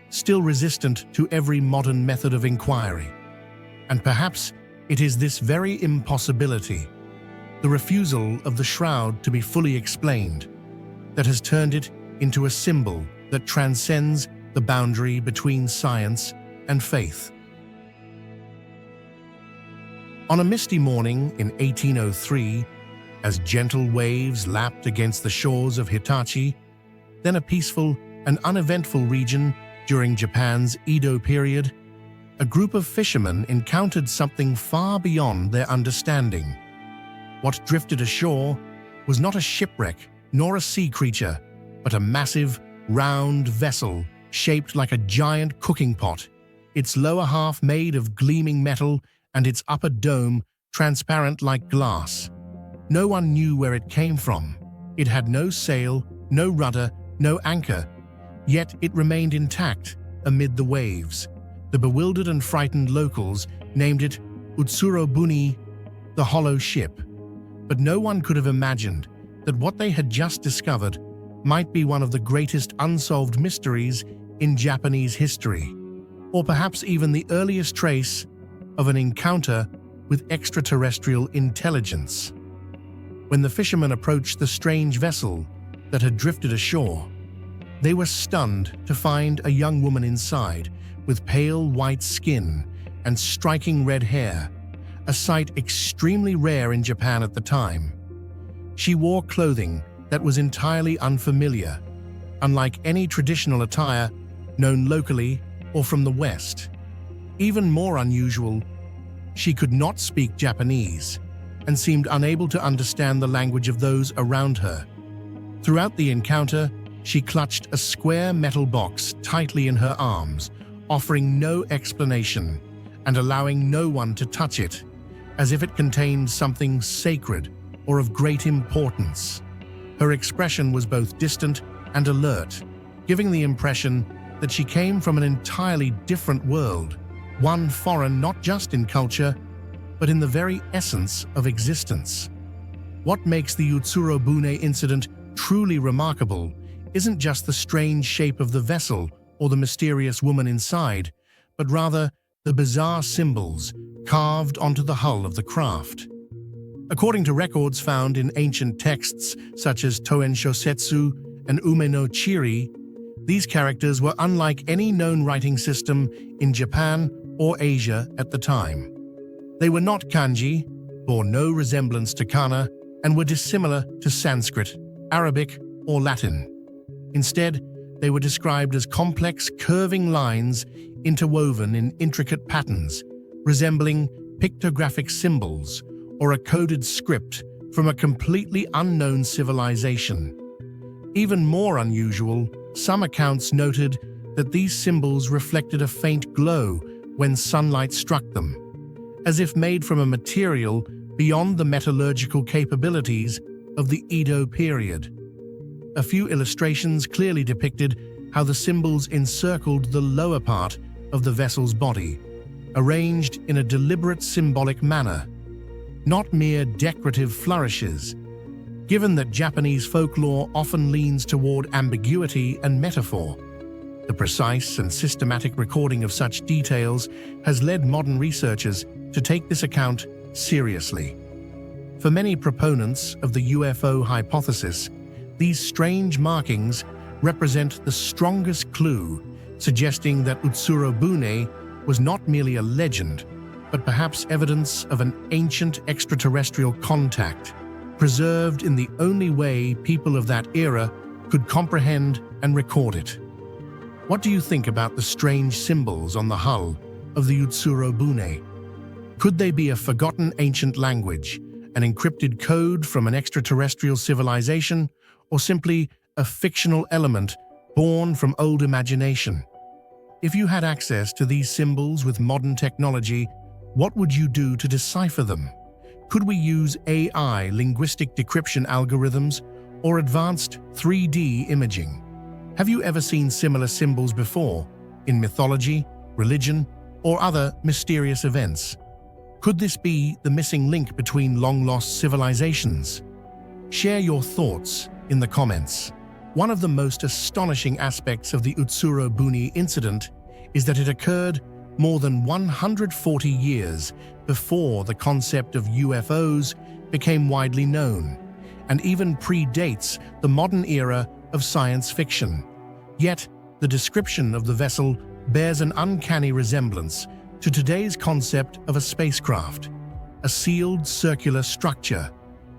still resistant to every modern method of inquiry. And perhaps it is this very impossibility, the refusal of the shroud to be fully explained, that has turned it into a symbol that transcends the boundary between science and faith. On a misty morning in 1803, as gentle waves lapped against the shores of Hitachi, then a peaceful and uneventful region during Japan's Edo period, a group of fishermen encountered something far beyond their understanding. What drifted ashore was not a shipwreck nor a sea creature, but a massive, round vessel shaped like a giant cooking pot, its lower half made of gleaming metal and its upper dome transparent like glass. No one knew where it came from. It had no sail, no rudder, no anchor, yet it remained intact amid the waves. The bewildered and frightened locals named it Utsurobuni, the hollow ship. But no one could have imagined that what they had just discovered might be one of the greatest unsolved mysteries in Japanese history, or perhaps even the earliest trace of an encounter with extraterrestrial intelligence. When the fishermen approached the strange vessel that had drifted ashore, they were stunned to find a young woman inside with pale white skin and striking red hair, a sight extremely rare in Japan at the time. She wore clothing that was entirely unfamiliar, unlike any traditional attire known locally or from the West. Even more unusual, she could not speak Japanese and seemed unable to understand the language of those around her. Throughout the encounter, she clutched a square metal box tightly in her arms, offering no explanation and allowing no one to touch it, as if it contained something sacred or of great importance. Her expression was both distant and alert, giving the impression that she came from an entirely different world, one foreign not just in culture, but in the very essence of existence. What makes the Utsurobune incident truly remarkable isn't just the strange shape of the vessel or the mysterious woman inside, but rather the bizarre symbols carved onto the hull of the craft. According to records found in ancient texts such as Toen Shosetsu and Ume no Chiri, these characters were unlike any known writing system in Japan or Asia at the time. They were not kanji, bore no resemblance to Kana and were dissimilar to Sanskrit, Arabic, or Latin. Instead, they were described as complex, curving lines interwoven in intricate patterns, resembling pictographic symbols or a coded script from a completely unknown civilization. Even more unusual, some accounts noted that these symbols reflected a faint glow when sunlight struck them, as if made from a material beyond the metallurgical capabilities of the Edo period. A few illustrations clearly depicted how the symbols encircled the lower part of the vessel's body, arranged in a deliberate symbolic manner, not mere decorative flourishes. Given that Japanese folklore often leans toward ambiguity and metaphor, the precise and systematic recording of such details has led modern researchers to take this account seriously. For many proponents of the UFO hypothesis, these strange markings represent the strongest clue, suggesting that Utsurobune was not merely a legend, but perhaps evidence of an ancient extraterrestrial contact, preserved in the only way people of that era could comprehend and record it. What do you think about the strange symbols on the hull of the Utsurobune? Could they be a forgotten ancient language, an encrypted code from an extraterrestrial civilization, or simply a fictional element born from old imagination? If you had access to these symbols with modern technology, what would you do to decipher them? Could we use AI linguistic decryption algorithms or advanced 3D imaging? Have you ever seen similar symbols before, in mythology, religion, or other mysterious events? Could this be the missing link between long-lost civilizations? Share your thoughts in the comments. One of the most astonishing aspects of the Utsurobune incident is that it occurred more than 140 years before the concept of UFOs became widely known, and even predates the modern era of science fiction. Yet, the description of the vessel bears an uncanny resemblance to today's concept of a spacecraft: a sealed circular structure,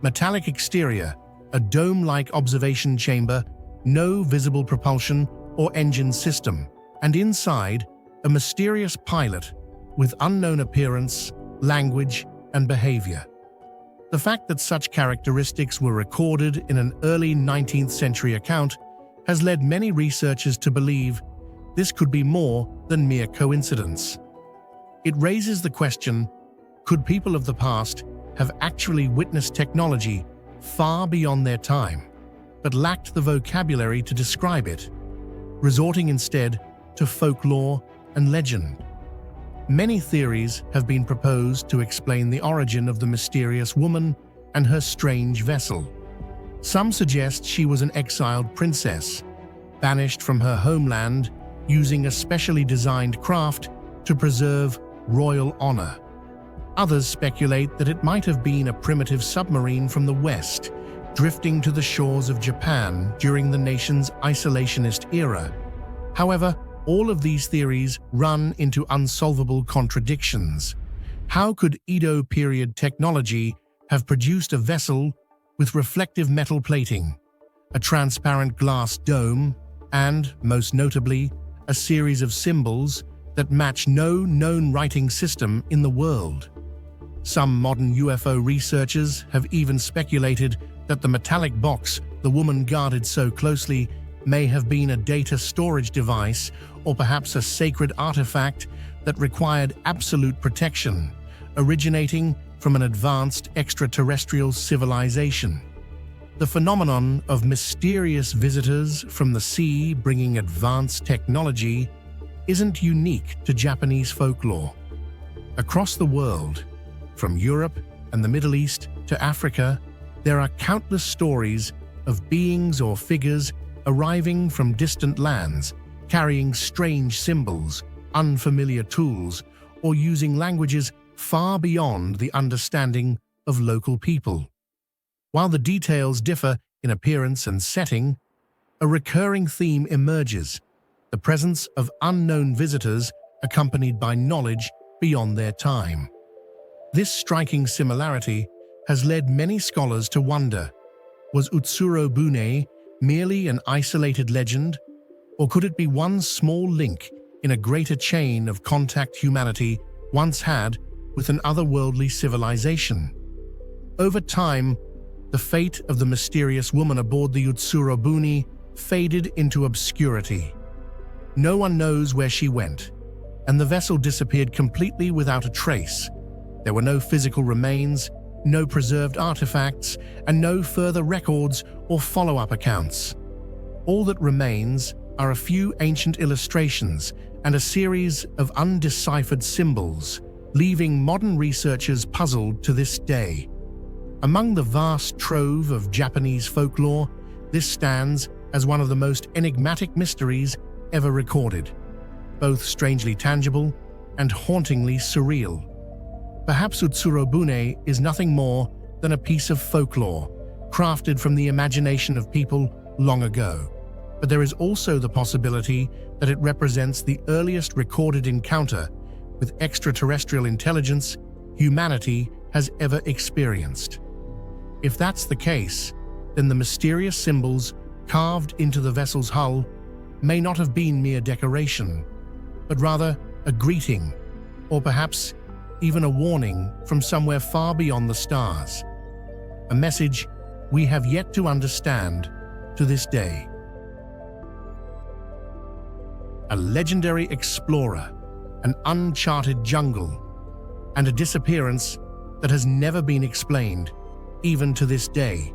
metallic exterior, a dome-like observation chamber, no visible propulsion or engine system, and inside, a mysterious pilot with unknown appearance, language, and behavior. The fact that such characteristics were recorded in an early 19th century account has led many researchers to believe this could be more than mere coincidence. It raises the question, could people of the past have actually witnessed technology far beyond their time, but lacked the vocabulary to describe it, resorting instead to folklore and legend? Many theories have been proposed to explain the origin of the mysterious woman and her strange vessel. Some suggest she was an exiled princess, banished from her homeland using a specially designed craft to preserve royal honor. Others speculate that it might have been a primitive submarine from the West, drifting to the shores of Japan during the nation's isolationist era. However, all of these theories run into unsolvable contradictions. How could Edo period technology have produced a vessel with reflective metal plating, a transparent glass dome, and, most notably, a series of symbols that match no known writing system in the world? Some modern UFO researchers have even speculated that the metallic box the woman guarded so closely may have been a data storage device or perhaps a sacred artifact that required absolute protection, originating from an advanced extraterrestrial civilization. The phenomenon of mysterious visitors from the sea bringing advanced technology isn't unique to Japanese folklore. Across the world, from Europe and the Middle East to Africa, there are countless stories of beings or figures arriving from distant lands, carrying strange symbols, unfamiliar tools, or using languages far beyond the understanding of local people. While the details differ in appearance and setting, a recurring theme emerges: the presence of unknown visitors accompanied by knowledge beyond their time. This striking similarity has led many scholars to wonder, was Utsurobune merely an isolated legend, or could it be one small link in a greater chain of contact humanity once had with an otherworldly civilization? Over time, the fate of the mysterious woman aboard the Utsurobune faded into obscurity. No one knows where she went, and the vessel disappeared completely without a trace. There were no physical remains, no preserved artifacts, and no further records or follow-up accounts. All that remains are a few ancient illustrations and a series of undeciphered symbols, leaving modern researchers puzzled to this day. Among the vast trove of Japanese folklore, this stands as one of the most enigmatic mysteries ever recorded, both strangely tangible and hauntingly surreal. Perhaps Utsurobune is nothing more than a piece of folklore, crafted from the imagination of people long ago. But there is also the possibility that it represents the earliest recorded encounter with extraterrestrial intelligence humanity has ever experienced. If that's the case, then the mysterious symbols carved into the vessel's hull may not have been mere decoration, but rather a greeting, or perhaps even a warning from somewhere far beyond the stars. A message we have yet to understand to this day. A legendary explorer, an uncharted jungle, and a disappearance that has never been explained, even to this day.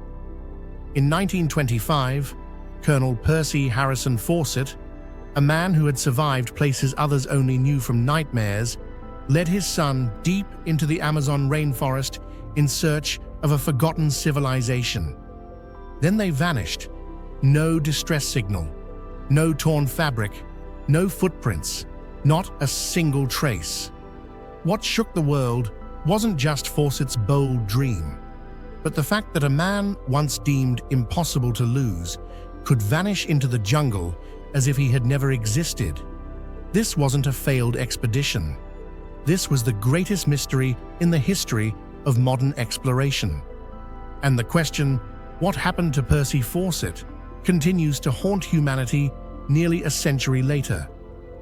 In 1925, Colonel Percy Harrison Fawcett, a man who had survived places others only knew from nightmares, led his son deep into the Amazon rainforest in search of a forgotten civilization. Then they vanished. No distress signal, no torn fabric, no footprints, not a single trace. What shook the world wasn't just Fawcett's bold dream, but the fact that a man once deemed impossible to lose could vanish into the jungle as if he had never existed. This wasn't a failed expedition. This was the greatest mystery in the history of modern exploration. And the question, what happened to Percy Fawcett, continues to haunt humanity nearly a century later.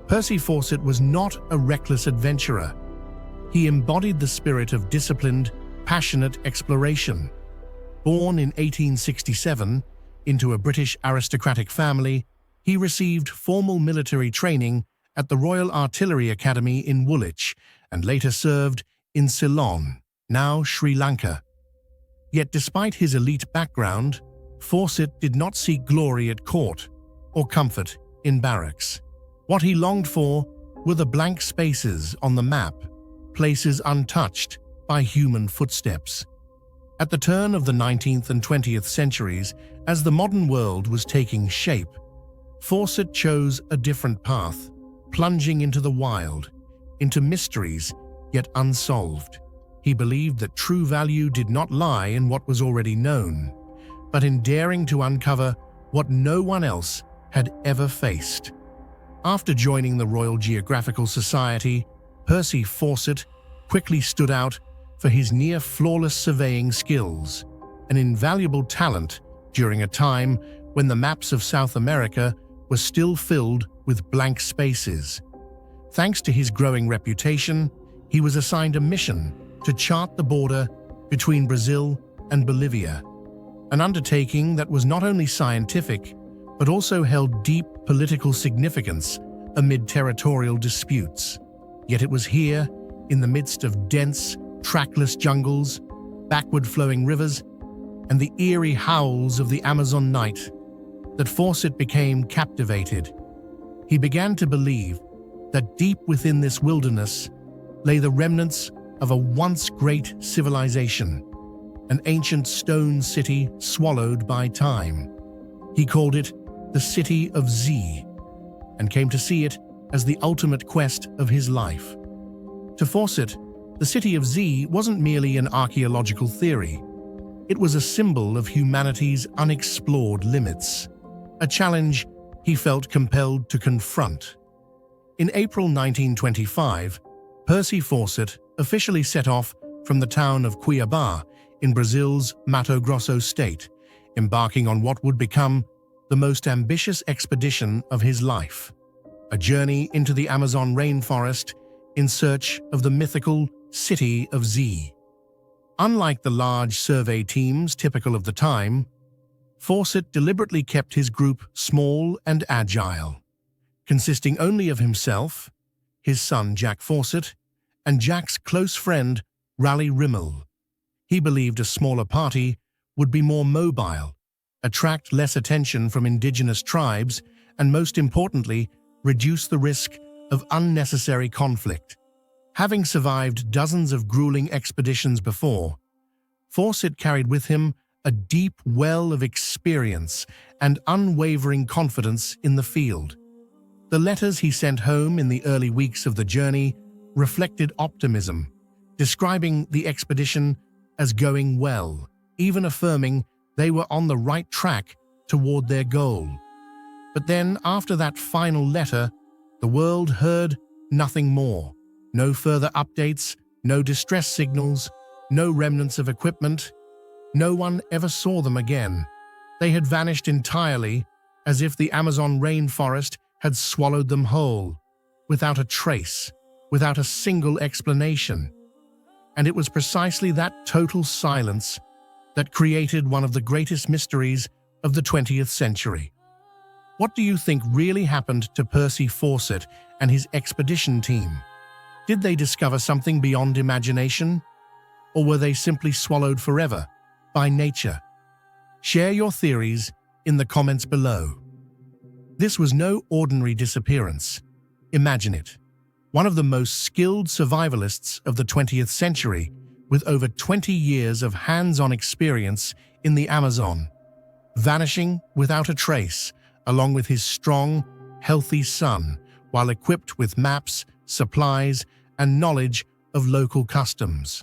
Percy Fawcett was not a reckless adventurer. He embodied the spirit of disciplined, passionate exploration. Born in 1867 into a British aristocratic family, he received formal military training at the Royal Artillery Academy in Woolwich and later served in Ceylon, now Sri Lanka. Yet despite his elite background, Fawcett did not seek glory at court or comfort in barracks. What he longed for were the blank spaces on the map, places untouched by human footsteps. At the turn of the 19th and 20th centuries, as the modern world was taking shape, Fawcett chose a different path, plunging into the wild, into mysteries yet unsolved. He believed that true value did not lie in what was already known, but in daring to uncover what no one else had ever faced. After joining the Royal Geographical Society, Percy Fawcett quickly stood out for his near-flawless surveying skills, an invaluable talent during a time when the maps of South America were still filled with blank spaces. Thanks to his growing reputation, he was assigned a mission to chart the border between Brazil and Bolivia, an undertaking that was not only scientific, but also held deep political significance amid territorial disputes. Yet it was here, in the midst of dense, trackless jungles, backward-flowing rivers, and the eerie howls of the Amazon night, that Fawcett became captivated. He began to believe that deep within this wilderness lay the remnants of a once great civilization, an ancient stone city swallowed by time. He called it the City of Z, and came to see it as the ultimate quest of his life. To Fawcett, the City of Z wasn't merely an archaeological theory. It was a symbol of humanity's unexplored limits, a challenge he felt compelled to confront. In April 1925, Percy Fawcett officially set off from the town of Cuiabá in Brazil's Mato Grosso state, embarking on what would become the most ambitious expedition of his life, a journey into the Amazon rainforest in search of the mythical city of Z. Unlike the large survey teams typical of the time, Fawcett deliberately kept his group small and agile, consisting only of himself, his son Jack Fawcett, and Jack's close friend Raleigh Rimmel. He believed a smaller party would be more mobile, attract less attention from indigenous tribes, and most importantly, reduce the risk of unnecessary conflict. Having survived dozens of grueling expeditions before, Fawcett carried with him a deep well of experience and unwavering confidence in the field. The letters he sent home in the early weeks of the journey reflected optimism, describing the expedition as going well, even affirming they were on the right track toward their goal. But then, after that final letter, the world heard nothing more. No further updates, no distress signals, no remnants of equipment. No one ever saw them again. They had vanished entirely, as if the Amazon rainforest had swallowed them whole, without a trace, without a single explanation. And it was precisely that total silence that created one of the greatest mysteries of the 20th century. What do you think really happened to Percy Fawcett and his expedition team? Did they discover something beyond imagination? Or were they simply swallowed forever by nature? Share your theories in the comments below. This was no ordinary disappearance. Imagine it. One of the most skilled survivalists of the 20th century, with over 20 years of hands-on experience in the Amazon, vanishing without a trace, along with his strong, healthy son, while equipped with maps, supplies, and knowledge of local customs.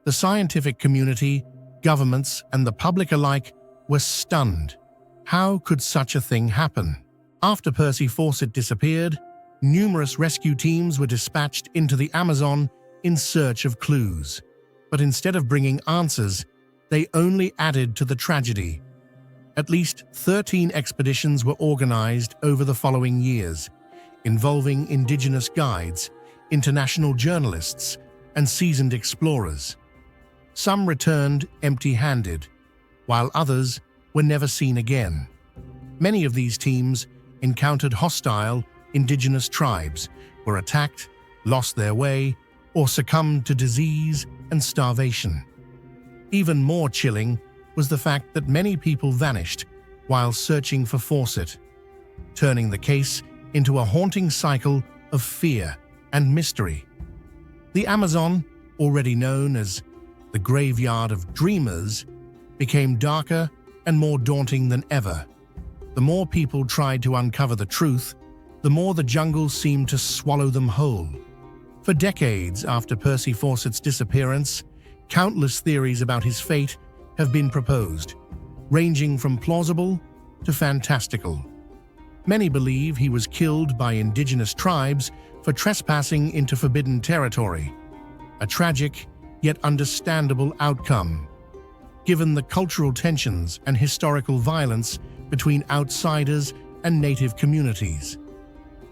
The scientific community, governments, and the public alike were stunned. How could such a thing happen? After Percy Fawcett disappeared, numerous rescue teams were dispatched into the Amazon in search of clues. But instead of bringing answers, they only added to the tragedy. At least 13 expeditions were organized over the following years, involving indigenous guides, international journalists, and seasoned explorers. Some returned empty-handed, while others were never seen again. Many of these teams encountered hostile indigenous tribes, were attacked, lost their way, or succumbed to disease and starvation. Even more chilling was the fact that many people vanished while searching for Fawcett, turning the case into a haunting cycle of fear and mystery. The Amazon, already known as the graveyard of dreamers, became darker and more daunting than ever. The more people tried to uncover the truth, the more the jungle seemed to swallow them whole. For decades after Percy Fawcett's disappearance, countless theories about his fate have been proposed, ranging from plausible to fantastical. Many believe he was killed by indigenous tribes for trespassing into forbidden territory, a tragic yet understandable outcome, given the cultural tensions and historical violence between outsiders and native communities.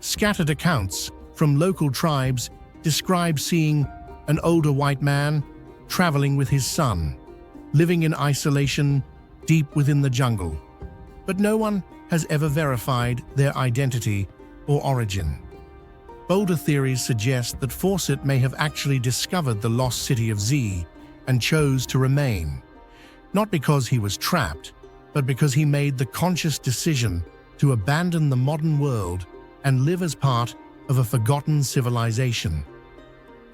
Scattered accounts from local tribes describe seeing an older white man traveling with his son, living in isolation deep within the jungle. But no one has ever verified their identity or origin. Bolder theories suggest that Fawcett may have actually discovered the lost city of Z and chose to remain, not because he was trapped, but because he made the conscious decision to abandon the modern world and live as part of a forgotten civilization.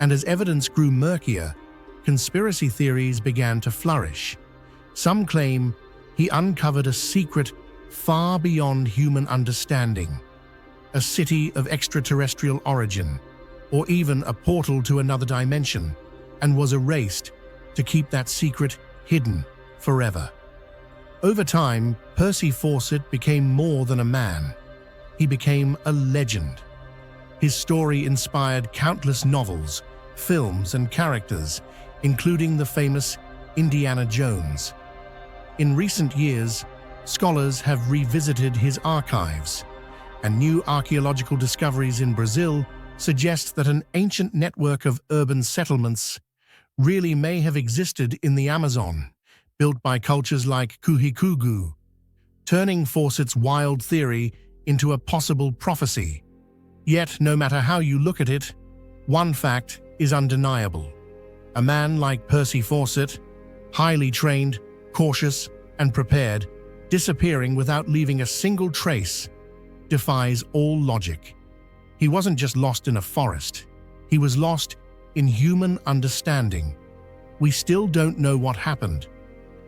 And as evidence grew murkier, conspiracy theories began to flourish. Some claim he uncovered a secret far beyond human understanding, a city of extraterrestrial origin, or even a portal to another dimension, and was erased to keep that secret hidden forever. Over time, Percy Fawcett became more than a man. He became a legend. His story inspired countless novels, films, and characters, including the famous Indiana Jones. In recent years, scholars have revisited his archives, and new archaeological discoveries in Brazil suggest that an ancient network of urban settlements really may have existed in the Amazon, built by cultures like Kuhikugu, turning Fawcett's wild theory into a possible prophecy. Yet, no matter how you look at it, one fact is undeniable. A man like Percy Fawcett, highly trained, cautious, and prepared, disappearing without leaving a single trace, defies all logic. He wasn't just lost in a forest. He was lost in human understanding. We still don't know what happened,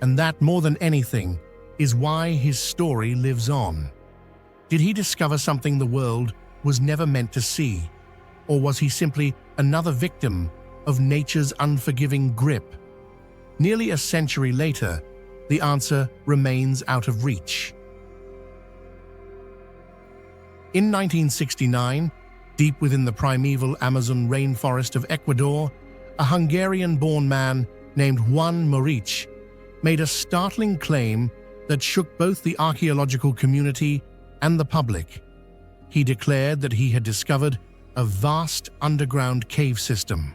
and that, more than anything, is why his story lives on. Did he discover something the world was never meant to see? Or was he simply another victim of nature's unforgiving grip? Nearly a century later, the answer remains out of reach. In 1969, deep within the primeval Amazon rainforest of Ecuador, a Hungarian-born man named Juan Moric made a startling claim that shook both the archaeological community and the public. He declared that he had discovered a vast underground cave system,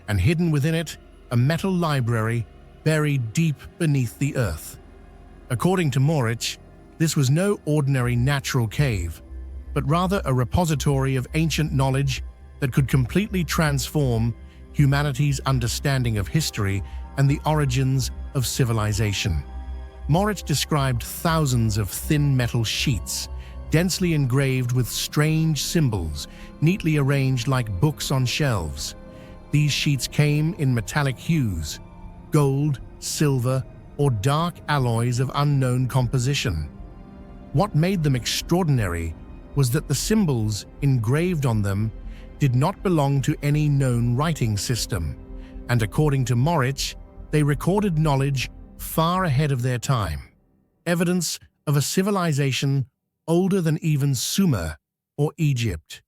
and hidden within it a metal library buried deep beneath the earth. According to Moric, this was no ordinary natural cave, but rather a repository of ancient knowledge that could completely transform humanity's understanding of history and the origins of civilization. Moric described thousands of thin metal sheets, densely engraved with strange symbols, neatly arranged like books on shelves. These sheets came in metallic hues, gold, silver, or dark alloys of unknown composition. What made them extraordinary was that the symbols engraved on them did not belong to any known writing system, and according to Moric, they recorded knowledge far ahead of their time, evidence of a civilization older than even Sumer or Egypt.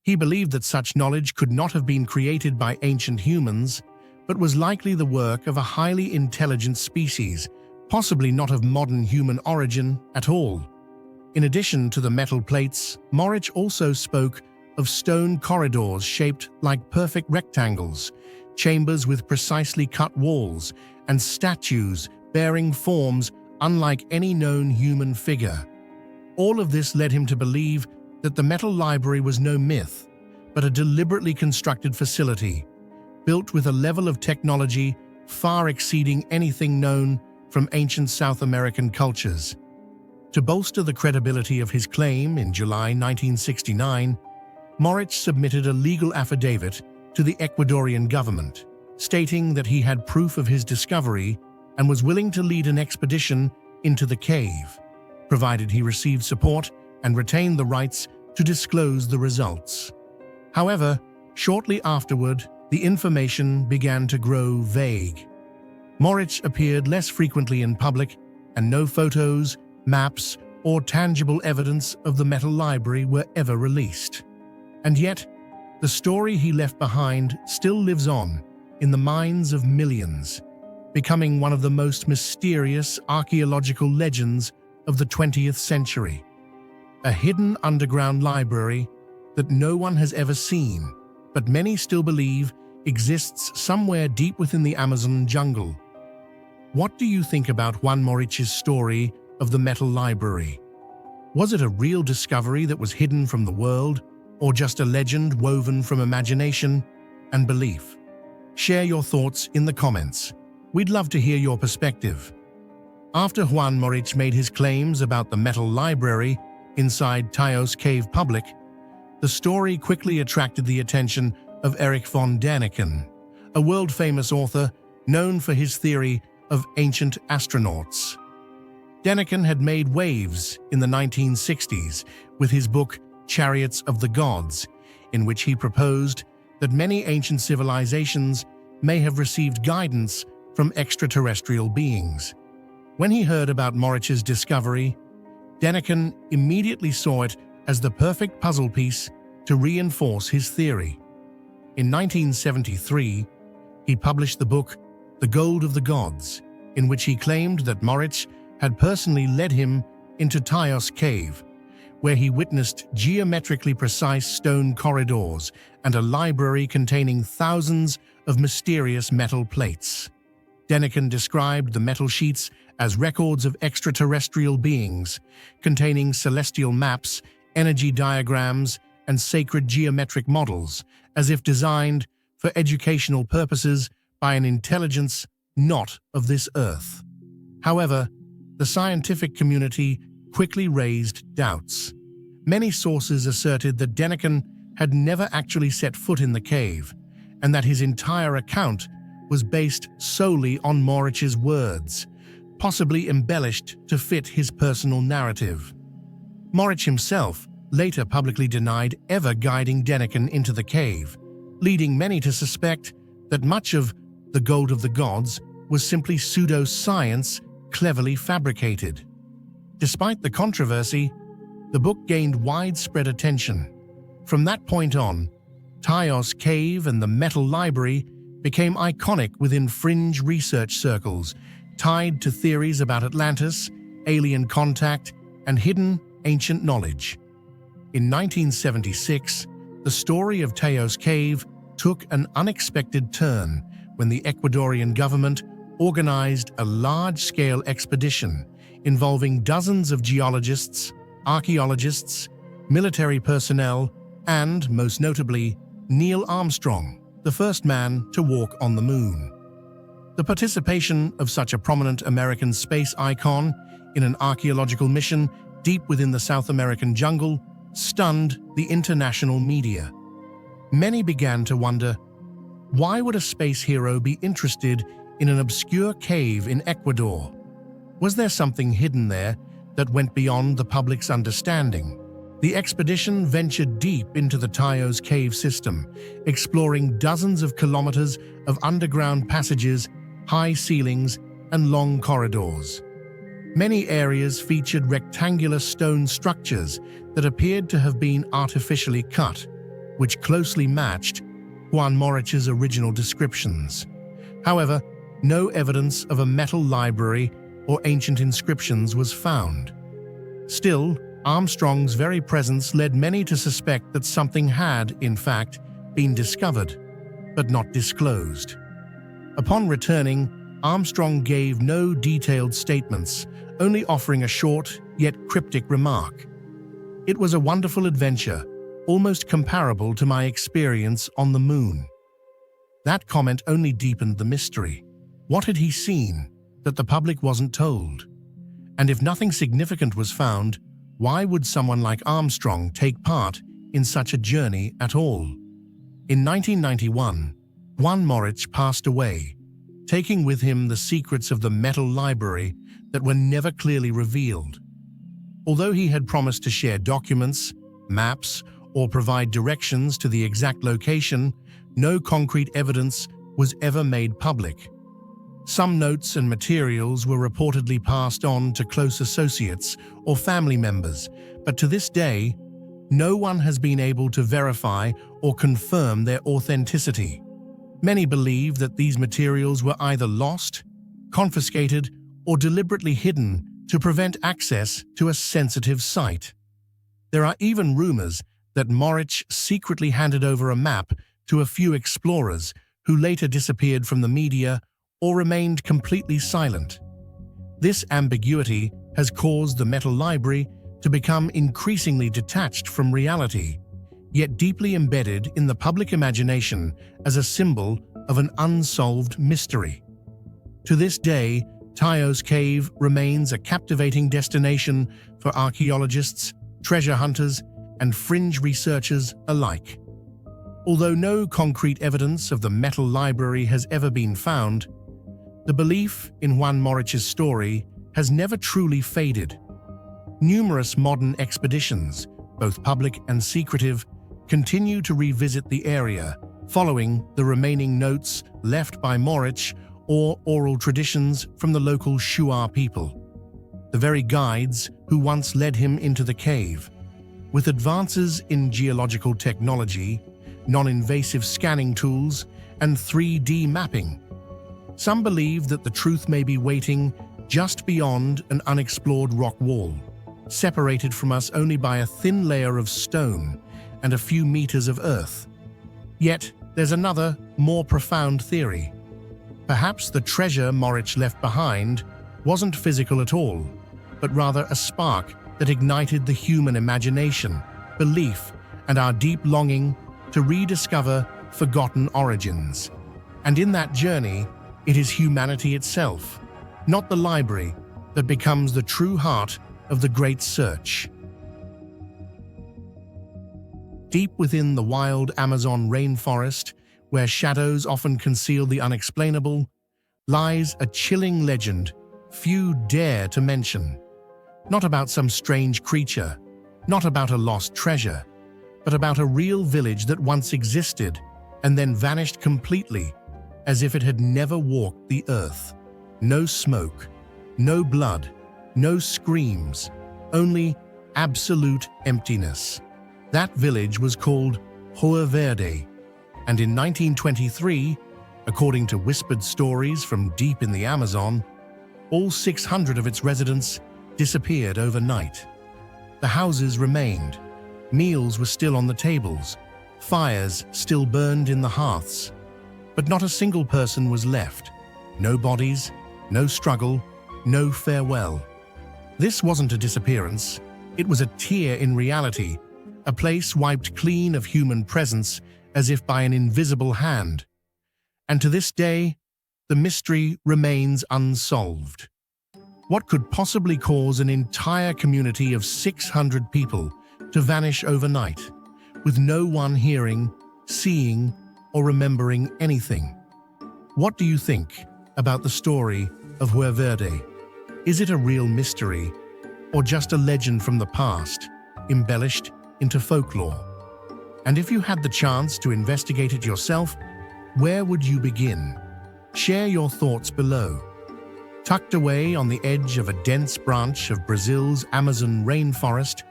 He believed that such knowledge could not have been created by ancient humans, but was likely the work of a highly intelligent species, possibly not of modern human origin at all. In addition to the metal plates, Moric also spoke of stone corridors shaped like perfect rectangles, chambers with precisely cut walls, and statues bearing forms unlike any known human figure. All of this led him to believe that the metal library was no myth, but a deliberately constructed facility, built with a level of technology far exceeding anything known from ancient South American cultures. To bolster the credibility of his claim, in July 1969, Moric submitted a legal affidavit to the Ecuadorian government, stating that he had proof of his discovery and was willing to lead an expedition into the cave, provided he received support and retained the rights to disclose the results. However, shortly afterward, the information began to grow vague. Moric appeared less frequently in public, and no photos, maps, or tangible evidence of the metal library were ever released. And yet, the story he left behind still lives on in the minds of millions, becoming one of the most mysterious archaeological legends of the 20th century. A hidden underground library that no one has ever seen, but many still believe exists somewhere deep within the Amazon jungle. What do you think about Juan Moric's story of the metal library? Was it a real discovery that was hidden from the world, or just a legend woven from imagination and belief? Share your thoughts in the comments. We'd love to hear your perspective. After Juan Moric made his claims about the metal library inside Taos Cave public, the story quickly attracted the attention of Erich von Däniken, a world-famous author known for his theory of ancient astronauts. Däniken had made waves in the 1960s with his book Chariots of the Gods, in which he proposed that many ancient civilizations may have received guidance from extraterrestrial beings. When he heard about Moric's discovery, Däniken immediately saw it as the perfect puzzle piece to reinforce his theory. In 1973, he published the book The Gold of the Gods, in which he claimed that Moritz had personally led him into Taos Cave, where he witnessed geometrically precise stone corridors and a library containing thousands of mysterious metal plates. Deniken described the metal sheets as records of extraterrestrial beings, containing celestial maps, energy diagrams, and sacred geometric models, as if designed for educational purposes by an intelligence not of this earth. However, the scientific community quickly raised doubts. Many sources asserted that Deniken had never actually set foot in the cave, and that his entire account was based solely on Moritz's words, possibly embellished to fit his personal narrative. Moritz himself later publicly denied ever guiding Deniken into the cave, leading many to suspect that much of the Gold of the Gods was simply pseudo-science cleverly fabricated. Despite the controversy, the book gained widespread attention. From that point on, Taos Cave and the Metal Library became iconic within fringe research circles, tied to theories about Atlantis, alien contact, and hidden ancient knowledge. In 1976, the story of Taos Cave took an unexpected turn when the Ecuadorian government organized a large-scale expedition involving dozens of geologists, archaeologists, military personnel, and, most notably, Neil Armstrong, the first man to walk on the moon. The participation of such a prominent American space icon in an archaeological mission deep within the South American jungle stunned the international media. Many began to wonder, why would a space hero be interested in an obscure cave in Ecuador? Was there something hidden there that went beyond the public's understanding? The expedition ventured deep into the Taos Cave system, exploring dozens of kilometers of underground passages, high ceilings, and long corridors. Many areas featured rectangular stone structures that appeared to have been artificially cut, which closely matched Juan Moritz's original descriptions. However, no evidence of a metal library or ancient inscriptions was found. Still, Armstrong's very presence led many to suspect that something had, in fact, been discovered, but not disclosed. Upon returning, Armstrong gave no detailed statements, only offering a short, yet cryptic remark. "It was a wonderful adventure, almost comparable to my experience on the moon." That comment only deepened the mystery. What had he seen that the public wasn't told? And if nothing significant was found, why would someone like Armstrong take part in such a journey at all? In 1991, Juan Moritz passed away, taking with him the secrets of the metal library that were never clearly revealed. Although he had promised to share documents, maps, or provide directions to the exact location, no concrete evidence was ever made public. Some notes and materials were reportedly passed on to close associates or family members, but to this day, no one has been able to verify or confirm their authenticity. Many believe that these materials were either lost, confiscated, or deliberately hidden to prevent access to a sensitive site. There are even rumors that Moritz secretly handed over a map to a few explorers who later disappeared from the media or remained completely silent. This ambiguity has caused the Metal Library to become increasingly detached from reality, yet deeply embedded in the public imagination as a symbol of an unsolved mystery. To this day, Taos Cave remains a captivating destination for archaeologists, treasure hunters, and fringe researchers alike. Although no concrete evidence of the Metal Library has ever been found, the belief in Juan Moritz's story has never truly faded. Numerous modern expeditions, both public and secretive, continue to revisit the area, following the remaining notes left by Moritz or oral traditions from the local Shuar people, the very guides who once led him into the cave. With advances in geological technology, non-invasive scanning tools, and 3D mapping. Some believe that the truth may be waiting just beyond an unexplored rock wall, separated from us only by a thin layer of stone and a few meters of earth. Yet, there's another, more profound theory. Perhaps the treasure Moritz left behind wasn't physical at all, but rather a spark that ignited the human imagination, belief, and our deep longing to rediscover forgotten origins. And in that journey, it is humanity itself, not the library, that becomes the true heart of the great search. Deep within the wild Amazon rainforest, where shadows often conceal the unexplainable, lies a chilling legend few dare to mention. Not about some strange creature, not about a lost treasure, but about a real village that once existed and then vanished completely, as if it had never walked the earth. No smoke, no blood, no screams, only absolute emptiness. That village was called Rio Verde, and in 1923, according to whispered stories from deep in the Amazon, all 600 of its residents disappeared overnight. The houses remained, meals were still on the tables, fires still burned in the hearths, but not a single person was left. No bodies, no struggle, no farewell. This wasn't a disappearance, it was a tear in reality, a place wiped clean of human presence as if by an invisible hand. And to this day, the mystery remains unsolved. What could possibly cause an entire community of 600 people to vanish overnight, with no one hearing, seeing, or remembering anything? What do you think about the story of Rio Verde? Is it a real mystery, or just a legend from the past, embellished into folklore? And if you had the chance to investigate it yourself, where would you begin? Share your thoughts below. Tucked away on the edge of a dense branch of Brazil's Amazon rainforest,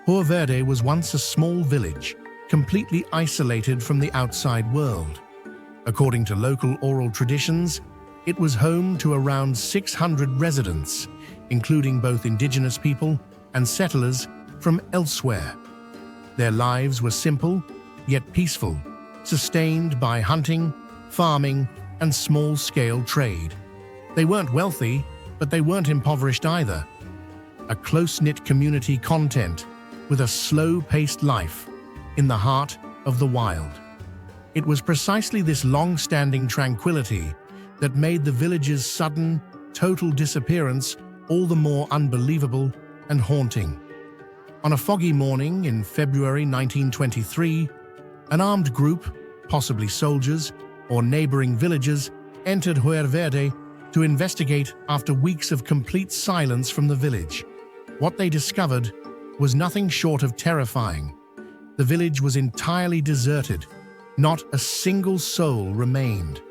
Rio Verde was once a small village, completely isolated from the outside world. According to local oral traditions, it was home to around 600 residents, including both indigenous people and settlers from elsewhere. Their lives were simple, yet peaceful, sustained by hunting, farming, and small-scale trade. They weren't wealthy, but they weren't impoverished either. A close-knit community content with a slow-paced life in the heart of the wild. It was precisely this long-standing tranquility that made the village's sudden, total disappearance all the more unbelievable and haunting. On a foggy morning in February 1923, an armed group, possibly soldiers or neighboring villagers, entered Rio Verde to investigate after weeks of complete silence from the village. What they discovered was nothing short of terrifying. The village was entirely deserted. Not a single soul remained.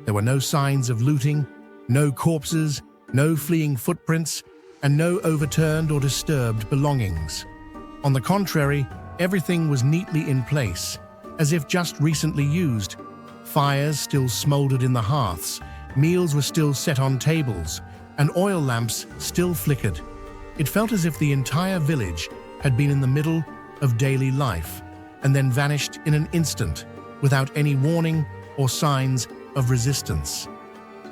There were no signs of looting, no corpses, no fleeing footprints, and no overturned or disturbed belongings. On the contrary, everything was neatly in place, as if just recently used. Fires still smoldered in the hearths, meals were still set on tables, and oil lamps still flickered. It felt as if the entire village had been in the middle of daily life and then vanished in an instant, without any warning or signs of resistance.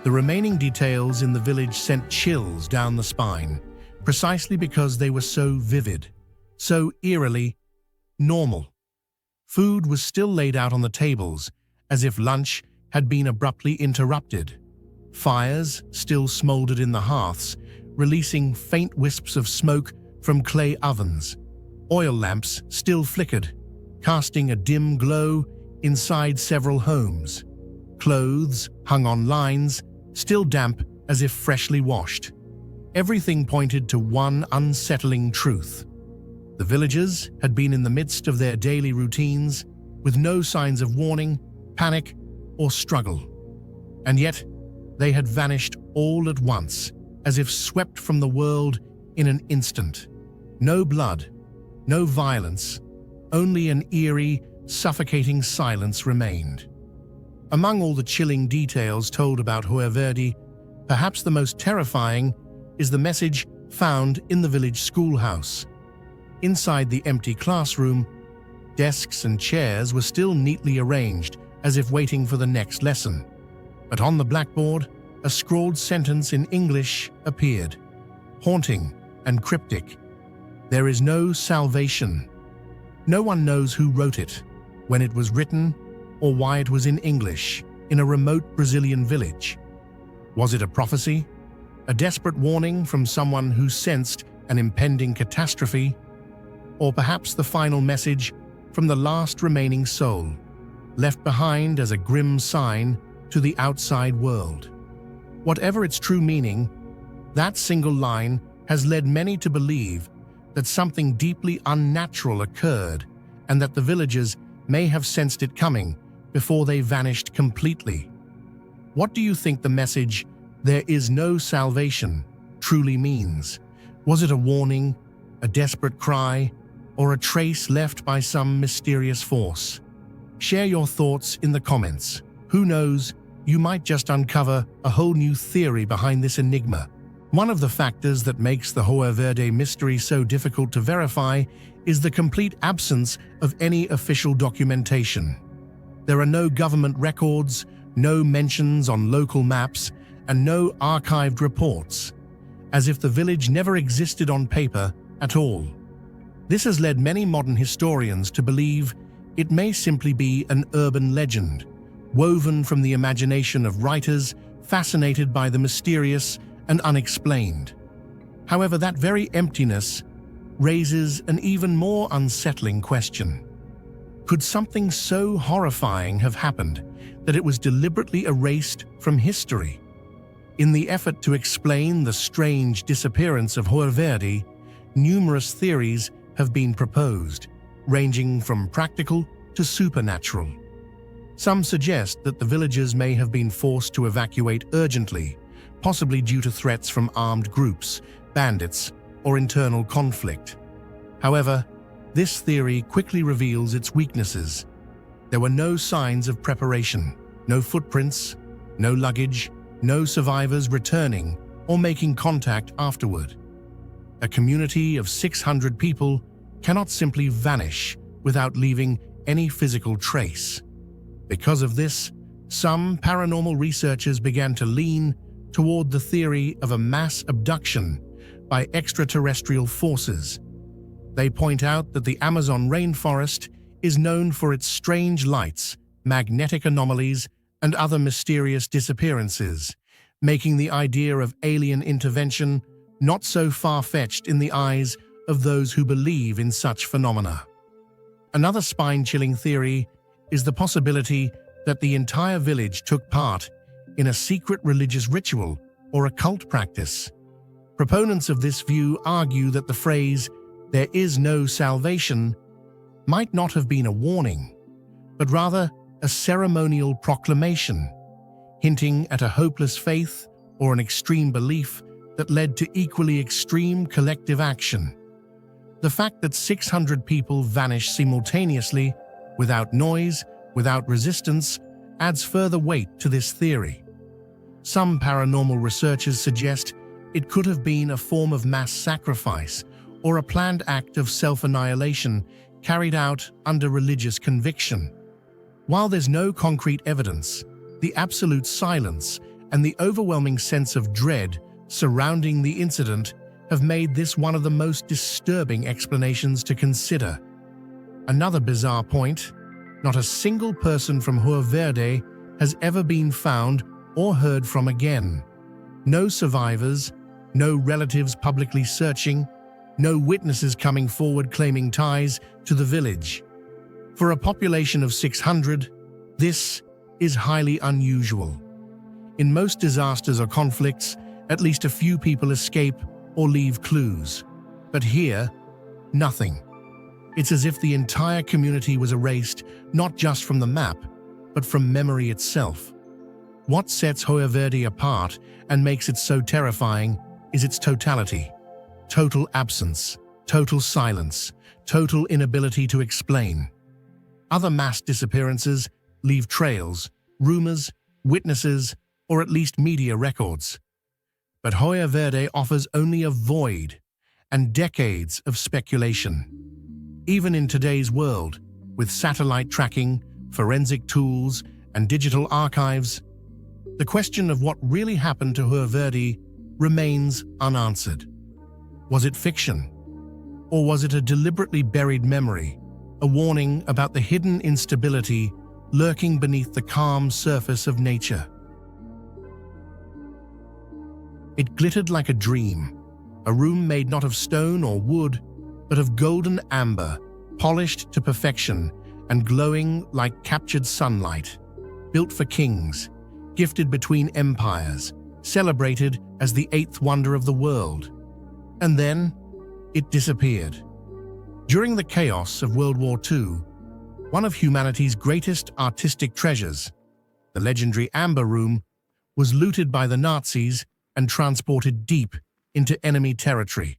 The remaining details in the village sent chills down the spine, precisely because they were so vivid, so eerily normal. Food was still laid out on the tables, as if lunch had been abruptly interrupted. Fires still smoldered in the hearths, releasing faint wisps of smoke from clay ovens. Oil lamps still flickered, casting a dim glow inside several homes. Clothes hung on lines, still damp as if freshly washed. Everything pointed to one unsettling truth. The villagers had been in the midst of their daily routines, with no signs of warning, panic, or struggle. And yet, they had vanished all at once, as if swept from the world in an instant. No blood, no violence, only an eerie, suffocating silence remained. Among all the chilling details told about Hoya Verde, perhaps the most terrifying is the message found in the village schoolhouse. Inside the empty classroom, desks and chairs were still neatly arranged as if waiting for the next lesson. But on the blackboard, a scrawled sentence in English appeared, haunting and cryptic. "There is no salvation." No one knows who wrote it, when it was written, or why it was in English, in a remote Brazilian village. Was it a prophecy? A desperate warning from someone who sensed an impending catastrophe? Or perhaps the final message from the last remaining soul, left behind as a grim sign to the outside world? Whatever its true meaning, that single line has led many to believe that something deeply unnatural occurred and that the villagers may have sensed it coming before they vanished completely. What do you think the message, "There is no salvation," truly means? Was it a warning, a desperate cry, or a trace left by some mysterious force? Share your thoughts in the comments. Who knows, you might just uncover a whole new theory behind this enigma. One of the factors that makes the Hoya Verde mystery so difficult to verify is the complete absence of any official documentation. There are no government records, no mentions on local maps, and no archived reports, as if the village never existed on paper at all. This has led many modern historians to believe it may simply be an urban legend, woven from the imagination of writers fascinated by the mysterious and unexplained. However, that very emptiness raises an even more unsettling question. Could something so horrifying have happened that it was deliberately erased from history? In the effort to explain the strange disappearance of Hoya Verde, numerous theories have been proposed, ranging from practical to supernatural. Some suggest that the villagers may have been forced to evacuate urgently, possibly due to threats from armed groups, bandits, or internal conflict. However, this theory quickly reveals its weaknesses. There were no signs of preparation, no footprints, no luggage, no survivors returning or making contact afterward. A community of 600 people cannot simply vanish without leaving any physical trace. Because of this, some paranormal researchers began to lean toward the theory of a mass abduction by extraterrestrial forces. They point out that the Amazon rainforest is known for its strange lights, magnetic anomalies, and other mysterious disappearances, making the idea of alien intervention not so far-fetched in the eyes of those who believe in such phenomena. Another spine-chilling theory is the possibility that the entire village took part in a secret religious ritual or occult practice. Proponents of this view argue that the phrase, "there is no salvation," might not have been a warning, but rather a ceremonial proclamation, hinting at a hopeless faith or an extreme belief that led to equally extreme collective action. The fact that 600 people vanished simultaneously, without noise, without resistance, adds further weight to this theory. Some paranormal researchers suggest it could have been a form of mass sacrifice or a planned act of self-annihilation carried out under religious conviction. While there's no concrete evidence, the absolute silence and the overwhelming sense of dread surrounding the incident have made this one of the most disturbing explanations to consider. Another bizarre point, not a single person from Hoya Verde has ever been found or heard from again. No survivors, no relatives publicly searching, no witnesses coming forward claiming ties to the village. For a population of 600, this is highly unusual. In most disasters or conflicts, at least a few people escape or leave clues. But here, nothing. It's as if the entire community was erased, not just from the map, but from memory itself. What sets Hoya Verde apart and makes it so terrifying is its totality. Total absence, total silence, total inability to explain. Other mass disappearances leave trails, rumors, witnesses, or at least media records. But Hoya Verde offers only a void and decades of speculation. Even in today's world, with satellite tracking, forensic tools, and digital archives, the question of what really happened to Hoya Verde remains unanswered. Was it fiction? Or was it a deliberately buried memory, a warning about the hidden instability lurking beneath the calm surface of nature? It glittered like a dream, a room made not of stone or wood, but of golden amber, polished to perfection and glowing like captured sunlight, built for kings, gifted between empires, celebrated as the eighth wonder of the world. And then, it disappeared. During the chaos of World War II, one of humanity's greatest artistic treasures, the legendary Amber Room, was looted by the Nazis and transported deep into enemy territory.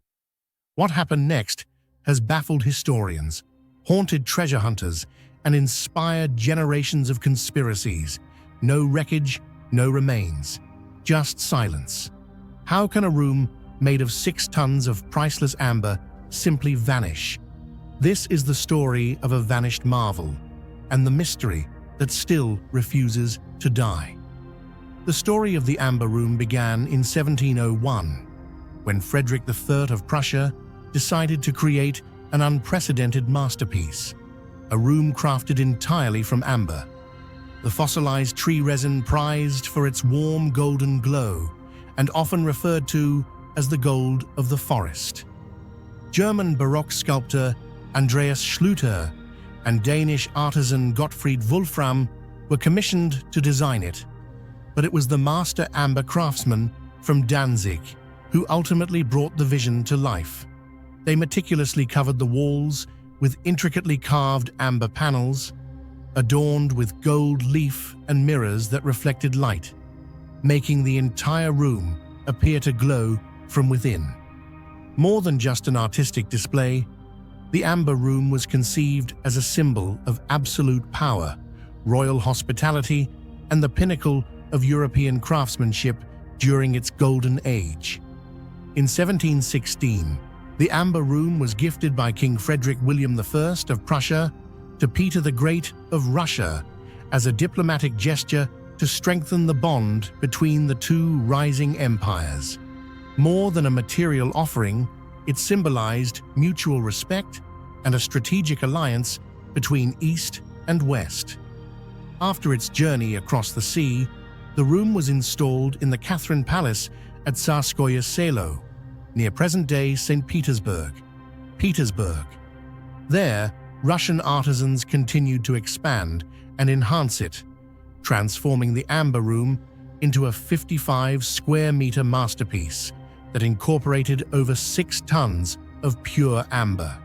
What happened next has baffled historians, haunted treasure hunters, and inspired generations of conspiracies. No wreckage, no remains, just silence. How can a room made of 6 tons of priceless amber simply vanish? This is the story of a vanished marvel, and the mystery that still refuses to die. The story of the Amber Room began in 1701, when Frederick III of Prussia decided to create an unprecedented masterpiece, a room crafted entirely from amber, the fossilized tree resin prized for its warm golden glow and often referred to as the gold of the forest. German Baroque sculptor Andreas Schlüter and Danish artisan Gottfried Wolfram were commissioned to design it, but it was the master amber craftsman from Danzig who ultimately brought the vision to life. They meticulously covered the walls with intricately carved amber panels, adorned with gold leaf and mirrors that reflected light, making the entire room appear to glow from within. More than just an artistic display, the Amber Room was conceived as a symbol of absolute power, royal hospitality, and the pinnacle of European craftsmanship during its golden age. In 1716, the Amber Room was gifted by King Frederick William I of Prussia to Peter the Great of Russia as a diplomatic gesture to strengthen the bond between the two rising empires. More than a material offering, it symbolized mutual respect and a strategic alliance between East and West. After its journey across the sea, the room was installed in the Catherine Palace at Tsarskoye Selo, near present-day St. Petersburg. There, Russian artisans continued to expand and enhance it, transforming the Amber Room into a 55-square-meter masterpiece that incorporated over 6 tons of pure amber.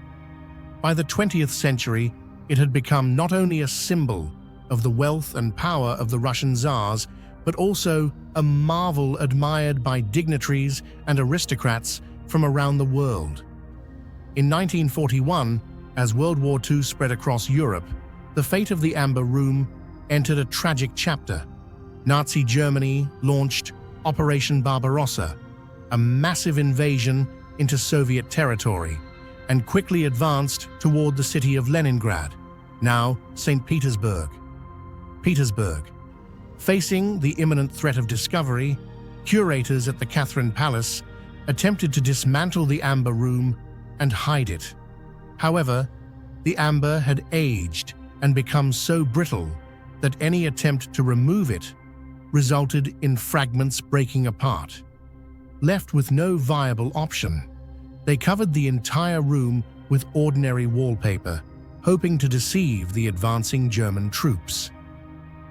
By the 20th century, it had become not only a symbol of the wealth and power of the Russian Tsars, but also a marvel admired by dignitaries and aristocrats from around the world. In 1941, as World War II spread across Europe, the fate of the Amber Room entered a tragic chapter. Nazi Germany launched Operation Barbarossa, a massive invasion into Soviet territory, and quickly advanced toward the city of Leningrad, now St. Petersburg. Facing the imminent threat of discovery, curators at the Catherine Palace attempted to dismantle the Amber Room and hide it. However, the amber had aged and become so brittle that any attempt to remove it resulted in fragments breaking apart. Left with no viable option, they covered the entire room with ordinary wallpaper, hoping to deceive the advancing German troops.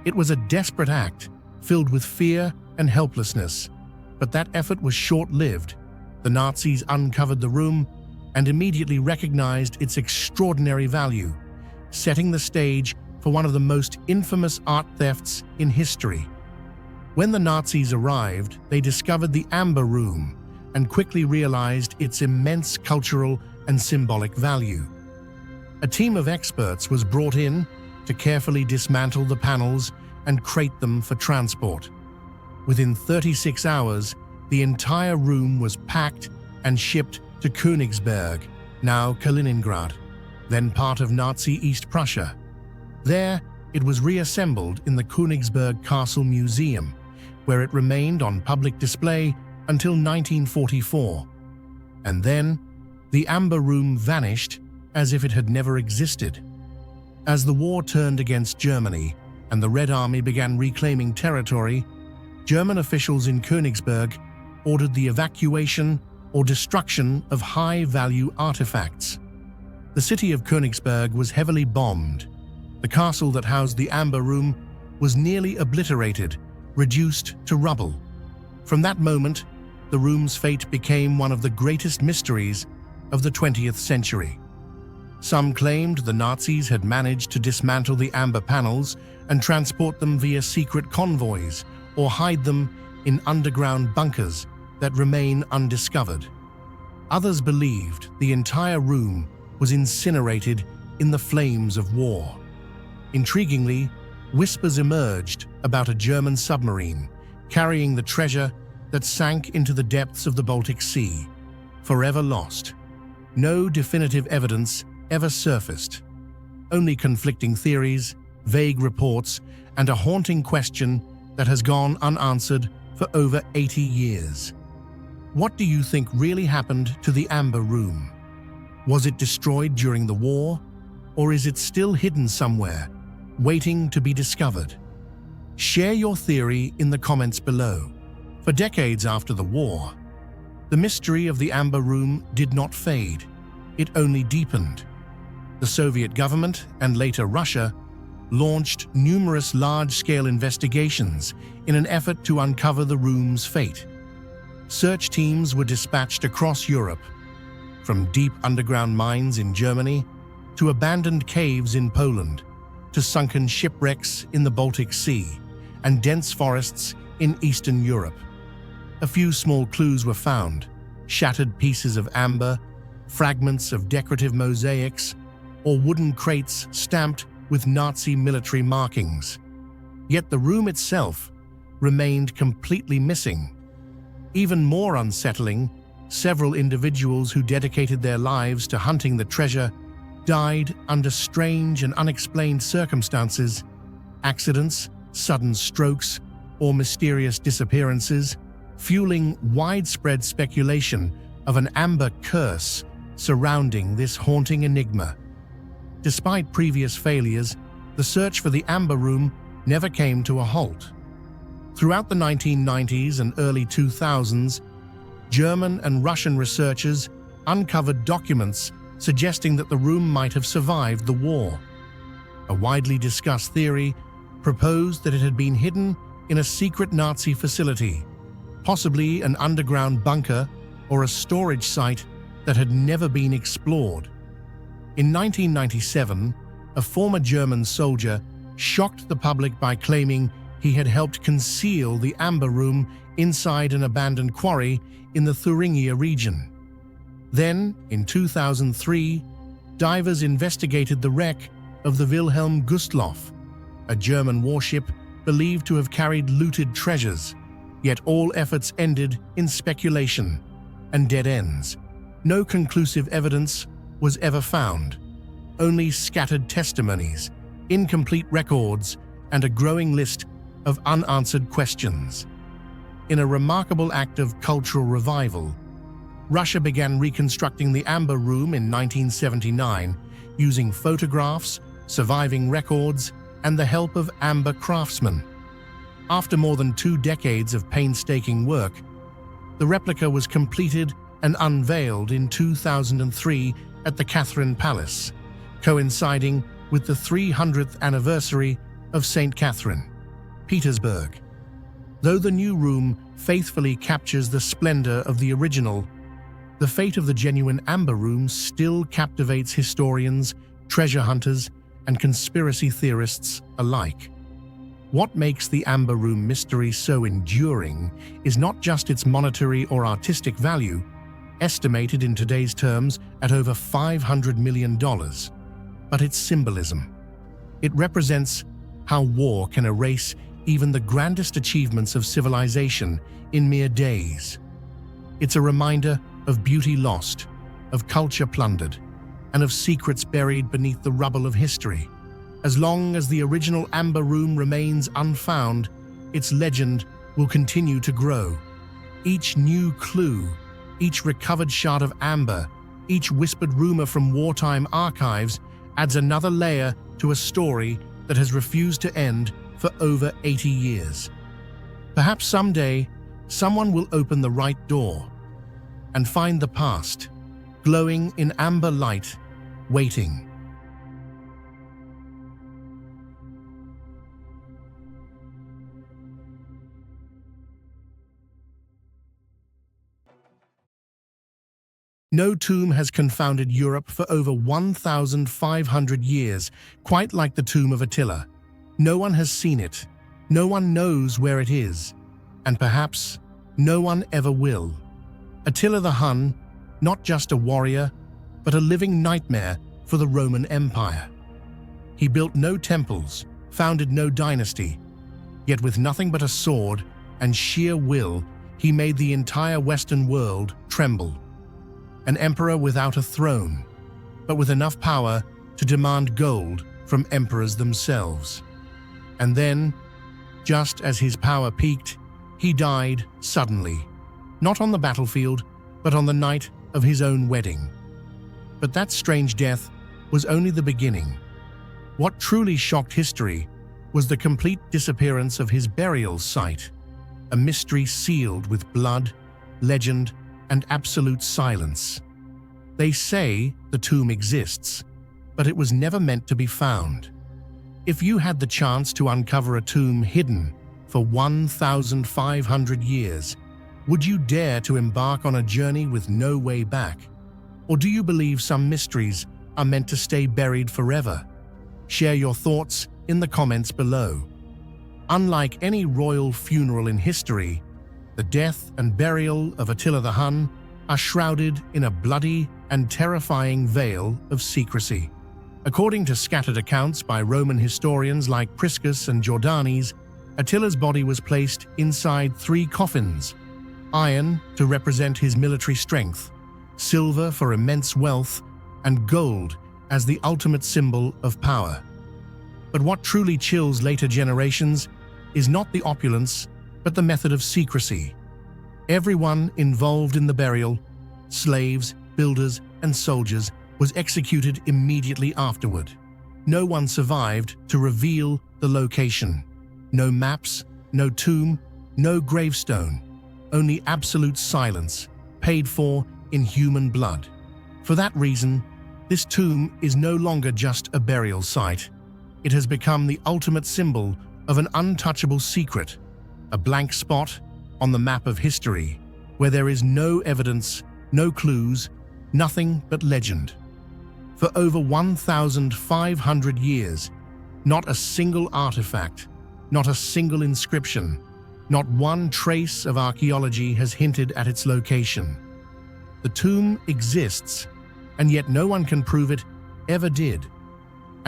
It was a desperate act, filled with fear and helplessness, but that effort was short-lived. The Nazis uncovered the room and immediately recognized its extraordinary value, setting the stage for one of the most infamous art thefts in history. When the Nazis arrived, they discovered the Amber Room and quickly realized its immense cultural and symbolic value. A team of experts was brought in to carefully dismantle the panels and crate them for transport. Within 36 hours, the entire room was packed and shipped to Königsberg, now Kaliningrad, then part of Nazi East Prussia. There, it was reassembled in the Königsberg Castle Museum, where it remained on public display until 1944. And then, the Amber Room vanished as if it had never existed. As the war turned against Germany and the Red Army began reclaiming territory, German officials in Königsberg ordered the evacuation or destruction of high-value artifacts. The city of Königsberg was heavily bombed. The castle that housed the Amber Room was nearly obliterated, reduced to rubble. From that moment, the room's fate became one of the greatest mysteries of the 20th century. Some claimed the Nazis had managed to dismantle the amber panels and transport them via secret convoys or hide them in underground bunkers that remain undiscovered. Others believed the entire room was incinerated in the flames of war. Intriguingly, whispers emerged about a German submarine carrying the treasure that sank into the depths of the Baltic Sea, forever lost. No definitive evidence ever surfaced. Only conflicting theories, vague reports, and a haunting question that has gone unanswered for over 80 years. What do you think really happened to the Amber Room? Was it destroyed during the war, or is it still hidden somewhere, waiting to be discovered? Share your theory in the comments below. For decades after the war, the mystery of the Amber Room did not fade. It only deepened. The Soviet government, and later Russia, launched numerous large-scale investigations in an effort to uncover the room's fate. Search teams were dispatched across Europe, from deep underground mines in Germany to abandoned caves in Poland, to sunken shipwrecks in the Baltic Sea and dense forests in Eastern Europe. A few small clues were found: shattered pieces of amber, fragments of decorative mosaics, or wooden crates stamped with Nazi military markings. Yet the room itself remained completely missing. Even more unsettling, several individuals who dedicated their lives to hunting the treasure died under strange and unexplained circumstances. Accidents, sudden strokes, or mysterious disappearances, fueling widespread speculation of an amber curse surrounding this haunting enigma. Despite previous failures, the search for the Amber Room never came to a halt. Throughout the 1990s and early 2000s, German and Russian researchers uncovered documents suggesting that the room might have survived the war. A widely discussed theory proposed that it had been hidden in a secret Nazi facility, possibly an underground bunker or a storage site that had never been explored. In 1997, a former German soldier shocked the public by claiming he had helped conceal the Amber Room inside an abandoned quarry in the Thuringia region. Then, in 2003, divers investigated the wreck of the Wilhelm Gustloff, a German warship believed to have carried looted treasures, yet all efforts ended in speculation and dead ends. No conclusive evidence was ever found, only scattered testimonies, incomplete records, and a growing list of unanswered questions. In a remarkable act of cultural revival, Russia began reconstructing the Amber Room in 1979 using photographs, surviving records, and the help of amber craftsmen. After more than 2 decades of painstaking work, the replica was completed and unveiled in 2003 at the Catherine Palace, coinciding with the 300th anniversary of St. Catherine, Petersburg. Though the new room faithfully captures the splendor of the original, the fate of the genuine Amber Room still captivates historians, treasure hunters, and conspiracy theorists alike. What makes the Amber Room mystery so enduring is not just its monetary or artistic value, estimated in today's terms at over $500 million, but its symbolism. It represents how war can erase even the grandest achievements of civilization in mere days. It's a reminder of beauty lost, of culture plundered, and of secrets buried beneath the rubble of history. As long as the original Amber Room remains unfound, its legend will continue to grow. Each new clue, each recovered shard of amber, each whispered rumor from wartime archives adds another layer to a story that has refused to end for over 80 years. Perhaps someday, someone will open the right door and find the past, glowing in amber light, waiting. No tomb has confounded Europe for over 1,500 years, quite like the tomb of Attila. No one has seen it, no one knows where it is, and perhaps no one ever will. Attila the Hun, not just a warrior, but a living nightmare for the Roman Empire. He built no temples, founded no dynasty, yet with nothing but a sword and sheer will, he made the entire Western world tremble. An emperor without a throne, but with enough power to demand gold from emperors themselves. And then, just as his power peaked, he died suddenly, not on the battlefield, but on the night of his own wedding. But that strange death was only the beginning. What truly shocked history was the complete disappearance of his burial site, a mystery sealed with blood, legend, and absolute silence. They say the tomb exists, but it was never meant to be found. If you had the chance to uncover a tomb hidden for 1,500 years, would you dare to embark on a journey with no way back? Or do you believe some mysteries are meant to stay buried forever? Share your thoughts in the comments below. Unlike any royal funeral in history, the death and burial of Attila the Hun are shrouded in a bloody and terrifying veil of secrecy. According to scattered accounts by Roman historians like Priscus and Jordanes, Attila's body was placed inside 3 coffins: iron to represent his military strength, silver for immense wealth, and gold as the ultimate symbol of power. But what truly chills later generations is not the opulence, but the method of secrecy. Everyone involved in the burial, slaves, builders, and soldiers, was executed immediately afterward. No one survived to reveal the location. No maps, no tomb, no gravestone, only absolute silence, paid for in human blood. For that reason, this tomb is no longer just a burial site. It has become the ultimate symbol of an untouchable secret, a blank spot on the map of history, where there is no evidence, no clues, nothing but legend. For over 1,500 years, not a single artifact, not a single inscription, not one trace of archaeology has hinted at its location. The tomb exists, and yet no one can prove it ever did.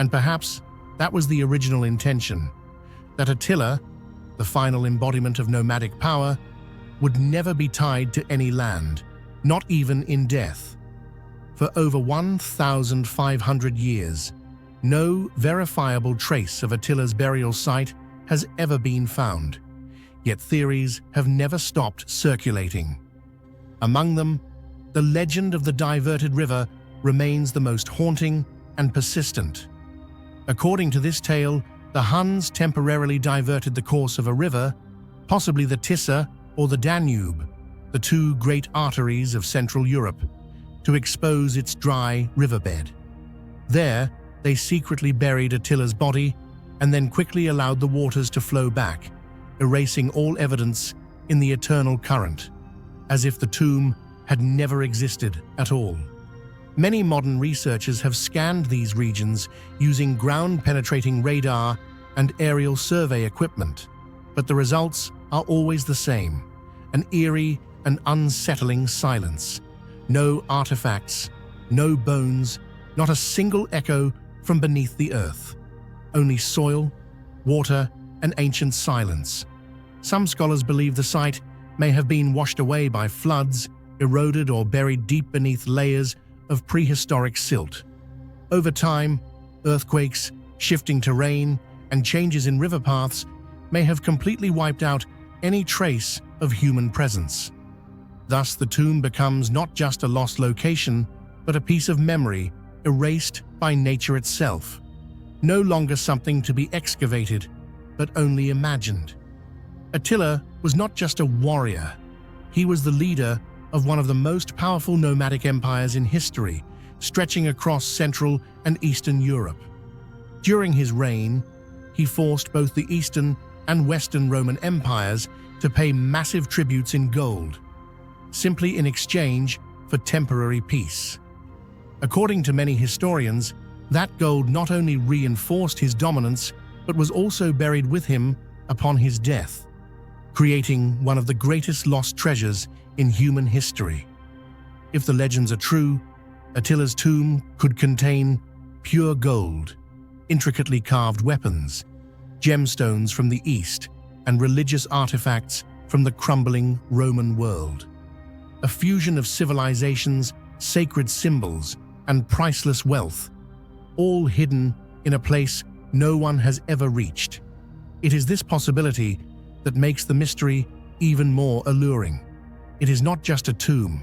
And perhaps that was the original intention, that Attila, the final embodiment of nomadic power, would never be tied to any land, not even in death. For over 1,500 years, no verifiable trace of Attila's burial site has ever been found, yet theories have never stopped circulating. Among them, the legend of the diverted river remains the most haunting and persistent. According to this tale, the Huns temporarily diverted the course of a river, possibly the Tisza or the Danube, the 2 great arteries of Central Europe, to expose its dry riverbed. There, they secretly buried Attila's body and then quickly allowed the waters to flow back, erasing all evidence in the eternal current, as if the tomb had never existed at all. Many modern researchers have scanned these regions using ground-penetrating radar and aerial survey equipment, but the results are always the same: an eerie and unsettling silence. No artifacts, no bones, not a single echo from beneath the earth. Only soil, water, and ancient silence. Some scholars believe the site may have been washed away by floods, eroded, or buried deep beneath layers of prehistoric silt. Over time, earthquakes, shifting terrain, and changes in river paths may have completely wiped out any trace of human presence. Thus, the tomb becomes not just a lost location, but a piece of memory erased by nature itself. No longer something to be excavated, but only imagined. Attila was not just a warrior. He was the leader of one of the most powerful nomadic empires in history, stretching across Central and Eastern Europe. During his reign, he forced both the Eastern and Western Roman empires to pay massive tributes in gold, simply in exchange for temporary peace. According to many historians, that gold not only reinforced his dominance, but was also buried with him upon his death, creating one of the greatest lost treasures in human history. If the legends are true, Attila's tomb could contain pure gold, intricately carved weapons, gemstones from the East, and religious artifacts from the crumbling Roman world. A fusion of civilizations, sacred symbols, and priceless wealth, all hidden in a place no one has ever reached. It is this possibility that makes the mystery even more alluring. It is not just a tomb,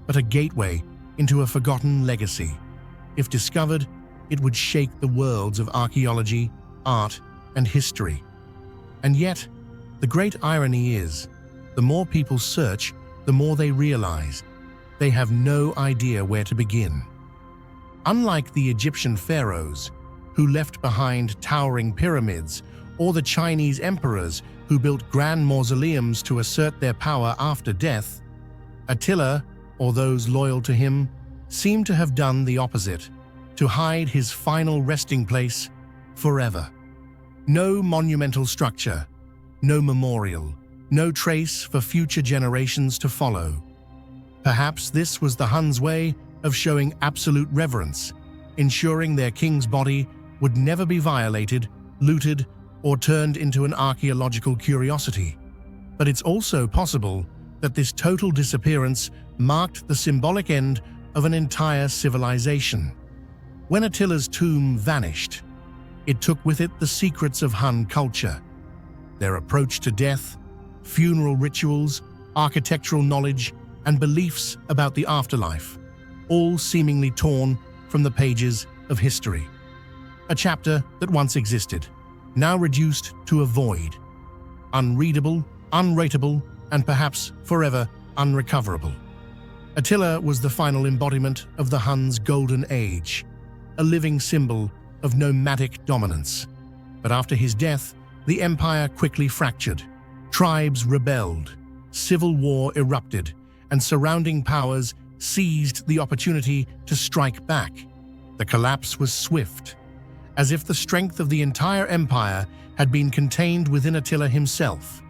but a gateway into a forgotten legacy. If discovered, it would shake the worlds of archaeology, art, and history. And yet, the great irony is, the more people search, the more they realize they have no idea where to begin. Unlike the Egyptian pharaohs, who left behind towering pyramids, or the Chinese emperors who built grand mausoleums to assert their power after death, Attila, or those loyal to him, seem to have done the opposite, to hide his final resting place forever. No monumental structure, no memorial, no trace for future generations to follow. Perhaps this was the Huns' way of showing absolute reverence, ensuring their king's body would never be violated, looted, or turned into an archaeological curiosity. But it's also possible that this total disappearance marked the symbolic end of an entire civilization. When Attila's tomb vanished, it took with it the secrets of Hun culture, their approach to death, funeral rituals, architectural knowledge, and beliefs about the afterlife, all seemingly torn from the pages of history. A chapter that once existed, now reduced to a void, unreadable, unrateable, and perhaps forever unrecoverable. Attila was the final embodiment of the Huns' golden age, a living symbol of nomadic dominance. But after his death, the empire quickly fractured. Tribes rebelled, civil war erupted, and surrounding powers seized the opportunity to strike back. The collapse was swift, as if the strength of the entire empire had been contained within Attila himself.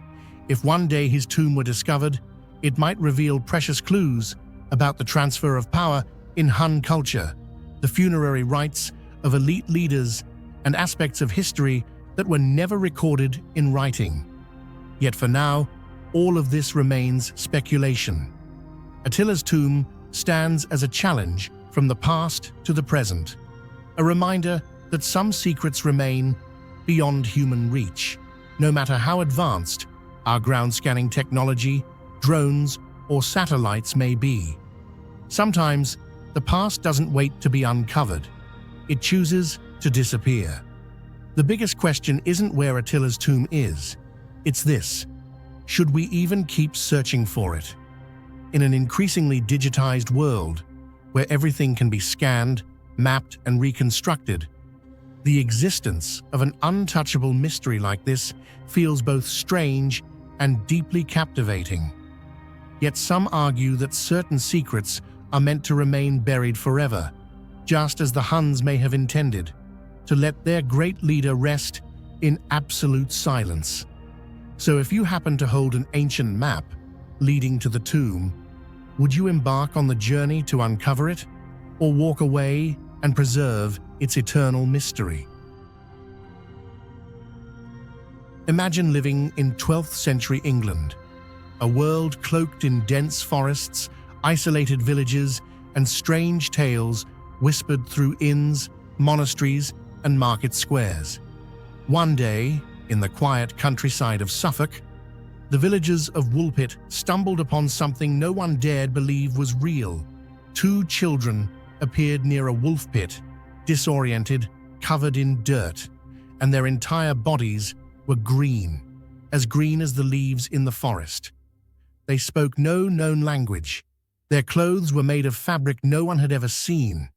If one day his tomb were discovered, it might reveal precious clues about the transfer of power in Hun culture, the funerary rites of elite leaders, and aspects of history that were never recorded in writing. Yet for now, all of this remains speculation. Attila's tomb stands as a challenge from the past to the present, a reminder that some secrets remain beyond human reach, no matter how advanced our ground-scanning technology, drones, or satellites may be. Sometimes, the past doesn't wait to be uncovered. It chooses to disappear. The biggest question isn't where Attila's tomb is. It's this: should we even keep searching for it? In an increasingly digitized world, where everything can be scanned, mapped, and reconstructed, the existence of an untouchable mystery like this feels both strange and deeply captivating. Yet some argue that certain secrets are meant to remain buried forever, just as the Huns may have intended, to let their great leader rest in absolute silence. So if you happen to hold an ancient map leading to the tomb, would you embark on the journey to uncover it, or walk away and preserve its eternal mystery? Imagine living in 12th century England, a world cloaked in dense forests, isolated villages, and strange tales whispered through inns, monasteries, and market squares. One day, in the quiet countryside of Suffolk, the villagers of Woolpit stumbled upon something no one dared believe was real. Two children appeared near a wolf pit, disoriented, covered in dirt, and their entire bodies were green as the leaves in the forest. They spoke no known language. Their clothes were made of fabric no one had ever seen,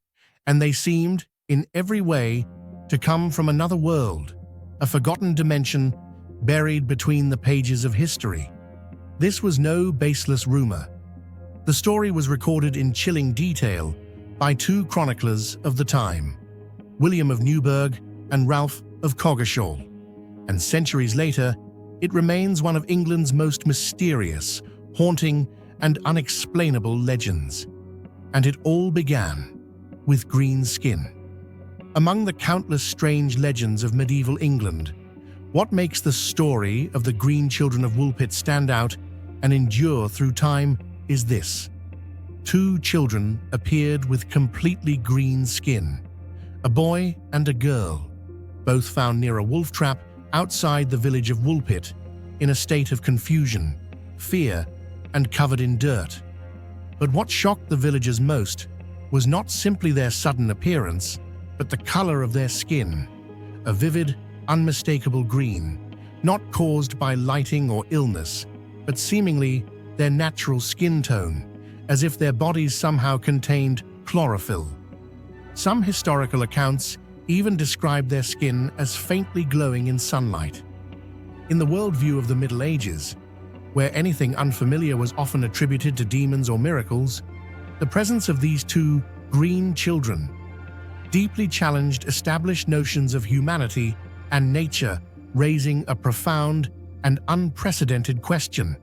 and they seemed, in every way, to come from another world, a forgotten dimension buried between the pages of history. This was no baseless rumor. The story was recorded in chilling detail by two chroniclers of the time, William of Newburgh and Ralph of Coggeshall, and centuries later, it remains one of England's most mysterious, haunting, and unexplainable legends. And it all began with green skin. Among the countless strange legends of medieval England, what makes the story of the Green Children of Woolpit stand out and endure through time is this. Two children appeared with completely green skin, a boy and a girl, both found near a wolf trap outside the village of Woolpit, in a state of confusion, fear, and covered in dirt. But what shocked the villagers most was not simply their sudden appearance, but the color of their skin, a vivid, unmistakable green, not caused by lighting or illness, but seemingly their natural skin tone, as if their bodies somehow contained chlorophyll. Some historical accounts even describe their skin as faintly glowing in sunlight. In the worldview of the Middle Ages, where anything unfamiliar was often attributed to demons or miracles, the presence of these two green children deeply challenged established notions of humanity and nature, raising a profound and unprecedented question.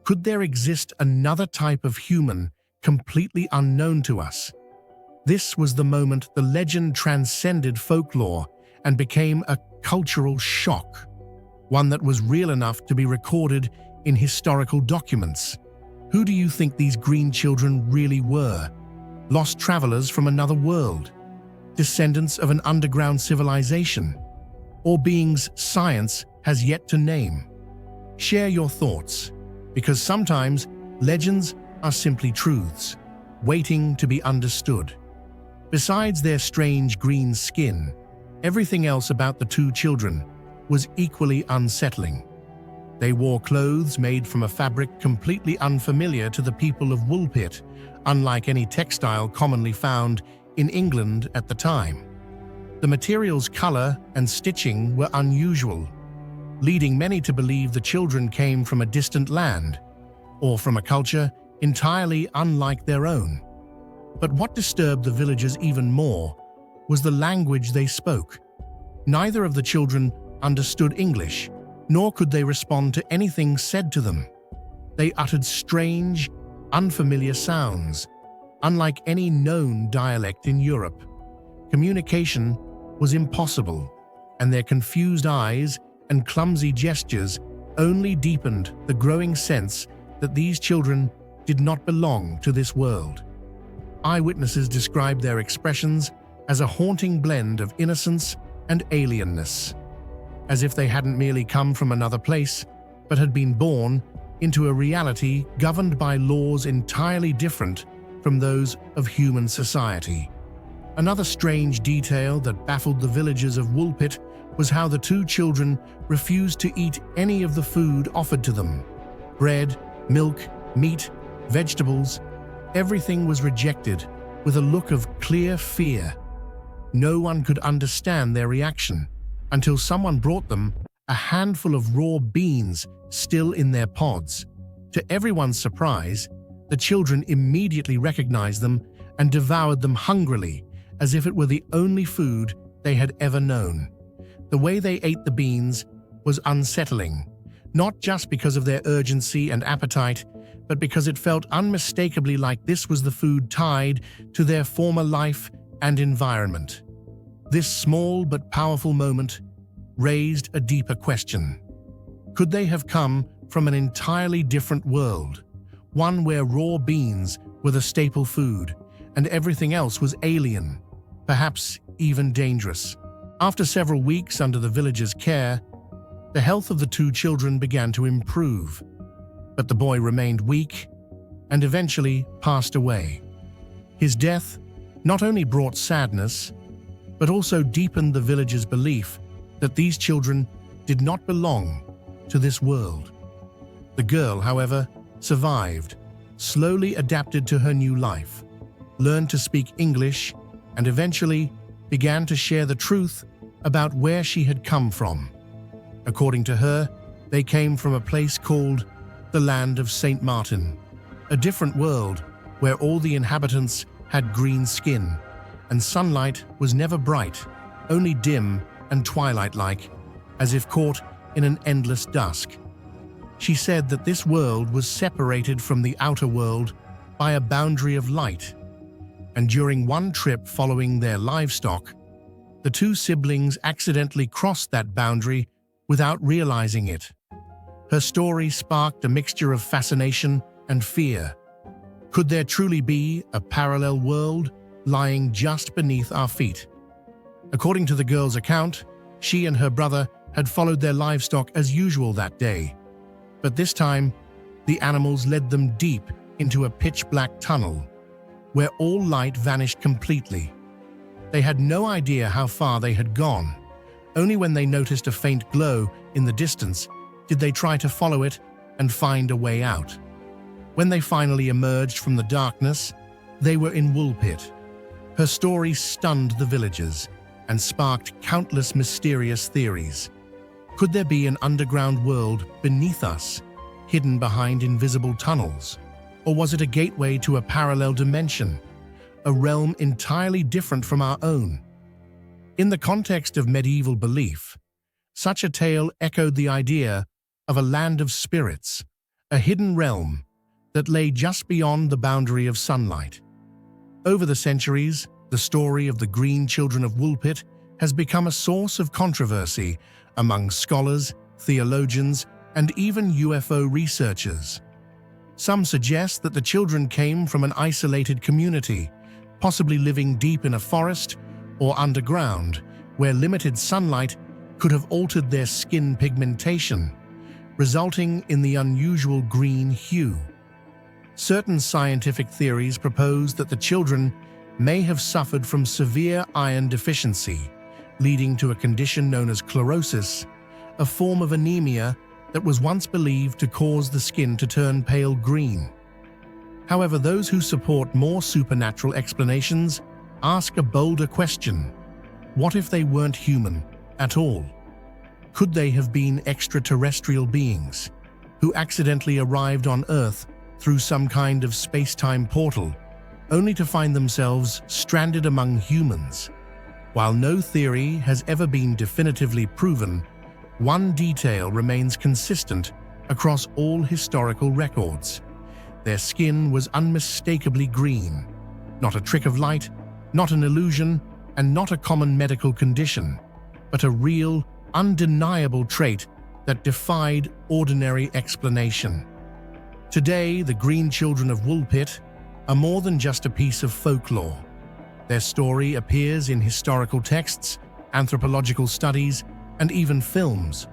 Could there exist another type of human completely unknown to us? This was the moment the legend transcended folklore and became a cultural shock, one that was real enough to be recorded in historical documents. Who do you think these green children really were? Lost travelers from another world? Descendants of an underground civilization? Or beings science has yet to name? Share your thoughts, because sometimes legends are simply truths, waiting to be understood. Besides their strange green skin, everything else about the two children was equally unsettling. They wore clothes made from a fabric completely unfamiliar to the people of Woolpit, unlike any textile commonly found in England at the time. The material's color and stitching were unusual, leading many to believe the children came from a distant land or from a culture entirely unlike their own. But what disturbed the villagers even more was the language they spoke. Neither of the children understood English, nor could they respond to anything said to them. They uttered strange, unfamiliar sounds, unlike any known dialect in Europe. Communication was impossible, and their confused eyes and clumsy gestures only deepened the growing sense that these children did not belong to this world. Eyewitnesses described their expressions as a haunting blend of innocence and alienness, as if they hadn't merely come from another place, but had been born into a reality governed by laws entirely different from those of human society. Another strange detail that baffled the villagers of Woolpit was how the two children refused to eat any of the food offered to them. Bread, milk, meat, vegetables, everything was rejected with a look of clear fear. No one could understand their reaction until someone brought them a handful of raw beans still in their pods. To everyone's surprise, the children immediately recognized them and devoured them hungrily, as if it were the only food they had ever known. The way they ate the beans was unsettling, not just because of their urgency and appetite, but because it felt unmistakably like this was the food tied to their former life and environment. This small but powerful moment raised a deeper question. Could they have come from an entirely different world, one where raw beans were the staple food and everything else was alien, perhaps even dangerous? After several weeks under the villagers' care, the health of the two children began to improve, but the boy remained weak and eventually passed away. His death not only brought sadness, but also deepened the villagers' belief that these children did not belong to this world. The girl, however, survived, slowly adapted to her new life, learned to speak English, and eventually began to share the truth about where she had come from. According to her, they came from a place called the Land of St. Martin, a different world where all the inhabitants had green skin, and sunlight was never bright, only dim and twilight-like, as if caught in an endless dusk. She said that this world was separated from the outer world by a boundary of light, and during one trip following their livestock, the two siblings accidentally crossed that boundary without realizing it. Her story sparked a mixture of fascination and fear. Could there truly be a parallel world lying just beneath our feet? According to the girl's account, she and her brother had followed their livestock as usual that day. But this time, the animals led them deep into a pitch-black tunnel, where all light vanished completely. They had no idea how far they had gone. Only when they noticed a faint glow in the distance did they try to follow it and find a way out. When they finally emerged from the darkness, they were in Woolpit. Her story stunned the villagers and sparked countless mysterious theories. Could there be an underground world beneath us, hidden behind invisible tunnels? Or was it a gateway to a parallel dimension, a realm entirely different from our own? In the context of medieval belief, such a tale echoed the idea of a land of spirits, a hidden realm that lay just beyond the boundary of sunlight. Over the centuries, the story of the Green Children of Woolpit has become a source of controversy among scholars, theologians, and even UFO researchers. Some suggest that the children came from an isolated community, possibly living deep in a forest or underground, where limited sunlight could have altered their skin pigmentation, resulting in the unusual green hue. Certain scientific theories propose that the children may have suffered from severe iron deficiency, leading to a condition known as chlorosis, a form of anemia that was once believed to cause the skin to turn pale green. However, those who support more supernatural explanations ask a bolder question. What if they weren't human at all? Could they have been extraterrestrial beings who accidentally arrived on Earth through some kind of space-time portal, only to find themselves stranded among humans? While no theory has ever been definitively proven, one detail remains consistent across all historical records. Their skin was unmistakably green, not a trick of light, not an illusion, and not a common medical condition, but a real, undeniable trait that defied ordinary explanation. Today, the Green Children of Woolpit are more than just a piece of folklore. Their story appears in historical texts, anthropological studies, and even films.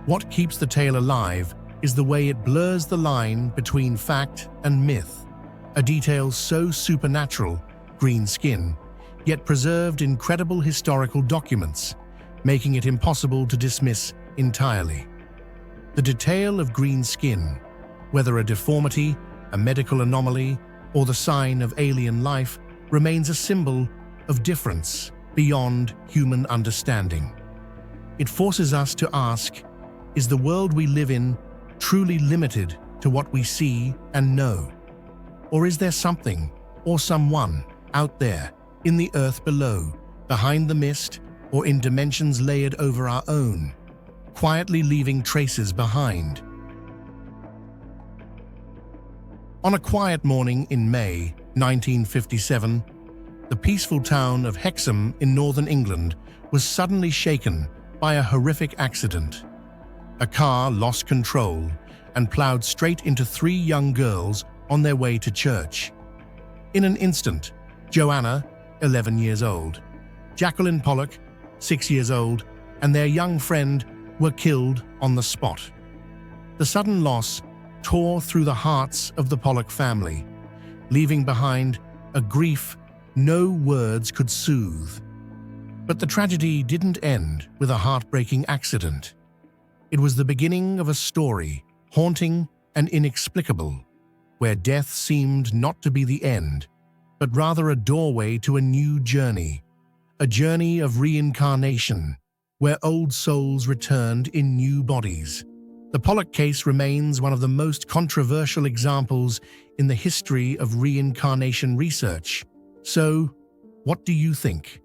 What keeps the tale alive is the way it blurs the line between fact and myth, a detail so supernatural, green skin, yet preserved in credible historical documents, making it impossible to dismiss entirely. The detail of green skin, whether a deformity, a medical anomaly, or the sign of alien life, remains a symbol of difference beyond human understanding. It forces us to ask, is the world we live in truly limited to what we see and know? Or is there something or someone out there in the earth below, behind the mist, or in dimensions layered over our own, quietly leaving traces behind? On a quiet morning in May 1957, the peaceful town of Hexham in northern England was suddenly shaken by a horrific accident. A car lost control and plowed straight into three young girls on their way to church. In an instant, Joanna, 11 years old, Jacqueline Pollock, 6 years old, and their young friend were killed on the spot. The sudden loss tore through the hearts of the Pollock family, leaving behind a grief no words could soothe. But the tragedy didn't end with a heartbreaking accident. It was the beginning of a story, haunting and inexplicable, where death seemed not to be the end, but rather a doorway to a new journey, a journey of reincarnation, where old souls returned in new bodies. The Pollock case remains one of the most controversial examples in the history of reincarnation research. So, what do you think?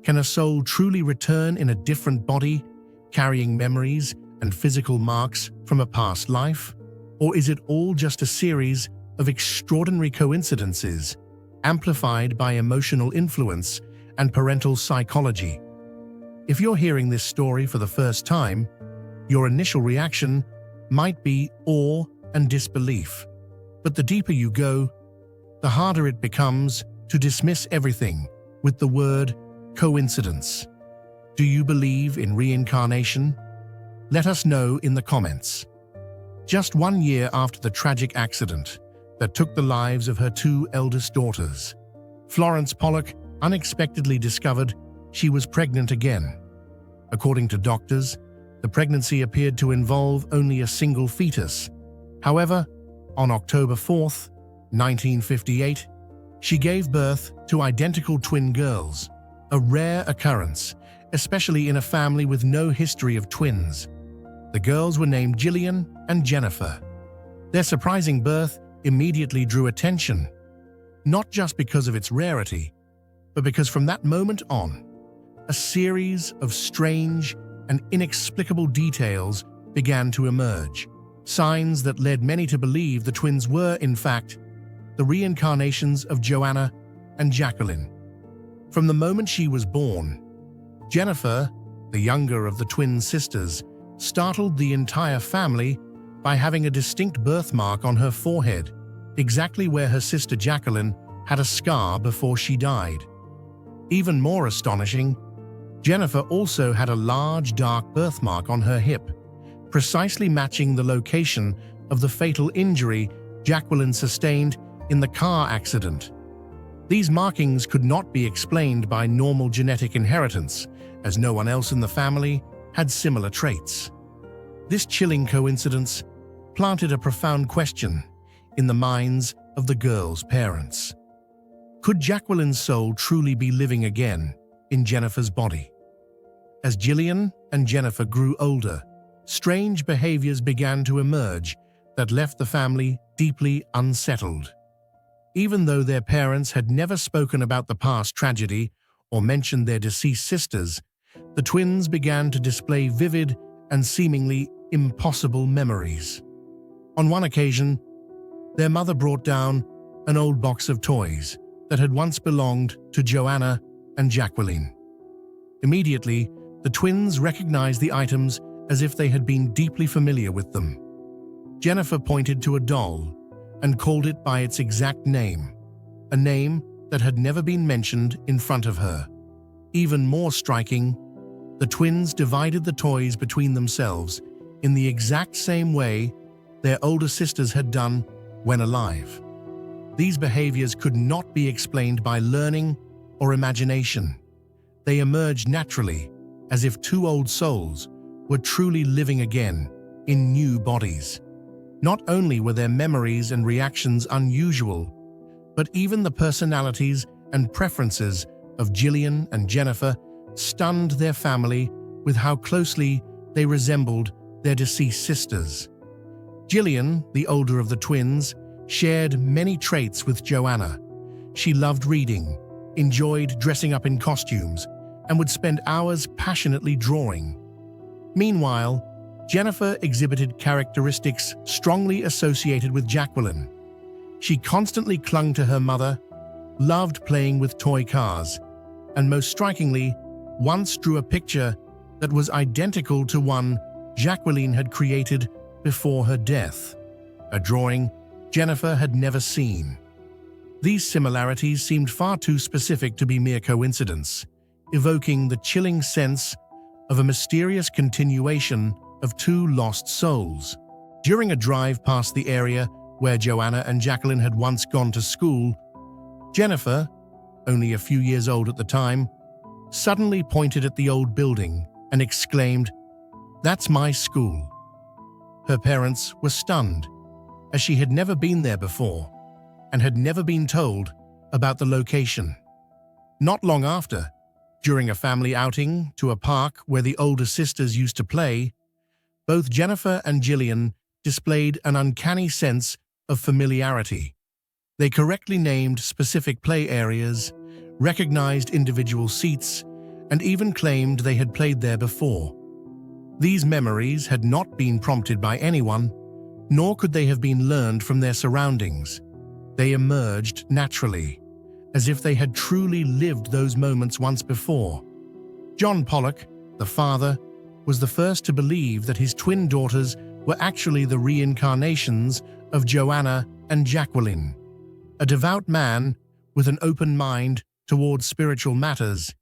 Can a soul truly return in a different body, carrying memories and physical marks from a past life? Or is it all just a series of extraordinary coincidences, amplified by emotional influence and parental psychology? If you're hearing this story for the first time, your initial reaction might be awe and disbelief. But the deeper you go, the harder it becomes to dismiss everything with the word coincidence. Do you believe in reincarnation? Let us know in the comments. Just 1 year after the tragic accident that took the lives of her two eldest daughters, Florence Pollock unexpectedly discovered she was pregnant again. According to doctors, the pregnancy appeared to involve only a single fetus. However, on October 4th, 1958, she gave birth to identical twin girls, a rare occurrence, especially in a family with no history of twins. The girls were named Jillian and Jennifer. Their surprising birth immediately drew attention, not just because of its rarity, but because from that moment on, a series of strange and inexplicable details began to emerge, signs that led many to believe the twins were, in fact, the reincarnations of Joanna and Jacqueline. From the moment she was born, Jennifer, the younger of the twin sisters, startled the entire family by having a distinct birthmark on her forehead, exactly where her sister Jacqueline had a scar before she died. Even more astonishing, Jennifer also had a large dark birthmark on her hip, precisely matching the location of the fatal injury Jacqueline sustained in the car accident. These markings could not be explained by normal genetic inheritance, as no one else in the family had similar traits. This chilling coincidence planted a profound question in the minds of the girls' parents. Could Jacqueline's soul truly be living again in Jennifer's body? As Jillian and Jennifer grew older, strange behaviors began to emerge that left the family deeply unsettled. Even though their parents had never spoken about the past tragedy or mentioned their deceased sisters, the twins began to display vivid and seemingly impossible memories. On one occasion, their mother brought down an old box of toys that had once belonged to Joanna and Jacqueline. Immediately, the twins recognized the items as if they had been deeply familiar with them. Jennifer pointed to a doll and called it by its exact name, a name that had never been mentioned in front of her. Even more striking, the twins divided the toys between themselves in the exact same way their older sisters had done when alive. These behaviors could not be explained by learning or imagination. They emerged naturally, as if two old souls were truly living again in new bodies. Not only were their memories and reactions unusual, but even the personalities and preferences of Jillian and Jennifer stunned their family with how closely they resembled their deceased sisters. Jillian, the older of the twins, shared many traits with Joanna. She loved reading, enjoyed dressing up in costumes, and would spend hours passionately drawing. Meanwhile, Jennifer exhibited characteristics strongly associated with Jacqueline. She constantly clung to her mother, loved playing with toy cars, and most strikingly, once drew a picture that was identical to one Jacqueline had created before her death, a drawing Jennifer had never seen. These similarities seemed far too specific to be mere coincidence, evoking the chilling sense of a mysterious continuation of two lost souls. During a drive past the area where Joanna and Jacqueline had once gone to school, Jennifer, only a few years old at the time, suddenly pointed at the old building and exclaimed, "That's my school." Her parents were stunned, as she had never been there before and had never been told about the location. Not long after, during a family outing to a park where the older sisters used to play, both Jennifer and Gillian displayed an uncanny sense of familiarity. They correctly named specific play areas, recognized individual seats, and even claimed they had played there before. These memories had not been prompted by anyone, nor could they have been learned from their surroundings. They emerged naturally, as if they had truly lived those moments once before. John Pollock, the father, was the first to believe that his twin daughters were actually the reincarnations of Joanna and Jacqueline. A devout man with an open mind towards spiritual matters,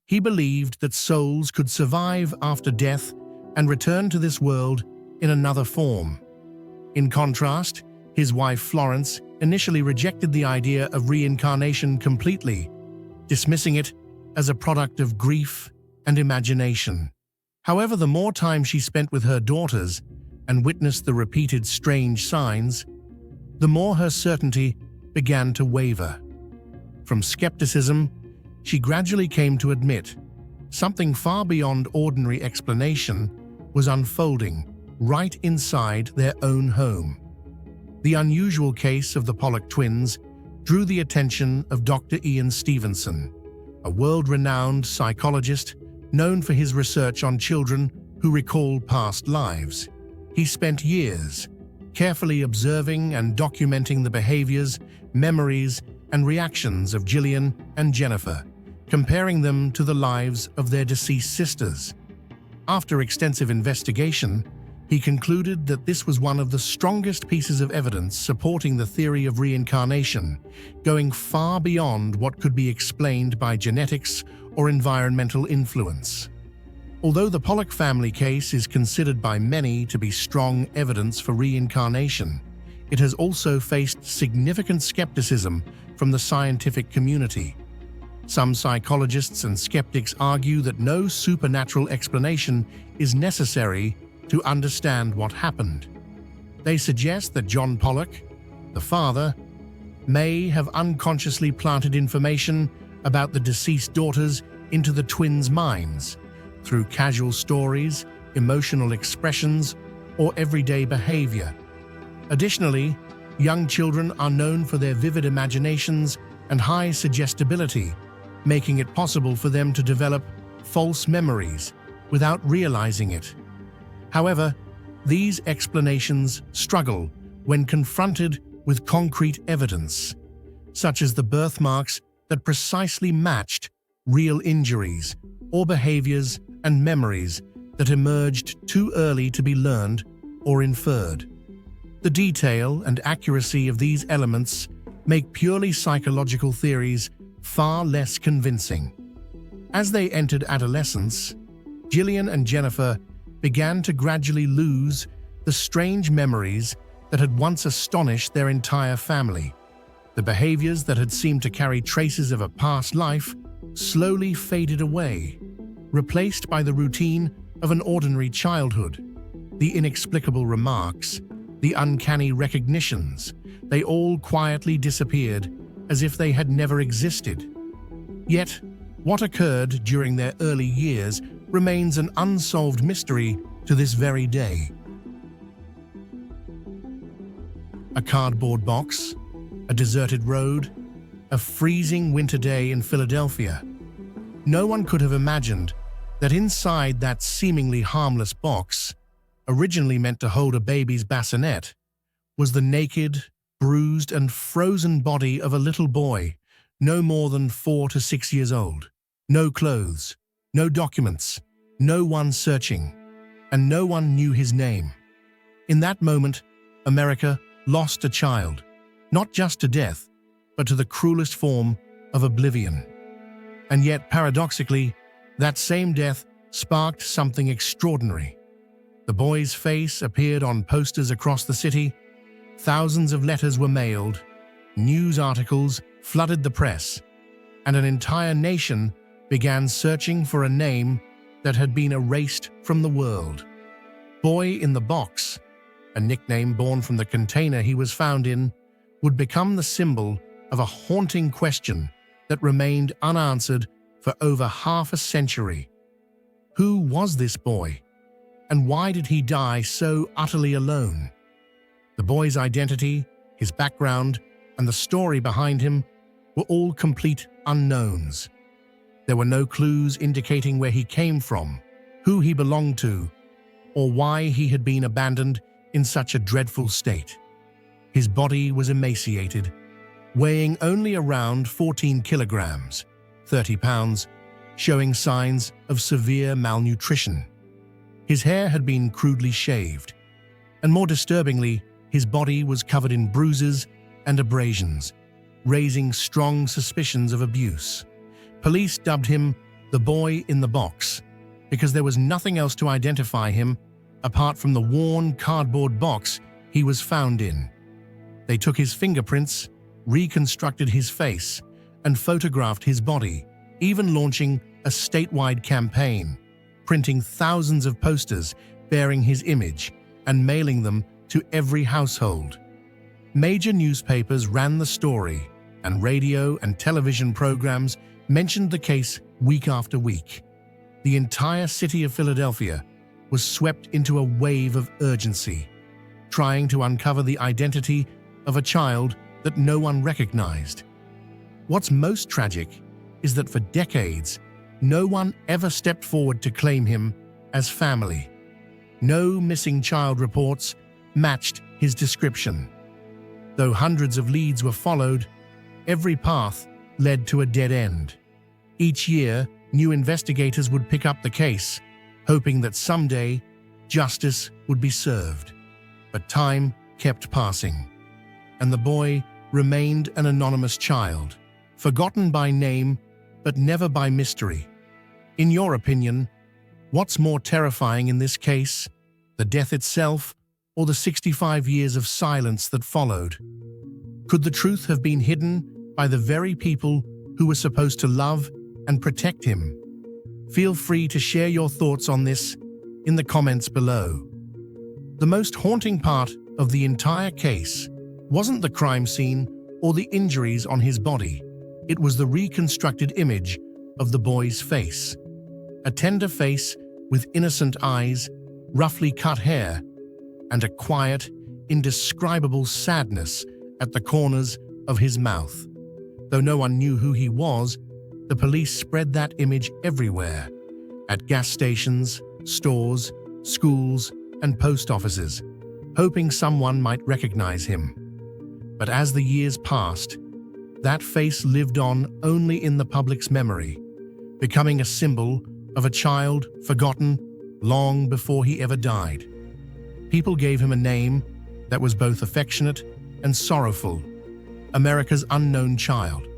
he believed that souls could survive after death and return to this world in another form. In contrast, his wife Florence initially rejected the idea of reincarnation completely, dismissing it as a product of grief and imagination. However, the more time she spent with her daughters and witnessed the repeated strange signs, the more her certainty began to waver. From skepticism, she gradually came to admit something far beyond ordinary explanation was unfolding right inside their own home. The unusual case of the Pollock twins drew the attention of Dr. Ian Stevenson, a world-renowned psychologist known for his research on children who recall past lives. He spent years carefully observing and documenting the behaviors, memories, and reactions of Gillian and Jennifer, comparing them to the lives of their deceased sisters. After extensive investigation, he concluded that this was one of the strongest pieces of evidence supporting the theory of reincarnation, going far beyond what could be explained by genetics or environmental influence. Although the Pollock family case is considered by many to be strong evidence for reincarnation, it has also faced significant skepticism from the scientific community. Some psychologists and skeptics argue that no supernatural explanation is necessary to understand what happened. They suggest that John Pollock, the father, may have unconsciously planted information about the deceased daughters into the twins' minds through casual stories, emotional expressions, or everyday behavior. Additionally, young children are known for their vivid imaginations and high suggestibility, making it possible for them to develop false memories without realizing it. However, these explanations struggle when confronted with concrete evidence, such as the birthmarks that precisely matched real injuries or behaviors and memories that emerged too early to be learned or inferred. The detail and accuracy of these elements make purely psychological theories far less convincing. As they entered adolescence, Gillian and Jennifer began to gradually lose the strange memories that had once astonished their entire family. The behaviors that had seemed to carry traces of a past life slowly faded away, replaced by the routine of an ordinary childhood. The inexplicable remarks, the uncanny recognitions, they all quietly disappeared as if they had never existed. Yet, what occurred during their early years remains an unsolved mystery to this very day. A cardboard box, a deserted road, a freezing winter day in Philadelphia. No one could have imagined that inside that seemingly harmless box, originally meant to hold a baby's bassinet, was the naked, bruised, and frozen body of a little boy, no more than 4 to 6 years old. No clothes, no documents, no one searching. and no one knew his name. In that moment, America lost a child, not just to death, but to the cruelest form of oblivion. And yet, paradoxically, that same death sparked something extraordinary. The boy's face appeared on posters across the city, thousands of letters were mailed, news articles flooded the press, and an entire nation began searching for a name that had been erased from the world. Boy in the Box, a nickname born from the container he was found in, would become the symbol of a haunting question that remained unanswered for over half a century. Who was this boy? And why did he die so utterly alone? The boy's identity, his background, and the story behind him were all complete unknowns. There were no clues indicating where he came from, who he belonged to, or why he had been abandoned in such a dreadful state. His body was emaciated, weighing only around 14 kilograms, 30 pounds, showing signs of severe malnutrition. His hair had been crudely shaved, and more disturbingly, his body was covered in bruises and abrasions, raising strong suspicions of abuse. Police dubbed him the Boy in the Box because there was nothing else to identify him apart from the worn cardboard box he was found in. They took his fingerprints, reconstructed his face, and photographed his body, even launching a statewide campaign, printing thousands of posters bearing his image and mailing them to every household. Major newspapers ran the story, and radio and television programs mentioned the case week after week. The entire city of Philadelphia was swept into a wave of urgency, trying to uncover the identity of a child that no one recognized. What's most tragic is that for decades, no one ever stepped forward to claim him as family. No missing child reports matched his description. Though hundreds of leads were followed, every path led to a dead end. Each year, new investigators would pick up the case, hoping that someday justice would be served. But time kept passing, and the boy remained an anonymous child, forgotten by name but never by mystery. In your opinion, what's more terrifying in this case, the death itself or the 65 years of silence that followed? Could the truth have been hidden by the very people who were supposed to love and protect him? Feel free to share your thoughts on this in the comments below. The most haunting part of the entire case wasn't the crime scene or the injuries on his body. It was the reconstructed image of the boy's face. A tender face with innocent eyes, roughly cut hair, and a quiet, indescribable sadness at the corners of his mouth. Though no one knew who he was, the police spread that image everywhere, at gas stations, stores, schools, and post offices, hoping someone might recognize him. But as the years passed, that face lived on only in the public's memory, becoming a symbol of a child forgotten long before he ever died. People gave him a name that was both affectionate and sorrowful, America's unknown child.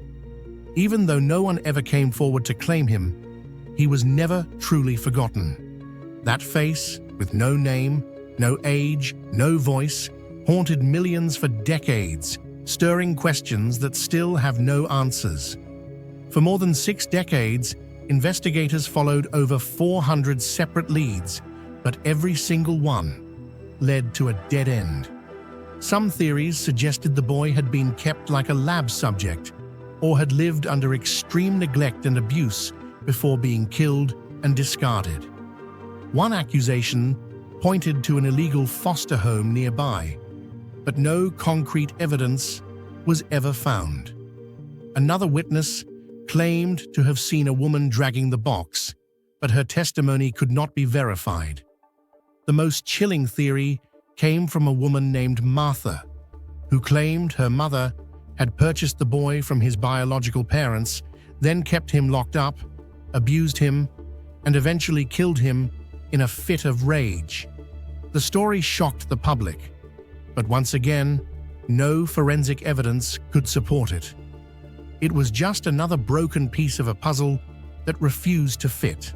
Even though no one ever came forward to claim him, he was never truly forgotten. That face, with no name, no age, no voice, haunted millions for decades, stirring questions that still have no answers. For more than 6 decades, investigators followed over 400 separate leads, but every single one led to a dead end. Some theories suggested the boy had been kept like a lab subject or had lived under extreme neglect and abuse before being killed and discarded. One accusation pointed to an illegal foster home nearby, but no concrete evidence was ever found. Another witness claimed to have seen a woman dragging the box, but her testimony could not be verified. The most chilling theory came from a woman named Martha, who claimed her mother had purchased the boy from his biological parents, then kept him locked up, abused him, and eventually killed him in a fit of rage. The story shocked the public, but once again, no forensic evidence could support it. It was just another broken piece of a puzzle that refused to fit.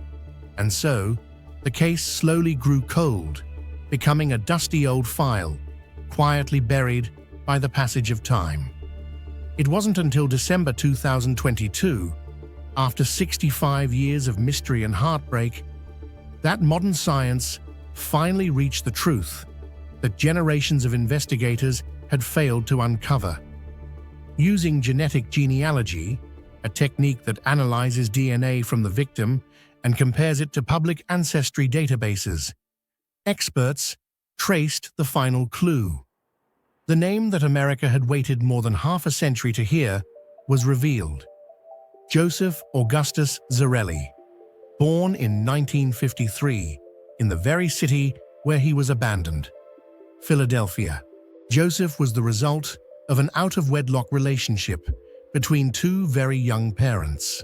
And so, the case slowly grew cold, becoming a dusty old file, quietly buried by the passage of time. It wasn't until December 2022, after 65 years of mystery and heartbreak, that modern science finally reached the truth that generations of investigators had failed to uncover. Using genetic genealogy, a technique that analyzes DNA from the victim and compares it to public ancestry databases, experts traced the final clue. The name that America had waited more than half a century to hear was revealed. Joseph Augustus Zarelli, born in 1953 in the very city where he was abandoned, Philadelphia. Joseph was the result of an out-of-wedlock relationship between two very young parents.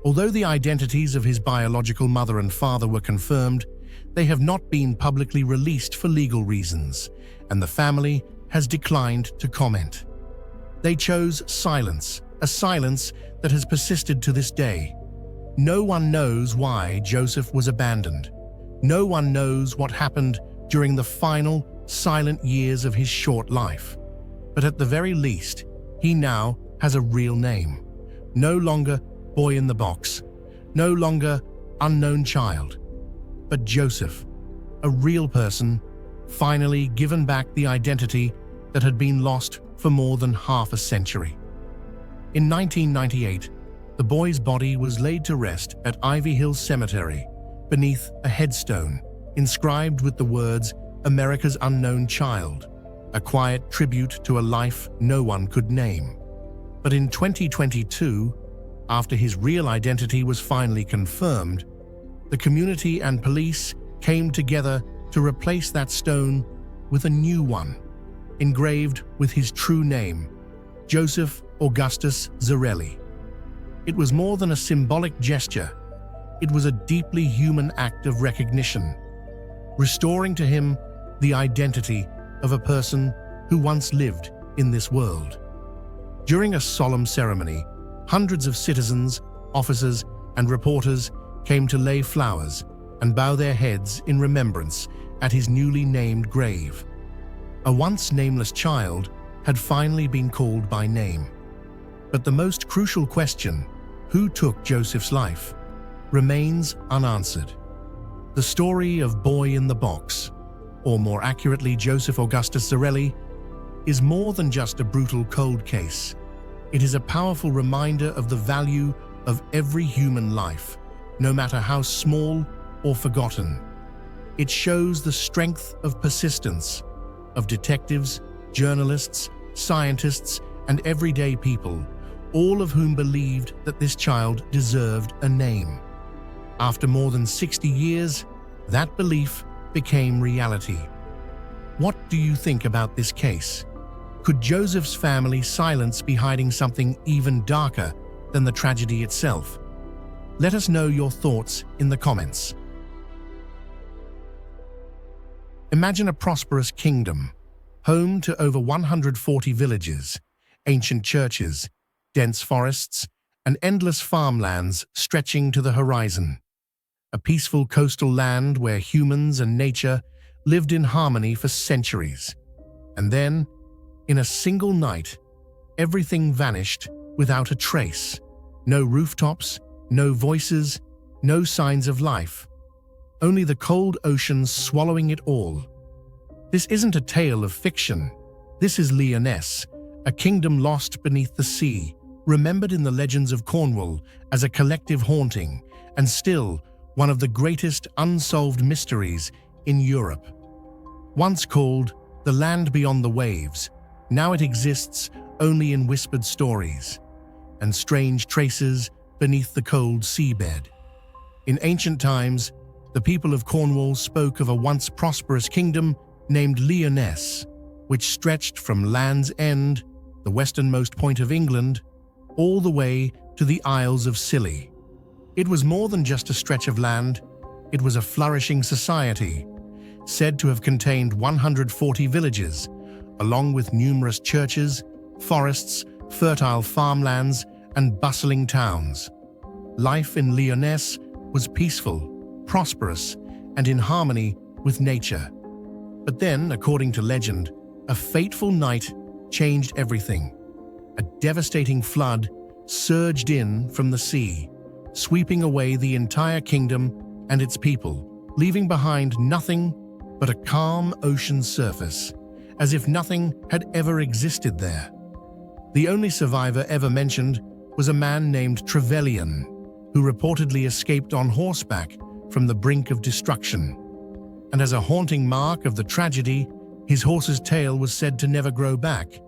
Although the identities of his biological mother and father were confirmed, they have not been publicly released for legal reasons, and the family has declined to comment. They chose silence, a silence that has persisted to this day. No one knows why Joseph was abandoned. No one knows what happened during the final, silent years of his short life. But at the very least, he now has a real name. No longer boy in the box, no longer unknown child, but Joseph, a real person, finally given back the identity that had been lost for more than half a century. In 1998, the boy's body was laid to rest at Ivy Hill Cemetery beneath a headstone inscribed with the words "America's Unknown Child," a quiet tribute to a life no one could name. But in 2022, after his real identity was finally confirmed, the community and police came together to replace that stone with a new one, engraved with his true name, Joseph Augustus Zarelli. It was more than a symbolic gesture. It was a deeply human act of recognition, restoring to him the identity of a person who once lived in this world. During a solemn ceremony, hundreds of citizens, officers, and reporters came to lay flowers and bow their heads in remembrance at his newly named grave. A once nameless child had finally been called by name. But the most crucial question, who took Joseph's life, remains unanswered. The story of Boy in the Box, or more accurately Joseph Augustus Zarelli, is more than just a brutal cold case. It is a powerful reminder of the value of every human life, no matter how small or forgotten. It shows the strength of persistence, of detectives, journalists, scientists, and everyday people, all of whom believed that this child deserved a name. After more than 60 years, that belief became reality. What do you think about this case? Could Joseph's family silence be hiding something even darker than the tragedy itself? Let us know your thoughts in the comments. Imagine a prosperous kingdom, home to over 140 villages, ancient churches, dense forests, and endless farmlands stretching to the horizon. A peaceful coastal land where humans and nature lived in harmony for centuries. And then, in a single night, everything vanished without a trace. No rooftops, no voices, no signs of life. Only the cold ocean swallowing it all. This isn't a tale of fiction. This is Lyonesse, a kingdom lost beneath the sea, remembered in the legends of Cornwall as a collective haunting, and still one of the greatest unsolved mysteries in Europe. Once called the land beyond the waves, now it exists only in whispered stories and strange traces beneath the cold seabed. In ancient times, the people of Cornwall spoke of a once prosperous kingdom named Lyonesse, which stretched from Land's End, the westernmost point of England, all the way to the Isles of Scilly. It was more than just a stretch of land. it was a flourishing society, said to have contained 140 villages, along with numerous churches, forests, fertile farmlands, and bustling towns. Life in Lyonesse was peaceful, prosperous, and in harmony with nature. But then, according to legend, a fateful night changed everything. A devastating flood surged in from the sea, sweeping away the entire kingdom and its people, leaving behind nothing but a calm ocean surface, as if nothing had ever existed there. The only survivor ever mentioned was a man named Trevelyan, who reportedly escaped on horseback from the brink of destruction. And as a haunting mark of the tragedy, his horse's tail was said to never grow back,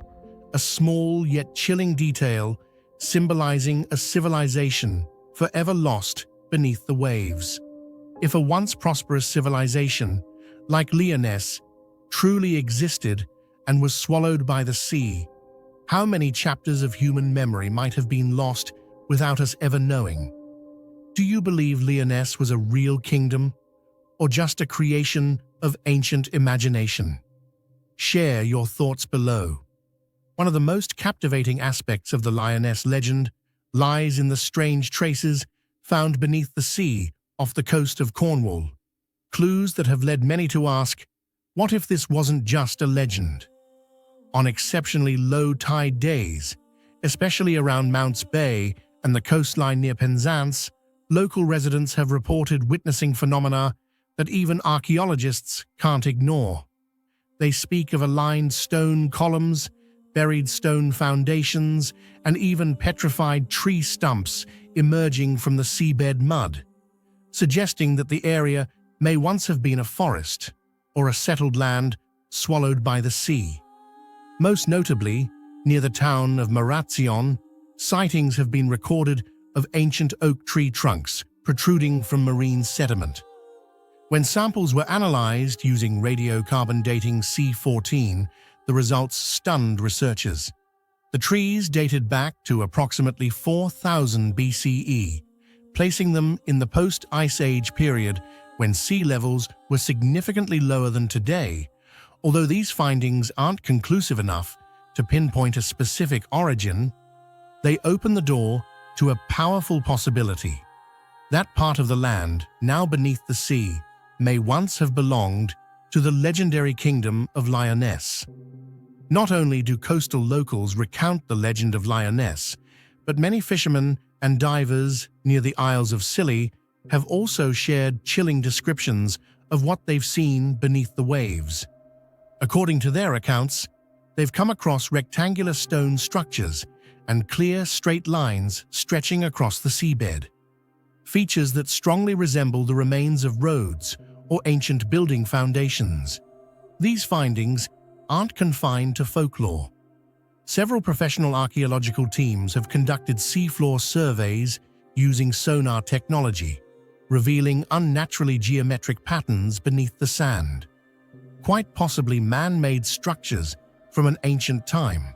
a small yet chilling detail symbolizing a civilization forever lost beneath the waves. If a once prosperous civilization, like Lyonesse, truly existed and was swallowed by the sea, how many chapters of human memory might have been lost without us ever knowing? Do you believe Lyonesse was a real kingdom, or just a creation of ancient imagination? Share your thoughts below. One of the most captivating aspects of the Lyonesse legend lies in the strange traces found beneath the sea off the coast of Cornwall, clues that have led many to ask, what if this wasn't just a legend? On exceptionally low tide days, especially around Mounts Bay and the coastline near Penzance, local residents have reported witnessing phenomena that even archaeologists can't ignore. They speak of aligned stone columns, buried stone foundations, and even petrified tree stumps emerging from the seabed mud, suggesting that the area may once have been a forest or a settled land swallowed by the sea. Most notably, near the town of Maratzion, sightings have been recorded of ancient oak tree trunks protruding from marine sediment. When samples were analyzed using radiocarbon dating C14, the results stunned researchers. The trees dated back to approximately 4000 BCE, placing them in the post-Ice Age period when sea levels were significantly lower than today. Although these findings aren't conclusive enough to pinpoint a specific origin, they open the door to a powerful possibility. That part of the land, now beneath the sea, may once have belonged to the legendary kingdom of Lyonesse. Not only do coastal locals recount the legend of Lyonesse, but many fishermen and divers near the Isles of Scilly have also shared chilling descriptions of what they've seen beneath the waves. According to their accounts, they've come across rectangular stone structures and clear, straight lines stretching across the seabed, features that strongly resemble the remains of roads or ancient building foundations. These findings aren't confined to folklore. Several professional archaeological teams have conducted seafloor surveys using sonar technology, revealing unnaturally geometric patterns beneath the sand, quite possibly man-made structures from an ancient time.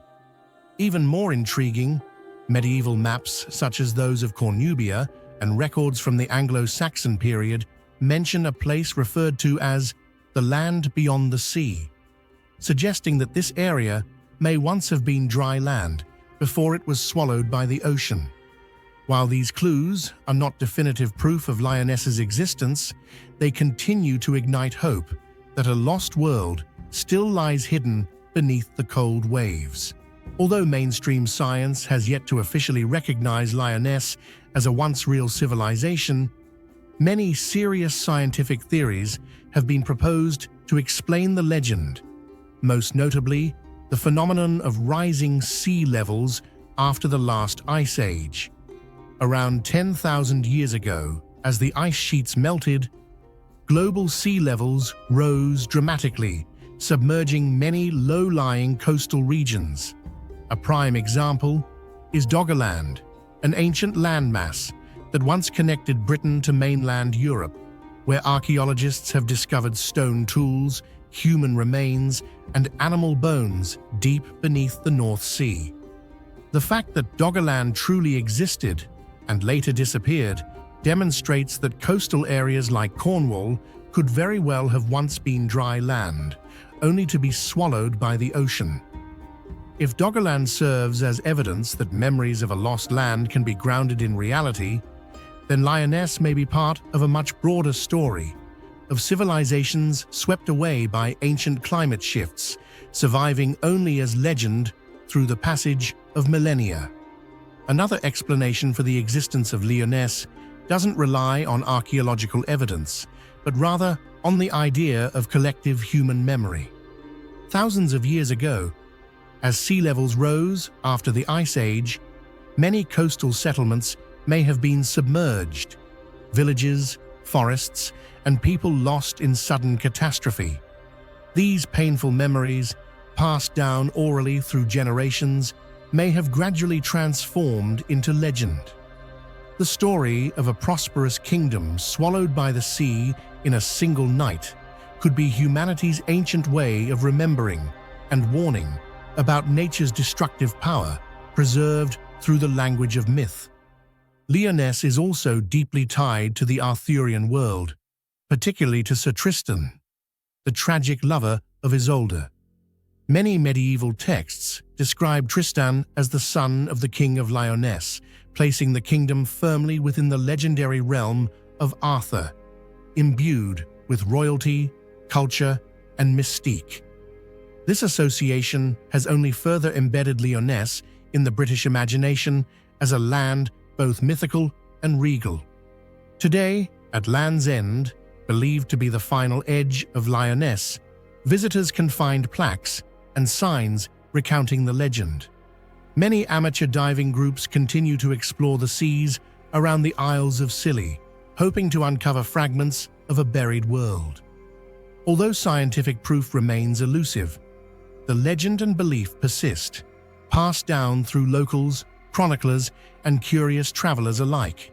Even more intriguing, medieval maps such as those of Cornubia and records from the Anglo-Saxon period mention a place referred to as the land beyond the sea, suggesting that this area may once have been dry land before it was swallowed by the ocean. While these clues are not definitive proof of Lyonesse's existence, they continue to ignite hope that a lost world still lies hidden beneath the cold waves. Although mainstream science has yet to officially recognize Lyonesse as a once real civilization, many serious scientific theories have been proposed to explain the legend, most notably the phenomenon of rising sea levels after the last ice age. Around 10,000 years ago, as the ice sheets melted, global sea levels rose dramatically, submerging many low-lying coastal regions. A prime example is Doggerland, an ancient landmass that once connected Britain to mainland Europe, where archaeologists have discovered stone tools, human remains, and animal bones deep beneath the North Sea. The fact that Doggerland truly existed and later disappeared demonstrates that coastal areas like Cornwall could very well have once been dry land, only to be swallowed by the ocean. If Doggerland serves as evidence that memories of a lost land can be grounded in reality, then Lyonesse may be part of a much broader story of civilizations swept away by ancient climate shifts, surviving only as legend through the passage of millennia. Another explanation for the existence of Lyonesse doesn't rely on archaeological evidence, but rather on the idea of collective human memory. Thousands of years ago, as sea levels rose after the Ice Age, many coastal settlements may have been submerged. Villages, forests, and people lost in sudden catastrophe. These painful memories, passed down orally through generations, may have gradually transformed into legend. The story of a prosperous kingdom swallowed by the sea in a single night could be humanity's ancient way of remembering and warning about nature's destructive power, preserved through the language of myth. Lyonesse is also deeply tied to the Arthurian world, particularly to Sir Tristan, the tragic lover of Isolde. Many medieval texts describe Tristan as the son of the King of Lyonesse, placing the kingdom firmly within the legendary realm of Arthur, imbued with royalty, culture, and mystique. This association has only further embedded Lyonesse in the British imagination as a land both mythical and regal. Today, at Land's End, believed to be the final edge of Lyonesse, visitors can find plaques and signs recounting the legend. Many amateur diving groups continue to explore the seas around the Isles of Scilly, hoping to uncover fragments of a buried world. Although scientific proof remains elusive, the legend and belief persist, passed down through locals, chroniclers, and curious travelers alike.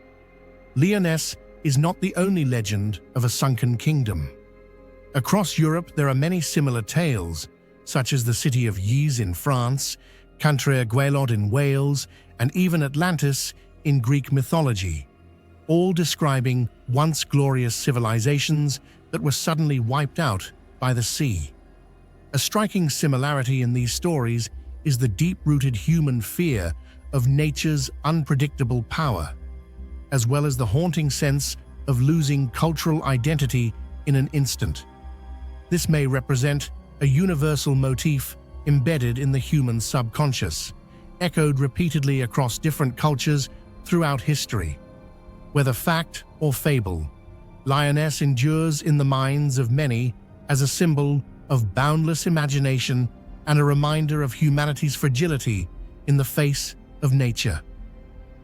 Lyonesse is not the only legend of a sunken kingdom. Across Europe, there are many similar tales, such as the city of Yez in France, Cantre'r Gwaelod in Wales, and even Atlantis in Greek mythology, all describing once glorious civilizations that were suddenly wiped out by the sea. A striking similarity in these stories is the deep-rooted human fear of nature's unpredictable power, as well as the haunting sense of losing cultural identity in an instant. This may represent a universal motif embedded in the human subconscious, echoed repeatedly across different cultures throughout history. Whether fact or fable, Lyonesse endures in the minds of many as a symbol of boundless imagination and a reminder of humanity's fragility in the face of nature.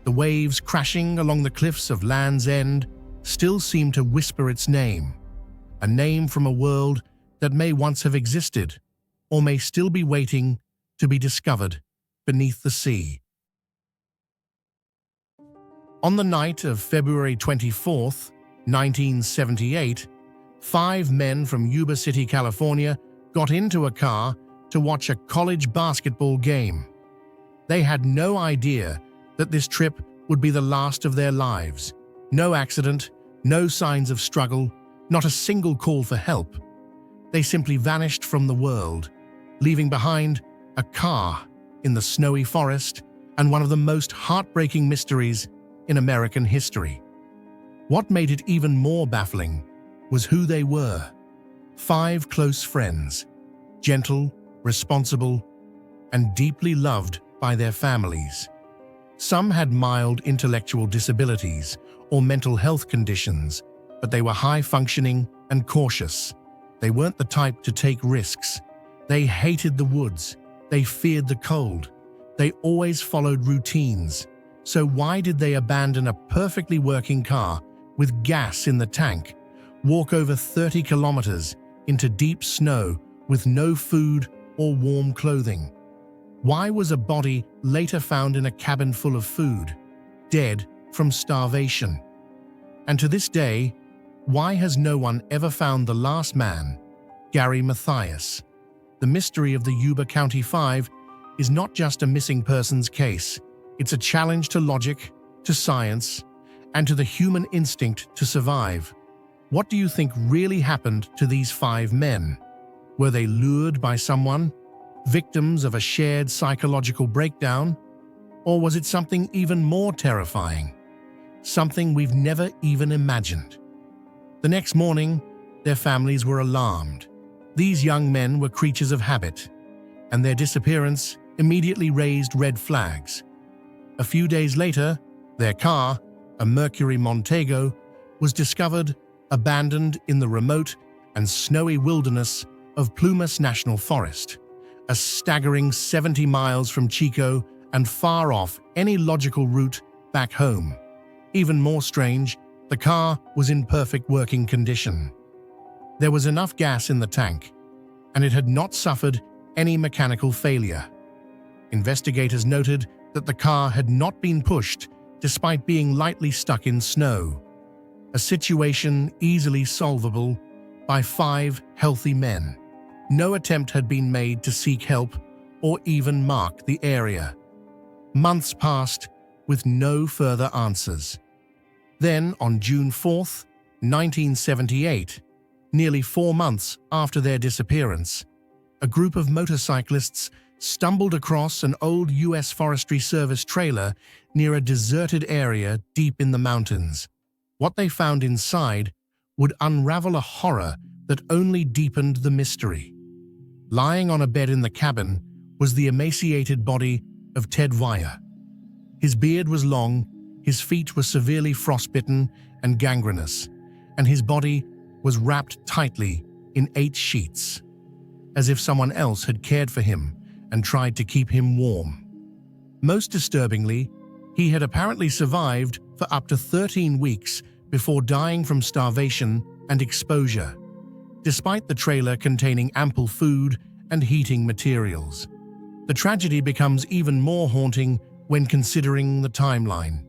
The waves crashing along the cliffs of Land's End still seem to whisper its name, a name from a world that may once have existed, or may still be waiting to be discovered beneath the sea. On the night of February 24, 1978, 5 men from Yuba City, California, got into a car to watch a college basketball game. They had no idea that this trip would be the last of their lives. No accident, no signs of struggle, not a single call for help. They simply vanished from the world, leaving behind a car in the snowy forest and one of the most heartbreaking mysteries in American history. What made it even more baffling was who they were. 5 close friends, gentle, responsible, and deeply loved by their families. Some had mild intellectual disabilities or mental health conditions, but they were high-functioning and cautious. They weren't the type to take risks. They hated the woods. They feared the cold. They always followed routines. So why did they abandon a perfectly working car with gas in the tank, walk over 30 kilometers into deep snow with no food or warm clothing? Why was a body later found in a cabin full of food, dead from starvation? And to this day, why has no one ever found the last man, Gary Mathias? The mystery of the Yuba County 5 is not just a missing persons case. It's a challenge to logic, to science, and to the human instinct to survive. What do you think really happened to these 5 men? Were they lured by someone, victims of a shared psychological breakdown? Or was it something even more terrifying? Something we've never even imagined. The next morning, their families were alarmed. These young men were creatures of habit, and their disappearance immediately raised red flags. A few days later, their car, a Mercury Montego, was discovered abandoned in the remote and snowy wilderness of Plumas National Forest, a staggering 70 miles from Chico and far off any logical route back home. Even more strange, the car was in perfect working condition. There was enough gas in the tank, and it had not suffered any mechanical failure. Investigators noted that the car had not been pushed despite being lightly stuck in snow, a situation easily solvable by 5 healthy men. No attempt had been made to seek help or even mark the area. Months passed with no further answers. Then, on June 4th, 1978, nearly 4 months after their disappearance, a group of motorcyclists stumbled across an old U.S. Forestry Service trailer near a deserted area deep in the mountains. What they found inside would unravel a horror that only deepened the mystery. Lying on a bed in the cabin was the emaciated body of Ted Wyer. His beard was long, his feet were severely frostbitten and gangrenous, and his body was wrapped tightly in 8 sheets, as if someone else had cared for him and tried to keep him warm. Most disturbingly, he had apparently survived for up to 13 weeks before dying from starvation and exposure, despite the trailer containing ample food and heating materials. The tragedy becomes even more haunting when considering the timeline.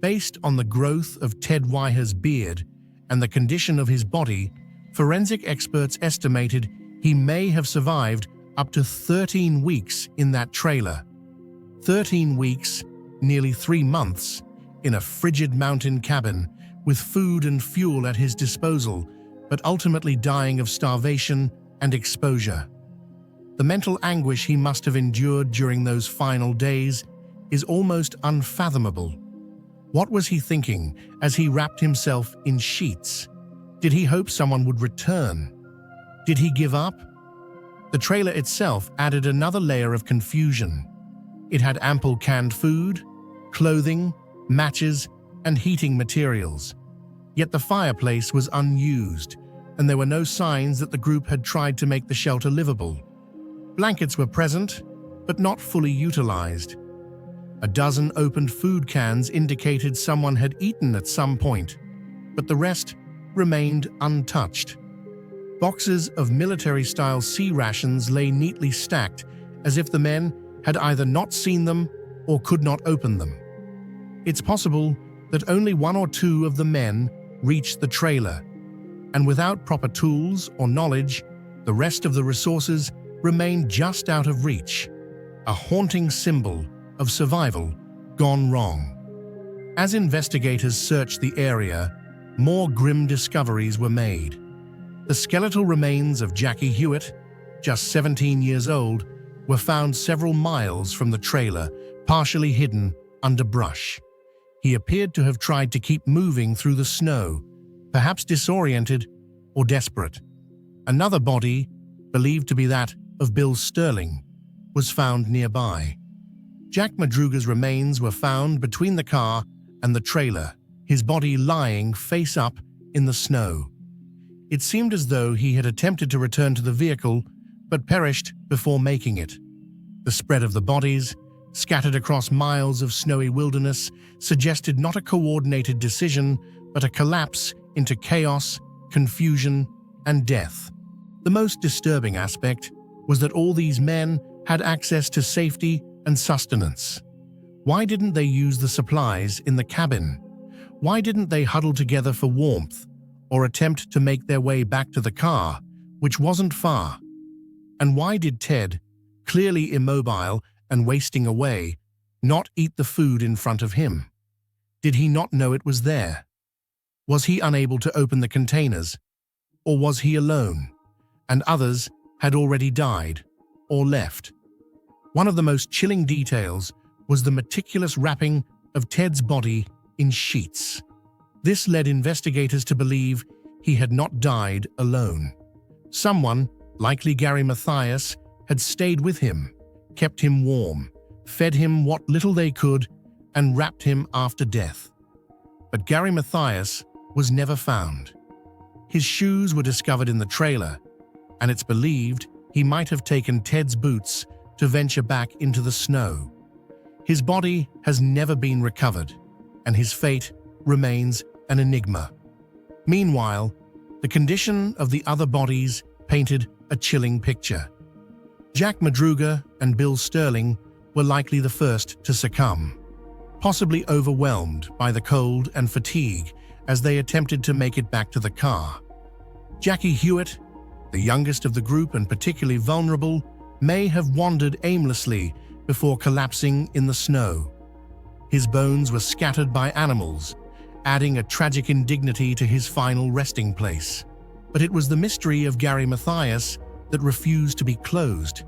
Based on the growth of Ted Wyer's beard and the condition of his body, forensic experts estimated he may have survived up to 13 weeks in that trailer. 13 weeks, nearly 3 months, in a frigid mountain cabin with food and fuel at his disposal, but ultimately dying of starvation and exposure. The mental anguish he must have endured during those final days is almost unfathomable. What was he thinking as he wrapped himself in sheets? Did he hope someone would return? Did he give up? The trailer itself added another layer of confusion. It had ample canned food, clothing, matches, and heating materials. Yet the fireplace was unused, and there were no signs that the group had tried to make the shelter livable. Blankets were present, but not fully utilized. A dozen opened food cans indicated someone had eaten at some point, but the rest remained untouched. Boxes of military-style sea rations lay neatly stacked, as if the men had either not seen them or could not open them. It's possible that only 1 or 2 of the men reached the trailer, and without proper tools or knowledge, the rest of the resources remained just out of reach, a haunting symbol of survival gone wrong. As investigators searched the area, more grim discoveries were made. The skeletal remains of Jackie Hewitt, just 17 years old, were found several miles from the trailer, partially hidden under brush. He appeared to have tried to keep moving through the snow, perhaps disoriented or desperate. Another body, believed to be that of Bill Sterling, was found nearby. Jack Madruga's remains were found between the car and the trailer, his body lying face up in the snow. It seemed as though he had attempted to return to the vehicle, but perished before making it. The spread of the bodies, scattered across miles of snowy wilderness, suggested not a coordinated decision, but a collapse into chaos, confusion, and death. The most disturbing aspect was that all these men had access to safety and sustenance. Why didn't they use the supplies in the cabin? Why didn't they huddle together for warmth or attempt to make their way back to the car, which wasn't far? And why did Ted, clearly immobile and wasting away, not eat the food in front of him? Did he not know it was there? Was he unable to open the containers? Or was he alone, and others had already died or left? One of the most chilling details was the meticulous wrapping of Ted's body in sheets. This led investigators to believe he had not died alone. Someone, likely Gary Mathias, had stayed with him, kept him warm, fed him what little they could, and wrapped him after death. But Gary Mathias was never found. His shoes were discovered in the trailer, and it's believed he might have taken Ted's boots to venture back into the snow. His body has never been recovered, and his fate remains an enigma. Meanwhile, the condition of the other bodies painted a chilling picture. Jack Madruga and Bill Sterling were likely the first to succumb, possibly overwhelmed by the cold and fatigue as they attempted to make it back to the car. Jackie Hewitt, the youngest of the group and particularly vulnerable, may have wandered aimlessly before collapsing in the snow. His bones were scattered by animals, adding a tragic indignity to his final resting place. But it was the mystery of Gary Mathias that refused to be closed,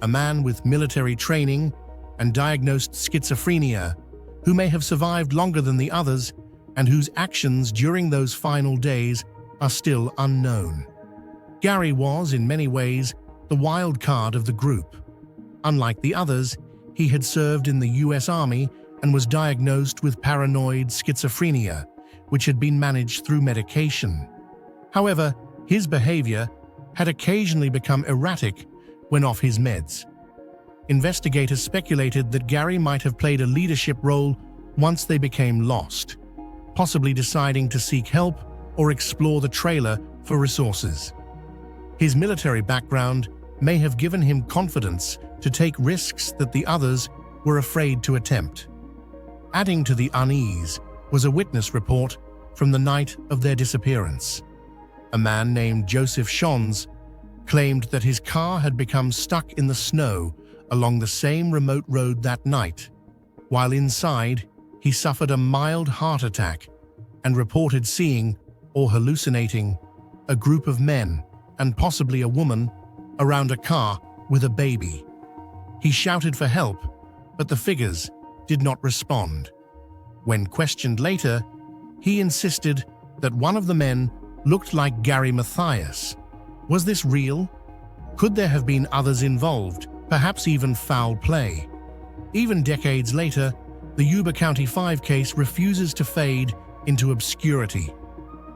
a man with military training and diagnosed schizophrenia, who may have survived longer than the others and whose actions during those final days are still unknown. Gary was, in many ways, the wild card of the group. Unlike the others, he had served in the US Army and was diagnosed with paranoid schizophrenia, which had been managed through medication. However, his behavior had occasionally become erratic when off his meds. Investigators speculated that Gary might have played a leadership role once they became lost, possibly deciding to seek help or explore the trailer for resources. His military background may have given him confidence to take risks that the others were afraid to attempt. Adding to the unease was a witness report from the night of their disappearance. A man named Joseph Shons claimed that his car had become stuck in the snow along the same remote road that night. While inside, he suffered a mild heart attack and reported seeing, or hallucinating, a group of men, and possibly a woman, around a car with a baby. He shouted for help, but the figures did not respond. When questioned later, he insisted that one of the men looked like Gary Mathias. Was this real? Could there have been others involved, perhaps even foul play? Even decades later, the Yuba County 5 case refuses to fade into obscurity.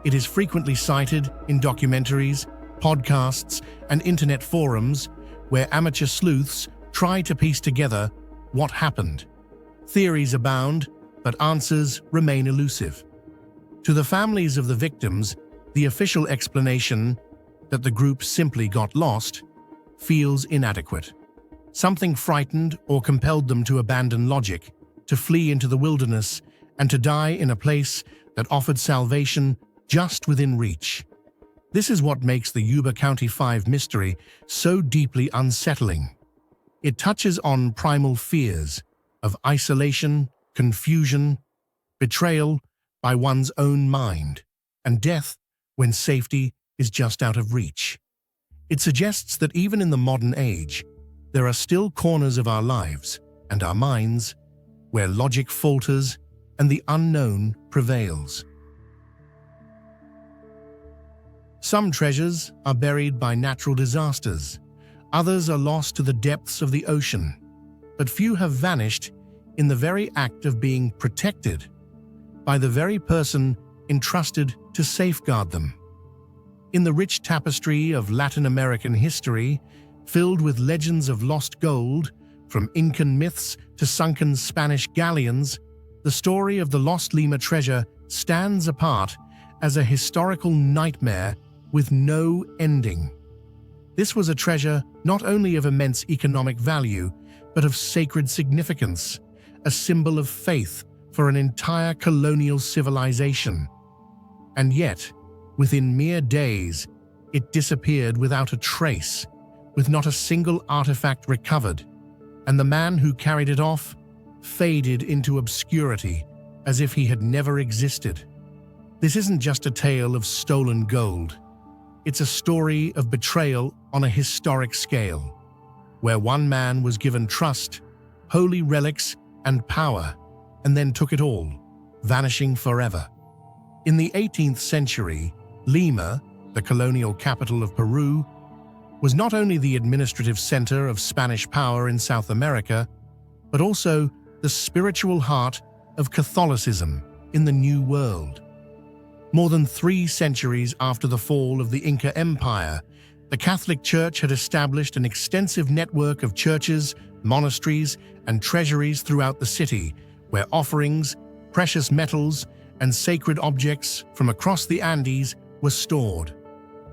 It is frequently cited in documentaries, podcasts, and internet forums where amateur sleuths try to piece together what happened. Theories abound, but answers remain elusive. To the families of the victims, the official explanation that the group simply got lost feels inadequate. Something frightened or compelled them to abandon logic, to flee into the wilderness, and to die in a place that offered salvation just within reach. This is what makes the Yuba County 5 mystery so deeply unsettling. It touches on primal fears of isolation, confusion, betrayal by one's own mind, and death when safety is just out of reach. It suggests that even in the modern age, there are still corners of our lives and our minds where logic falters and the unknown prevails. Some treasures are buried by natural disasters, others are lost to the depths of the ocean, but few have vanished in the very act of being protected by the very person entrusted to safeguard them. In the rich tapestry of Latin American history, filled with legends of lost gold, from Incan myths to sunken Spanish galleons, the story of the lost Lima treasure stands apart as a historical nightmare with no ending. This was a treasure not only of immense economic value, but of sacred significance, a symbol of faith for an entire colonial civilization. And yet, within mere days, it disappeared without a trace, with not a single artifact recovered, and the man who carried it off faded into obscurity, as if he had never existed. This isn't just a tale of stolen gold. It's a story of betrayal on a historic scale, where one man was given trust, holy relics, and power, and then took it all, vanishing forever. In the 18th century, Lima, the colonial capital of Peru, was not only the administrative center of Spanish power in South America, but also the spiritual heart of Catholicism in the New World. More than 3 centuries after the fall of the Inca Empire, the Catholic Church had established an extensive network of churches, monasteries, and treasuries throughout the city, where offerings, precious metals, and sacred objects from across the Andes were stored.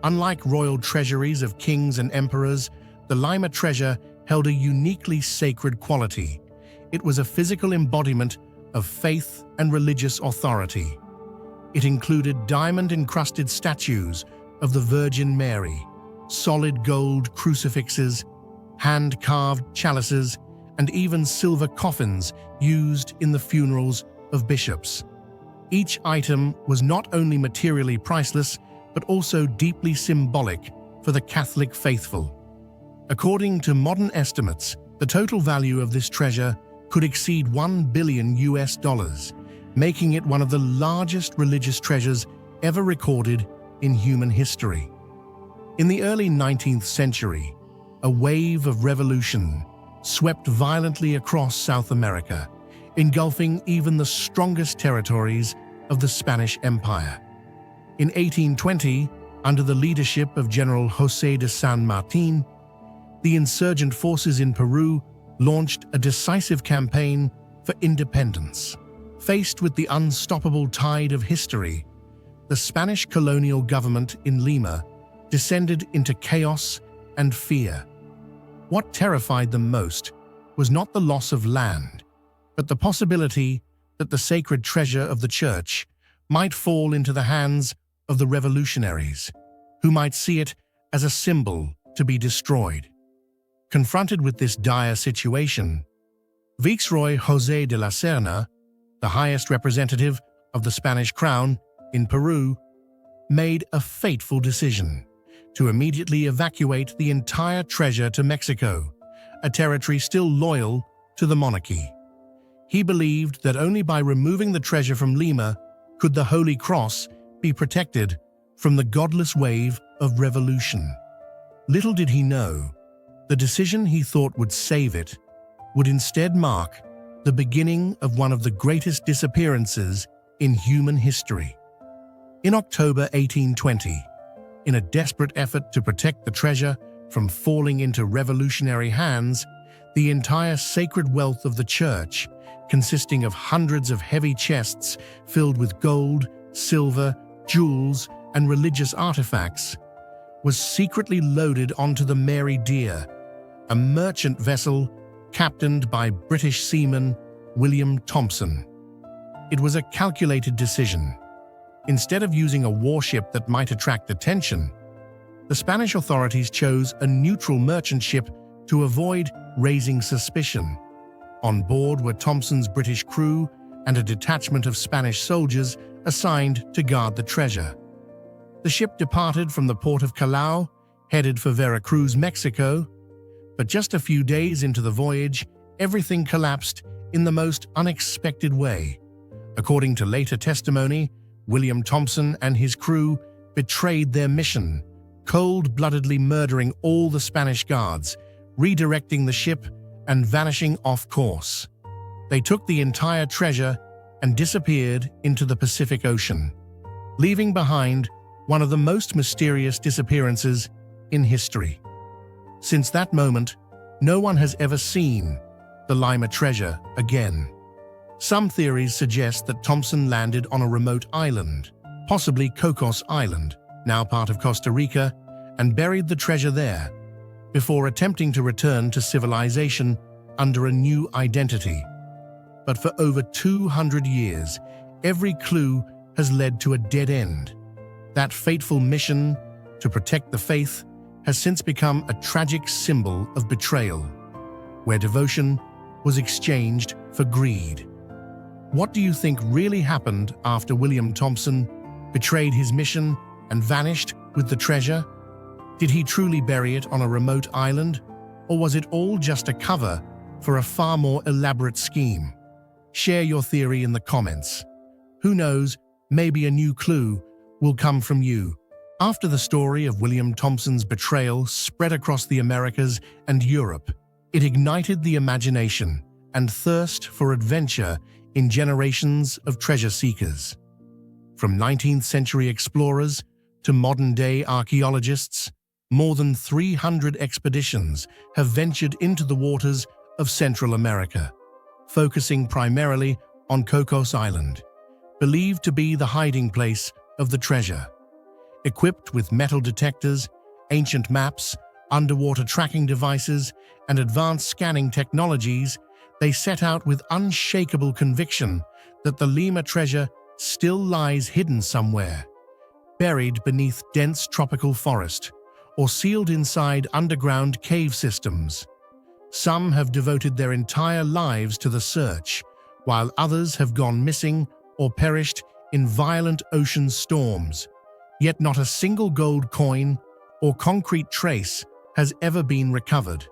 Unlike royal treasuries of kings and emperors, the Lima treasure held a uniquely sacred quality. It was a physical embodiment of faith and religious authority. It included diamond-encrusted statues of the Virgin Mary, solid gold crucifixes, hand-carved chalices, and even silver coffins used in the funerals of bishops. Each item was not only materially priceless, but also deeply symbolic for the Catholic faithful. According to modern estimates, the total value of this treasure could exceed $1 billion, making it one of the largest religious treasures ever recorded in human history. In the early 19th century, a wave of revolution swept violently across South America, engulfing even the strongest territories of the Spanish Empire. In 1820, under the leadership of General José de San Martín, the insurgent forces in Peru launched a decisive campaign for independence. Faced with the unstoppable tide of history, the Spanish colonial government in Lima descended into chaos and fear. What terrified them most was not the loss of land, but the possibility that the sacred treasure of the church might fall into the hands of the revolutionaries, who might see it as a symbol to be destroyed. Confronted with this dire situation, Viceroy José de la Serna, the highest representative of the Spanish crown in Peru, made a fateful decision to immediately evacuate the entire treasure to Mexico, a territory still loyal to the monarchy. He believed that only by removing the treasure from Lima could the Holy Cross be protected from the godless wave of revolution. Little did he know, the decision he thought would save it would instead mark the beginning of one of the greatest disappearances in human history. In October 1820, in a desperate effort to protect the treasure from falling into revolutionary hands, the entire sacred wealth of the church, consisting of hundreds of heavy chests filled with gold, silver, jewels, and religious artifacts, was secretly loaded onto the Mary Dear, a merchant vessel captained by British seaman William Thompson. It was a calculated decision. Instead of using a warship that might attract attention, the Spanish authorities chose a neutral merchant ship to avoid raising suspicion. On board were Thompson's British crew and a detachment of Spanish soldiers assigned to guard the treasure. The ship departed from the port of Callao, headed for Veracruz, Mexico, but just a few days into the voyage, everything collapsed in the most unexpected way. According to later testimony, William Thompson and his crew betrayed their mission, cold-bloodedly murdering all the Spanish guards, redirecting the ship and vanishing off course. They took the entire treasure and disappeared into the Pacific Ocean, leaving behind one of the most mysterious disappearances in history. Since that moment, no one has ever seen the Lima treasure again. Some theories suggest that Thompson landed on a remote island, possibly Cocos Island, now part of Costa Rica, and buried the treasure there, before attempting to return to civilization under a new identity. But for over 200 years, every clue has led to a dead end. That fateful mission to protect the faith has since become a tragic symbol of betrayal, where devotion was exchanged for greed. What do you think really happened after William Thompson betrayed his mission and vanished with the treasure? Did he truly bury it on a remote island, or was it all just a cover for a far more elaborate scheme? Share your theory in the comments. Who knows, maybe a new clue will come from you. After the story of William Thompson's betrayal spread across the Americas and Europe, it ignited the imagination and thirst for adventure in generations of treasure seekers. From 19th century explorers to modern-day archaeologists, more than 300 expeditions have ventured into the waters of Central America, focusing primarily on Cocos Island, believed to be the hiding place of the treasure. Equipped with metal detectors, ancient maps, underwater tracking devices, and advanced scanning technologies, they set out with unshakable conviction that the Lima treasure still lies hidden somewhere, buried beneath dense tropical forest, or sealed inside underground cave systems. Some have devoted their entire lives to the search, while others have gone missing or perished in violent ocean storms. Yet not a single gold coin or concrete trace has ever been recovered.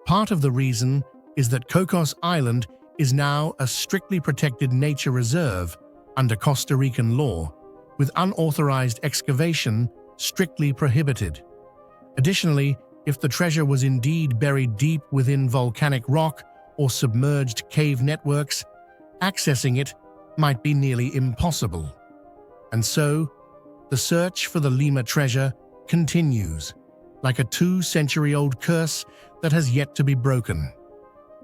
Part of the reason is that Cocos Island is now a strictly protected nature reserve under Costa Rican law, with unauthorized excavation strictly prohibited. Additionally, if the treasure was indeed buried deep within volcanic rock or submerged cave networks, accessing it might be nearly impossible. And so, the search for the Lima treasure continues, like a 2-century-old curse that has yet to be broken.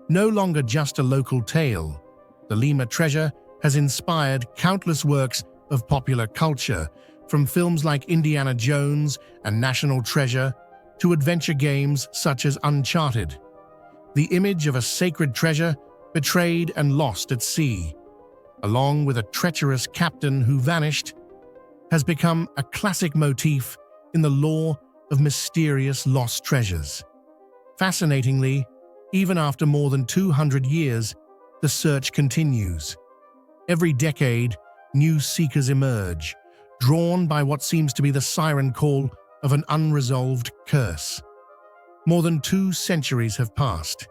No longer just a local tale, the Lima treasure has inspired countless works of popular culture, from films like Indiana Jones and National Treasure to adventure games such as Uncharted. The image of a sacred treasure betrayed and lost at sea, along with a treacherous captain who vanished, has become a classic motif in the lore of mysterious lost treasures. Fascinatingly, even after more than 200 years, the search continues. Every decade, new seekers emerge, drawn by what seems to be the siren call of an unresolved curse. More than 2 centuries have passed,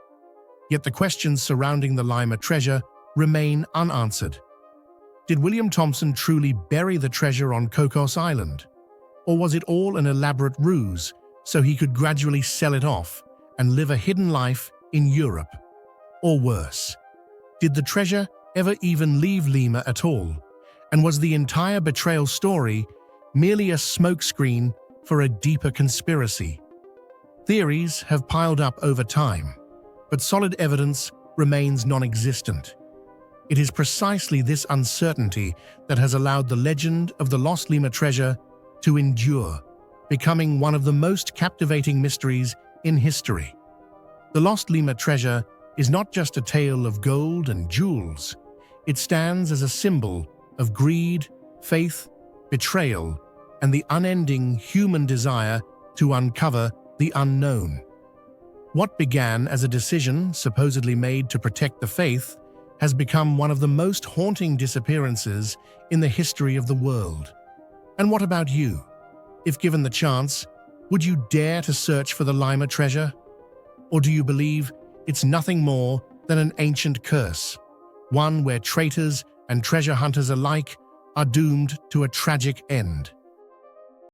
yet the questions surrounding the Lima treasure remain unanswered. Did William Thompson truly bury the treasure on Cocos Island? Or was it all an elaborate ruse so he could gradually sell it off and live a hidden life in Europe? Or worse, did the treasure ever even leave Lima at all? And was the entire betrayal story merely a smokescreen for a deeper conspiracy? Theories have piled up over time, but solid evidence remains non-existent. It is precisely this uncertainty that has allowed the legend of the lost Lima treasure to endure, becoming one of the most captivating mysteries in history. The lost Lima treasure is not just a tale of gold and jewels. It stands as a symbol of greed, faith, betrayal, and the unending human desire to uncover the unknown. What began as a decision supposedly made to protect the faith has become one of the most haunting disappearances in the history of the world. And what about you? If given the chance, would you dare to search for the Lima treasure? Or do you believe it's nothing more than an ancient curse, one where traitors and treasure hunters alike are doomed to a tragic end?